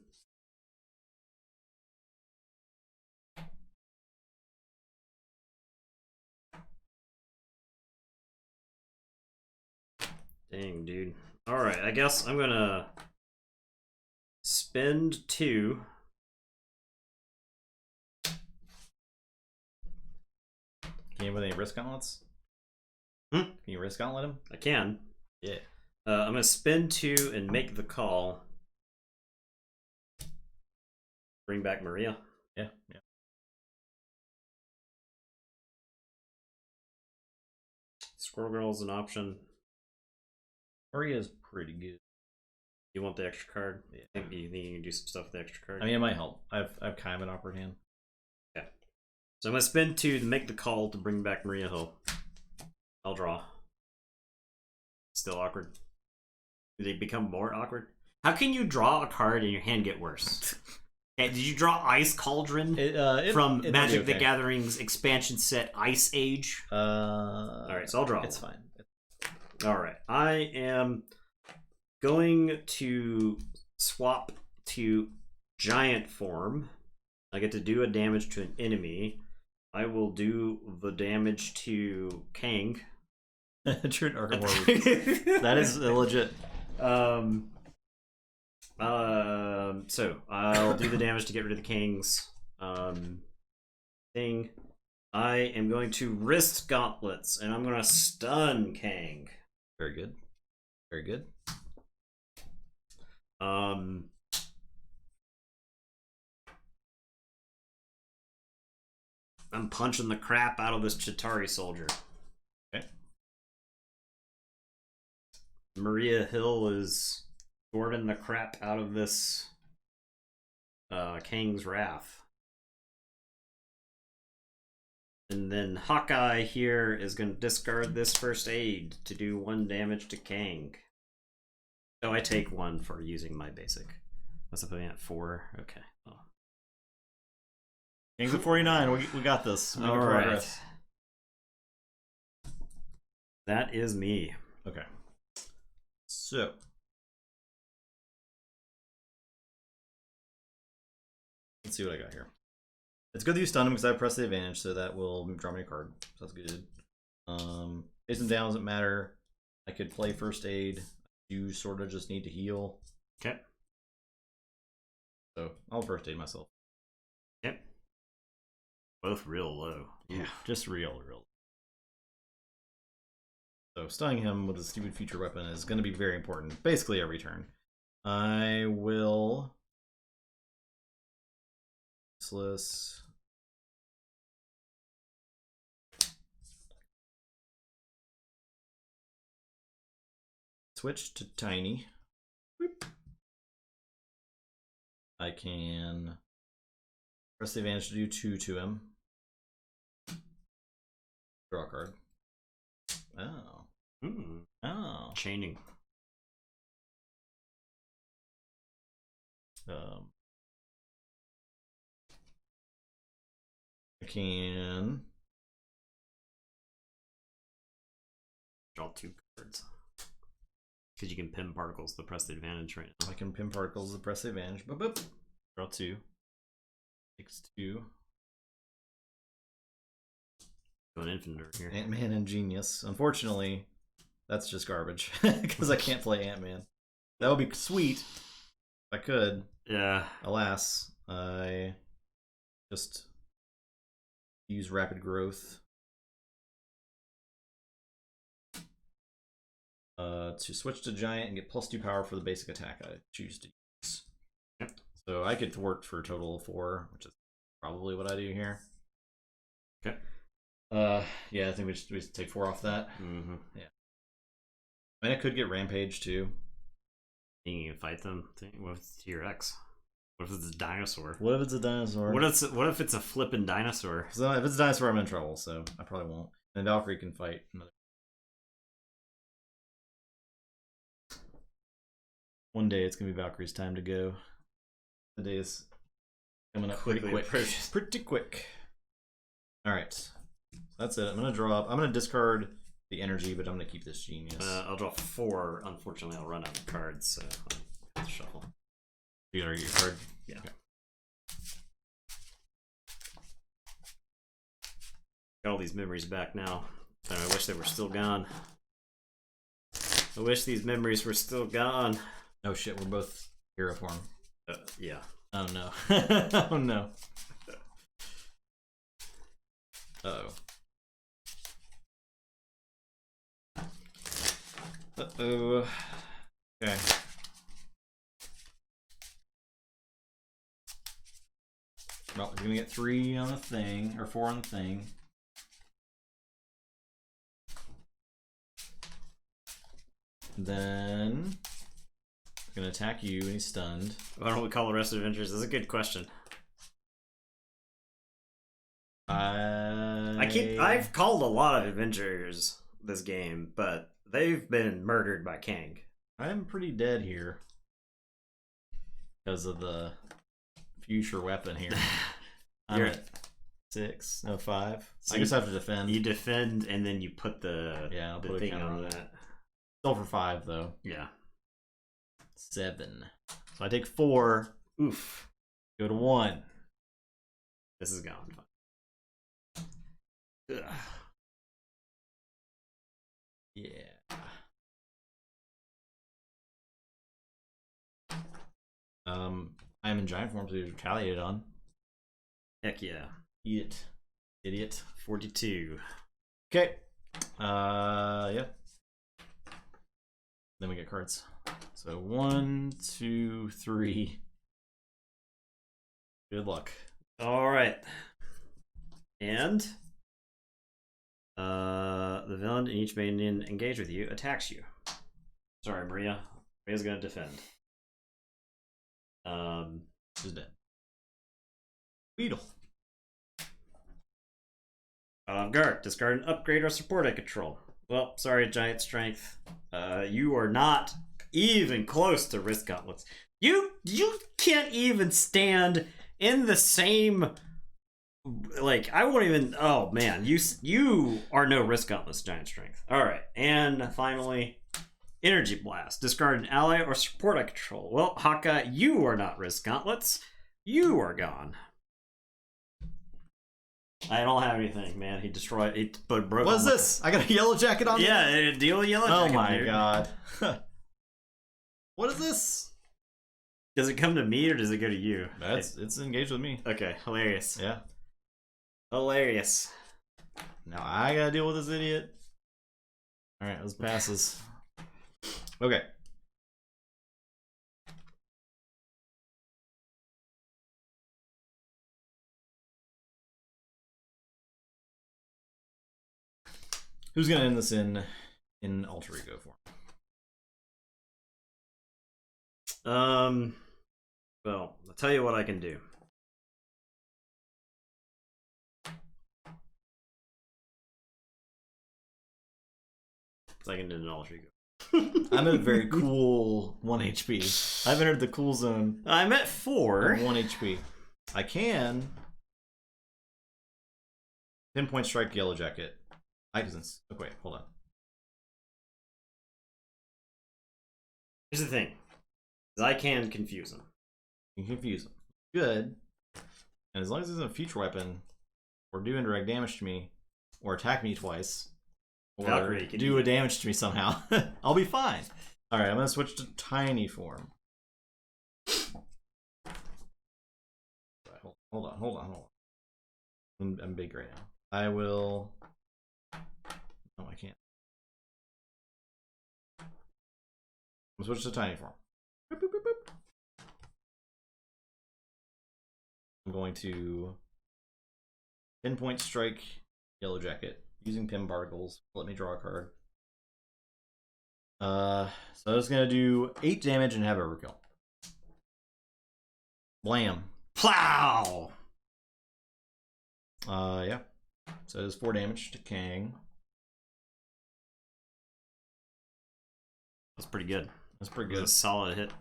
A: dang, dude. Alright, I guess I'm gonna spend 2.
B: Can you have any risk gauntlets?
A: Can
B: you risk gauntlet him?
A: I can.
B: Yeah.
A: I'm gonna spend 2 and make the call. Bring back Maria.
B: Yeah, yeah.
A: Squirrel Girl is an option.
B: Maria's pretty good.
A: You want the extra card?
B: Yeah.
A: You think you can do some stuff with the extra card?
B: I mean, it might help. I've kind of an awkward hand.
A: Okay. So I'm gonna spend 2 to make the call to bring back Maria Hill. I'll draw. Still awkward. Do they become more awkward? How can you draw a card and your hand get worse? Did you draw Ice Cauldron from Magic the Gathering's expansion set Ice Age? Alright, so I'll draw.
B: It's fine.
A: Alright, I am going to swap to Giant form. I get to do a damage to an enemy. I will do the damage to Kang.
B: True Arkham Horror. That is legit.
A: So I'll do the damage to get rid of the Kang's thing. I am going to wrist gauntlets and I'm going to stun Kang.
B: Very good. Very good.
A: I'm punching the crap out of this Chitauri soldier.
B: Okay.
A: Maria Hill is scorning the crap out of this Kang's Wrath. And then Hawkeye here is going to discard this first aid to do 1 damage to Kang. So I take 1 for using my basic. What's up, putting at 4? Okay. Oh.
B: Kang's at 49. We got this.
A: All right. That is me.
B: Okay. So. Let's see what I got here. It's good that you stun him because I press the advantage, so that will draw me a card. So that's good. Face and down doesn't matter. I could play first aid. You sort of just need to heal.
A: Okay.
B: So I'll first aid myself.
A: Yep. Both real low.
B: Yeah, just real. So stunning him with a stupid future weapon is going to be very important, basically every turn. I will useless. Switch to tiny. Boop. I can press the advantage to do 2 to him. Draw a card. Oh. Oh.
A: Chaining.
B: I can
A: Draw 2 cards. Because you can pin particles to press the advantage right now.
B: I can pin particles to press the advantage. Boop, boop. Draw 2. Takes 2.
A: Going infinite here.
B: Ant-Man and Genius. Unfortunately, that's just garbage. Because I can't play Ant-Man. That would be sweet if I could.
A: Yeah.
B: Alas, I just use rapid growth to switch to giant and get +2 power for the basic attack I choose to use.
A: Yep.
B: So I get to work for a total of 4, which is probably what I do here.
A: Okay.
B: Yeah, I think we just take 4 off that.
A: Mm-hmm.
B: Yeah. I mean, I could get Rampage too.
A: You can fight them. What if it's T-Rex? What if it's a dinosaur?
B: What if it's a dinosaur?
A: What if it's a flippin' dinosaur?
B: So if it's a dinosaur, I'm in trouble. So I probably won't. And Valkyrie can fight another. One day it's gonna be Valkyrie's time to go. The day is coming up pretty quick. Pretty quick. All right, that's it. I'm gonna draw up. I'm gonna discard the energy, but I'm gonna keep this genius.
A: I'll draw 4. Unfortunately, I'll run out of cards, so I'll have to shuffle.
B: You gotta get your card.
A: Yeah.
B: Okay.
A: Got all these memories back now. I wish they were still gone. I wish these memories were still gone.
B: Oh shit, we're both hero form.
A: Yeah.
B: Oh no. Oh no. Uh-oh. Uh-oh. Okay. Well, we're gonna get 3 on the thing, or 4 on the thing. Then I'm gonna attack you and he's stunned.
A: Why don't we call the rest of Adventures? That's a good question. I've called a lot of Adventures this game, but they've been murdered by Kang.
B: I'm pretty dead here because of the future weapon here. I'm at 6, no 5. So I just have to defend.
A: You defend and then you put the
B: I'll put
A: thing
B: a counter
A: on
B: on
A: that.
B: Still for 5 though.
A: Yeah.
B: 7. So I take 4.
A: Oof.
B: Go to 1.
A: This is gone. Ugh.
B: Yeah. I'm in giant form, so you retaliate on.
A: Heck yeah.
B: Eat it, idiot.
A: 42.
B: Okay. Yeah. Then we get cards. So 1, 2, 3. Good luck.
A: All right. And the villain in each minion engaged with you attacks you. Sorry, Maria. Maria's gonna defend.
B: She's dead. Beetle.
A: Guard. Discard an upgrade or support I control. Well, sorry, giant strength. You are not even close to risk gauntlets. You can't even stand in the same. Like, I won't even. Oh man, you are no risk gauntlets, giant strength. All right, and finally, energy blast. Discard an ally or support I control. Well, Haka, you are not risk gauntlets. You are gone. I don't have anything, man. He destroyed it, but broke.
B: What's this? I got a yellow jacket on.
A: Yeah, deal yellow
B: Oh
A: jacket.
B: my
A: dude.
B: god. What is this?
A: Does it come to me or does it go to you?
B: It's engaged with me.
A: Okay, hilarious.
B: Yeah.
A: Hilarious.
B: Now I gotta deal with this idiot. Alright, let's pass this. Okay. Who's gonna end this in alter ego form?
A: Well, I'll tell you what I can do. I can do an alter ego.
B: I'm at a very cool 1 HP. I've entered the cool zone.
A: I'm at 4.
B: 1 HP. I can pinpoint strike Yellow Jacket. Oh wait, hold on.
A: Here's the thing. I can confuse him.
B: You can confuse him. Good. And as long as it's a future weapon, or do indirect damage to me, or attack me twice, or
A: Valkyrie can
B: do a damage to me somehow, I'll be fine. Alright, I'm going to switch to tiny form. Hold on. I'm big right now. I will... No, I can't. I'm switch to tiny form. Boop, boop, boop, boop. I'm going to pinpoint strike Yellow Jacket using Pim Particles. Let me draw a card. So I'm just gonna do 8 damage and have overkill. Blam.
A: Plow!
B: Yeah. So it's 4 damage to Kang.
A: That's pretty good.
B: That's pretty
A: That's
B: good.
A: a solid hit.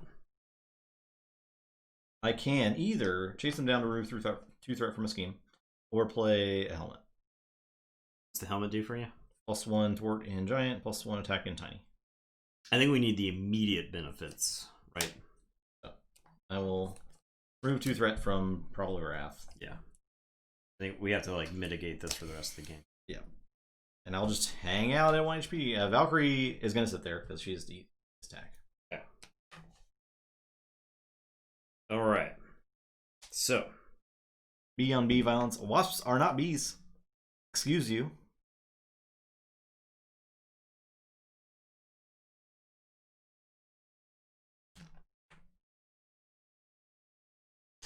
B: I can either chase them down to remove 2 threat from a scheme, or play a helmet.
A: What's the helmet do for you?
B: +1 thwart and giant, +1 attack and tiny.
A: I think we need the immediate benefits, right?
B: So I will remove 2 threat from probably Wrath.
A: Yeah. I think we have to like mitigate this for the rest of the game.
B: Yeah. And I'll just hang out at 1 HP. Valkyrie is going to sit there because she is the attack.
A: Yeah. All right. So.
B: B on B violence. Wasps are not bees. Excuse you.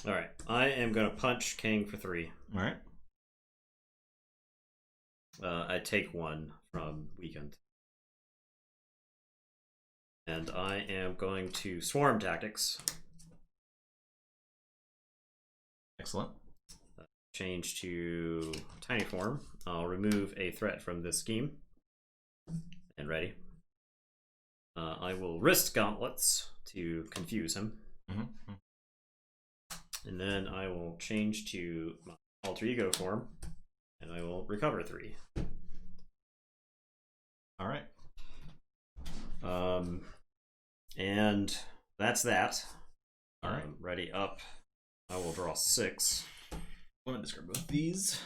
A: All right. I am going to punch Kang for 3.
B: All right.
A: I take 1 from Weekend. And I am going to Swarm Tactics.
B: Excellent.
A: Change to Tiny Form. I'll remove a threat from this scheme. And ready. I will risk Gauntlets to confuse him.
B: Mm-hmm.
A: And then I will change to my alter ego form. And I will recover 3.
B: All right.
A: And that's that.
B: All right.
A: Ready up. I will draw 6.
B: I'm going to discard both these.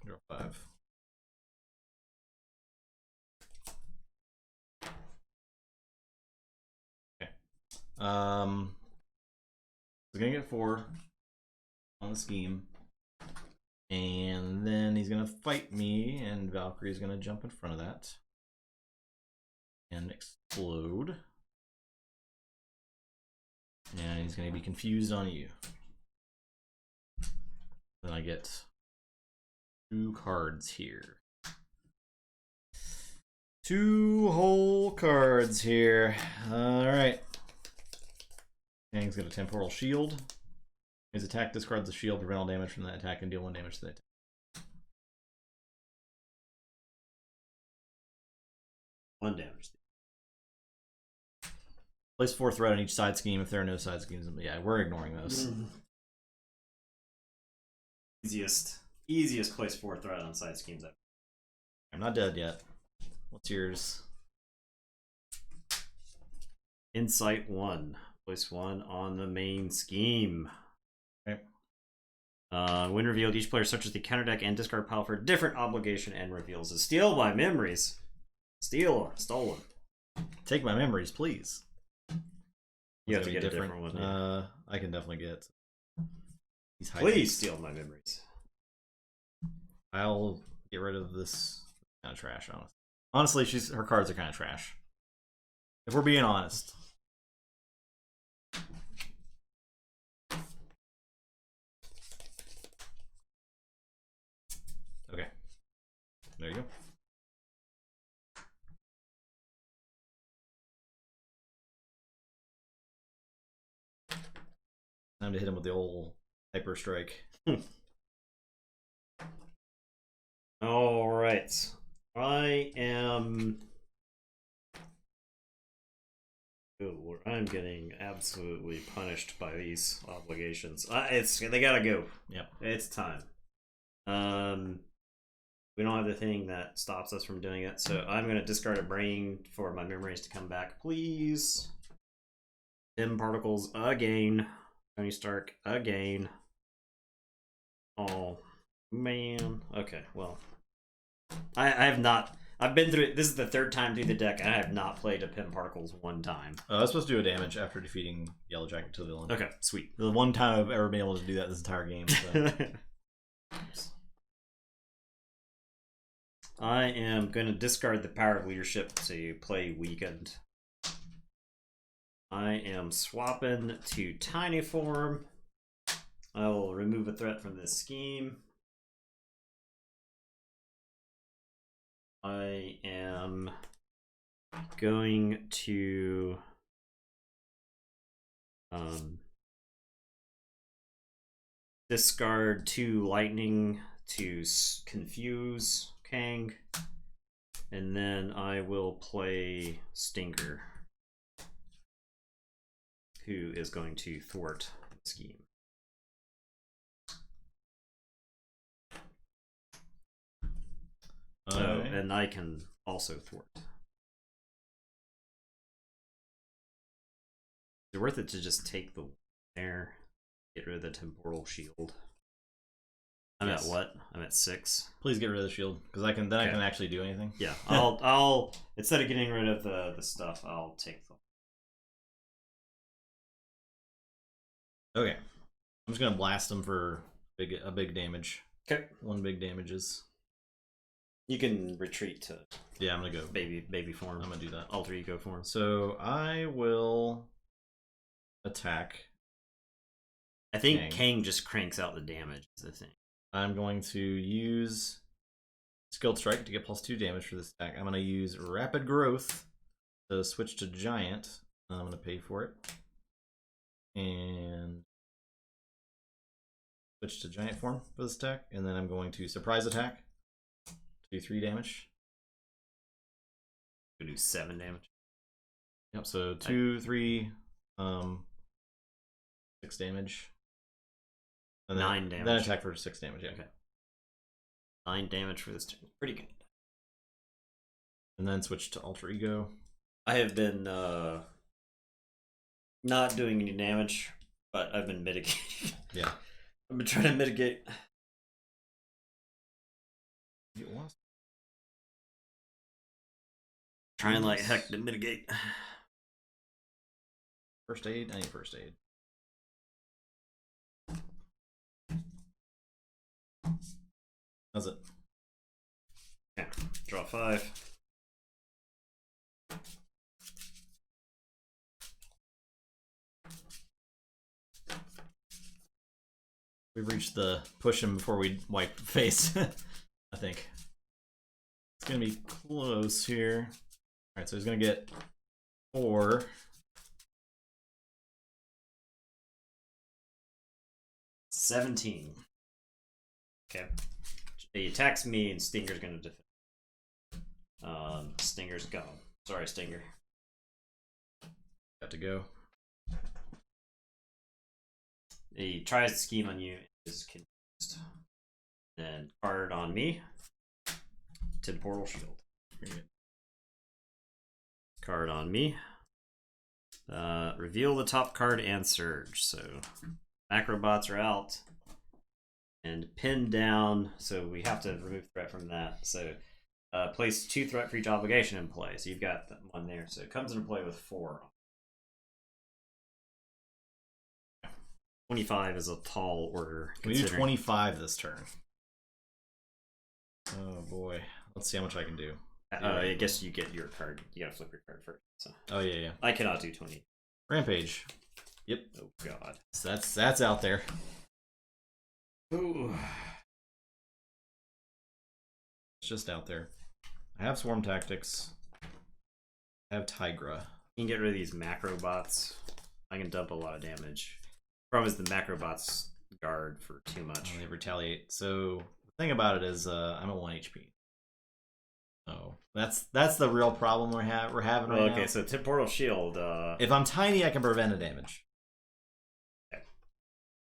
B: Draw 5. Okay. He's gonna get 4 on the scheme, and then he's gonna fight me, and Valkyrie's gonna jump in front of that and explode. And he's going to be confused on you. Then I get 2 cards here. 2 whole cards here. Alright. Kang's got a temporal shield. His attack discards the shield, prevent all damage from that attack, and deal 1 damage to the attack.
A: One damage.
B: Place 4 threat on each side scheme if there are no side schemes. Yeah, we're ignoring those.
A: Easiest place 4 threat on side schemes ever.
B: I'm not dead yet. What's yours?
A: Insight 1. Place 1 on the main scheme.
B: Okay.
A: When revealed, each player searches the counter deck and discard pile for a different obligation and reveals a steal by memories. Stolen.
B: Take my memories, please.
A: You have to get a different one. Yeah.
B: I can definitely get these.
A: Please steal my memories.
B: I'll get rid of this kind of trash. Honestly, her cards are kind of trash. If we're being honest. Okay. There you go. Time to hit him with the old hyper strike.
A: All right. I am. Oh, I'm getting absolutely punished by these obligations. They gotta go.
B: Yep.
A: It's time. We don't have the thing that stops us from doing it, so I'm gonna discard a brain for my memories to come back, please. Dim particles again. Tony Stark again. Oh man. Okay, well, I have not. I've been through it. This is the third time through the deck, and I have not played a Pin Particles one time.
B: I was supposed to do a damage after defeating Yellow Jacket to the villain.
A: Okay, sweet.
B: The one time I've ever been able to do that this entire game. So.
A: I am going to discard the Power of Leadership to play Weakened. I am swapping to Tiny Form. I will remove a threat from this scheme. I am going to discard 2 Lightning to confuse Kang, and then I will play Stinger, who is going to thwart the scheme. And I can also thwart. Is it worth it to just take the air, get rid of the temporal shield? I'm at what? I'm at 6.
B: Please get rid of the shield, because I can actually do anything.
A: Yeah, I'll instead of getting rid of the stuff, I'll take them.
B: Okay, I'm just gonna blast them for a big damage.
A: Okay,
B: 1 big damage is.
A: You can retreat to.
B: Yeah, I'm gonna go
A: baby form.
B: I'm gonna do that.
A: Alter ego form.
B: So I will attack.
A: I think Kang just cranks out the damage. Is the thing.
B: I'm going to use Skilled Strike to get +2 damage for this attack. I'm going to use Rapid Growth to switch to Giant. I'm going to pay for it. And switch to Giant form for this attack. And then I'm going to Surprise Attack to do 3 damage.
A: To do 7 damage.
B: Yep, so 2, 3, 6 damage. And then,
A: 9 damage.
B: Then attack for 6 damage, yeah.
A: Okay. 9 damage for this turn. Pretty good.
B: And then switch to Alter Ego.
A: I have been not doing any damage, but I've been mitigating.
B: Yeah.
A: I've been trying to mitigate.
B: Get Wasp.
A: Trying like heck to mitigate.
B: First aid? I need first aid. That's it.
A: Yeah. Draw 5.
B: We've reached the push him before we wipe face. I think. It's gonna be close here. Alright, so he's gonna get 4.
A: $17. Okay. He attacks me and Stinger's gonna defend. Stinger's gone. Sorry, Stinger.
B: Got to go.
A: He tries to scheme on you, is confused. Then card on me. Temporal Shield. Card on me. Reveal the top card and Surge. So Macrobots are out. And pin down, so we have to remove threat from that. So Place 2 threat for each obligation in play. So you've got one there. So it comes into play with 4. 25 is a tall order.
B: We do 25 this turn. Oh boy. Let's see how much I can do.
A: I guess you get your card. You gotta flip your card first. So.
B: Oh yeah.
A: I cannot do 20.
B: Rampage. Yep.
A: Oh god.
B: So that's out there.
A: Ooh.
B: It's just out there. I have Swarm Tactics. I have Tigra.
A: You can get rid of these macro bots. I can dump a lot of damage. Problem is the macro bots guard for too much.
B: They retaliate. So the thing about it is I'm at 1 HP. Oh, that's the real problem we're having right now.
A: Okay, so Temporal Shield.
B: If I'm tiny, I can prevent a damage.
A: Okay.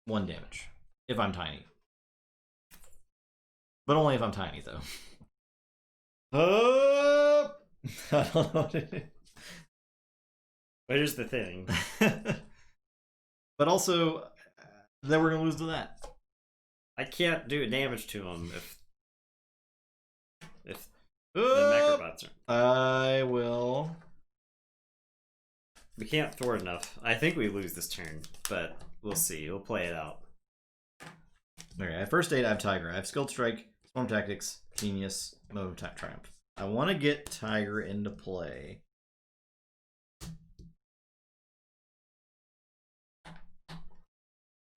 B: 1 damage. If I'm tiny. But only if I'm tiny, though. I don't know what it is.
A: But here's the thing.
B: But also, then we're going to lose to that.
A: I can't do damage to him if the macrobots are.
B: I will.
A: We can't thwart enough. I think we lose this turn, but we'll see. We'll play it out.
B: Okay, I have First Aid, I have Tiger. I have Skilled Strike, Swarm Tactics, Genius, Mode of Triumph. I want to get Tiger into play.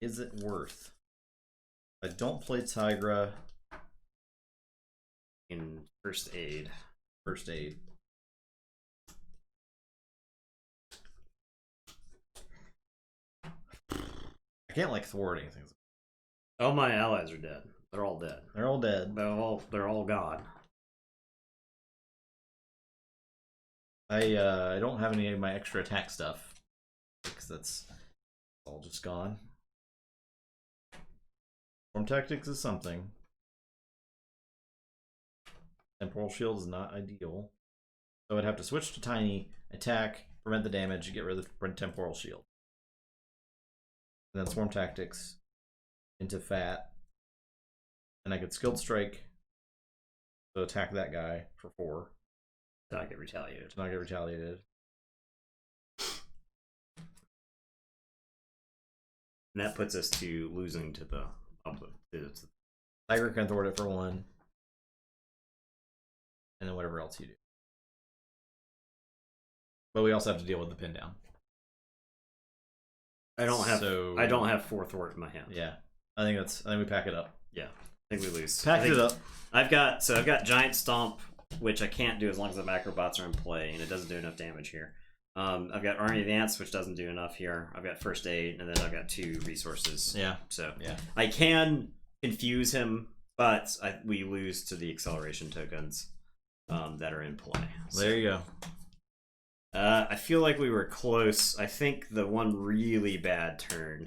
B: Is it worth? I don't play Tigra.
A: In First Aid.
B: First Aid. I can't like thwart anything.
A: All my allies are dead. They're all dead.
B: They're all dead.
A: They're all gone.
B: I don't have any of my extra attack stuff because that's all just gone. Storm Tactics is something. Temporal Shield is not ideal. So I'd have to switch to Tiny, attack, prevent the damage, and get rid of the Temporal Shield. And then Swarm Tactics into Fat. And I could Skilled Strike to attack that guy for 4.
A: To not get retaliated.
B: To not get retaliated.
A: And that puts us to losing to the public.
B: Tiger can thwart it for 1. And then whatever else you do. But we also have to deal with the pin down.
A: I don't have 4 thwart in my hand.
B: Yeah. I think we pack it up.
A: Yeah. I think we lose.
B: Pack it up.
A: I've got Giant Stomp, which I can't do as long as the macrobots are in play, and it doesn't do enough damage here. I've got Army Advance, which doesn't do enough here. I've got First Aid, and then I've got 2 resources.
B: Yeah.
A: So
B: yeah,
A: I can confuse him, but we lose to the acceleration tokens that are in play. So,
B: there you go.
A: I feel like we were close. I think the one really bad turn.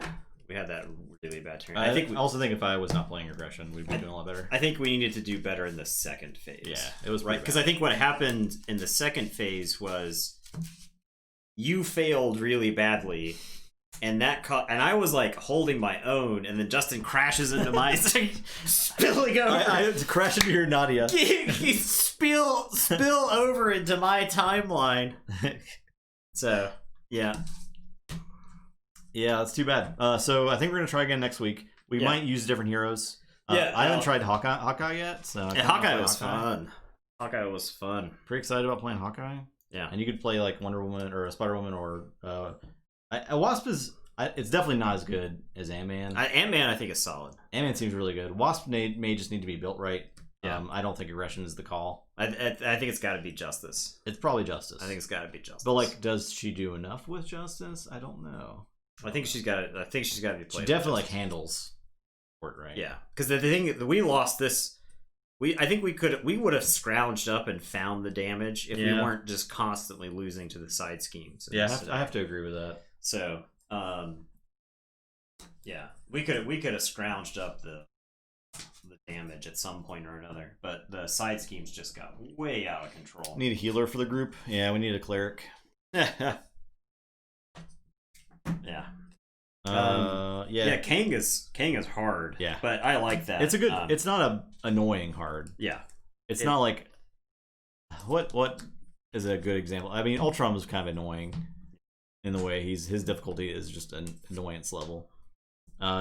A: We had that really bad turn.
B: I also think if I was not playing aggression, we'd be doing a lot better.
A: I think we needed to do better in the second phase.
B: Yeah, it was
A: right because I think what happened in the second phase was you failed really badly, and and I was like holding my own, and then Justin crashes into my spilling over.
B: I crash into your Nadia.
A: You spill over into my timeline. So yeah.
B: Yeah, that's too bad. So I think we're gonna try again next week. We might use different heroes. I haven't tried Hawkeye yet. So
A: Hawkeye was fun. Hawkeye was fun.
B: Pretty excited about playing Hawkeye.
A: Yeah,
B: and you could play like Wonder Woman or a Spider Woman or a Wasp is. It's definitely not as good as Ant-Man.
A: Ant-Man, I think, is solid.
B: Ant-Man seems really good. Wasp may just need to be built right.
A: Yeah.
B: I don't think aggression is the call.
A: I think it's got to be Justice.
B: It's probably Justice.
A: I think it's got to be Justice.
B: But like, does she do enough with Justice? I don't know.
A: I think she's got to be played.
B: She definitely like handles it right.
A: Yeah, because the thing we lost this. I think we would have scrounged up and found the damage if we weren't just constantly losing to the side schemes.
B: Yeah, I have to agree with that.
A: So, yeah, we could have scrounged up the damage at some point or another, but the side schemes just got way out of control.
B: Need a healer for the group? Yeah, we need a cleric.
A: Yeah.
B: Yeah.
A: Kang is hard.
B: Yeah,
A: but I like that.
B: It's a good. It's not a annoying hard.
A: Yeah,
B: it's not like What is a good example? I mean, Ultron was kind of annoying in the way his difficulty is just an annoyance level.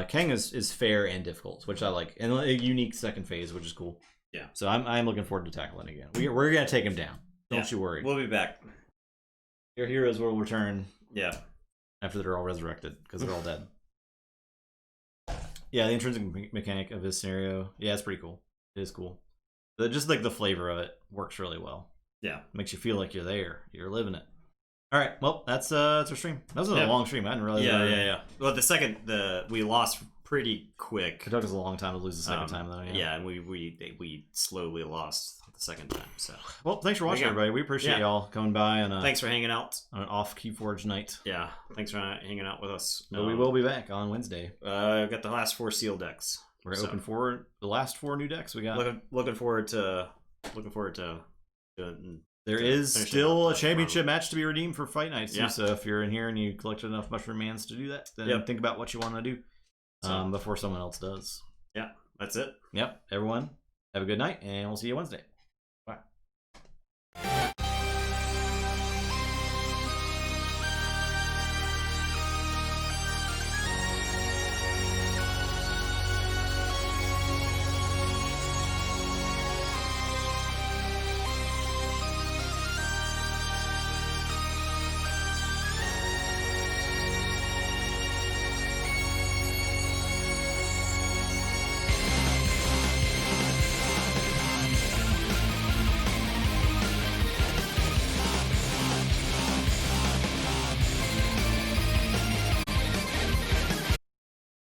B: Kang is fair and difficult, which I like, and a unique second phase, which is cool.
A: Yeah.
B: So I'm looking forward to tackling it again. We're gonna take him down. Don't you worry.
A: We'll be back.
B: Your heroes will return.
A: Yeah.
B: After they're all resurrected because they're all dead. Yeah, the intrinsic mechanic of his scenario. Yeah, it's pretty cool. It is cool. Just like the flavor of it works really well.
A: Yeah.
B: Makes you feel like you're there. You're living it. All right. Well, that's our stream. That was a long stream. I didn't realize.
A: Yeah. Well, we lost pretty quick.
B: It took us a long time to lose the second time, though.
A: Yeah, and we slowly lost the second time. So,
B: well, thanks for watching, everybody. We appreciate y'all coming by and
A: thanks for hanging out
B: on an off Keyforge night.
A: Yeah, thanks for hanging out with us.
B: But we will be back on Wednesday.
A: I've got the last 4 seal decks.
B: We're gonna open for the last 4 new decks we got.
A: Looking forward to.
B: There is still a championship match to be redeemed for Fight Nights too. So if you're in here and you collected enough Mushroom Mans to do that, then think about what you want to do before someone else does.
A: Yeah, that's it.
B: Yep. Everyone, have a good night, and we'll see you Wednesday.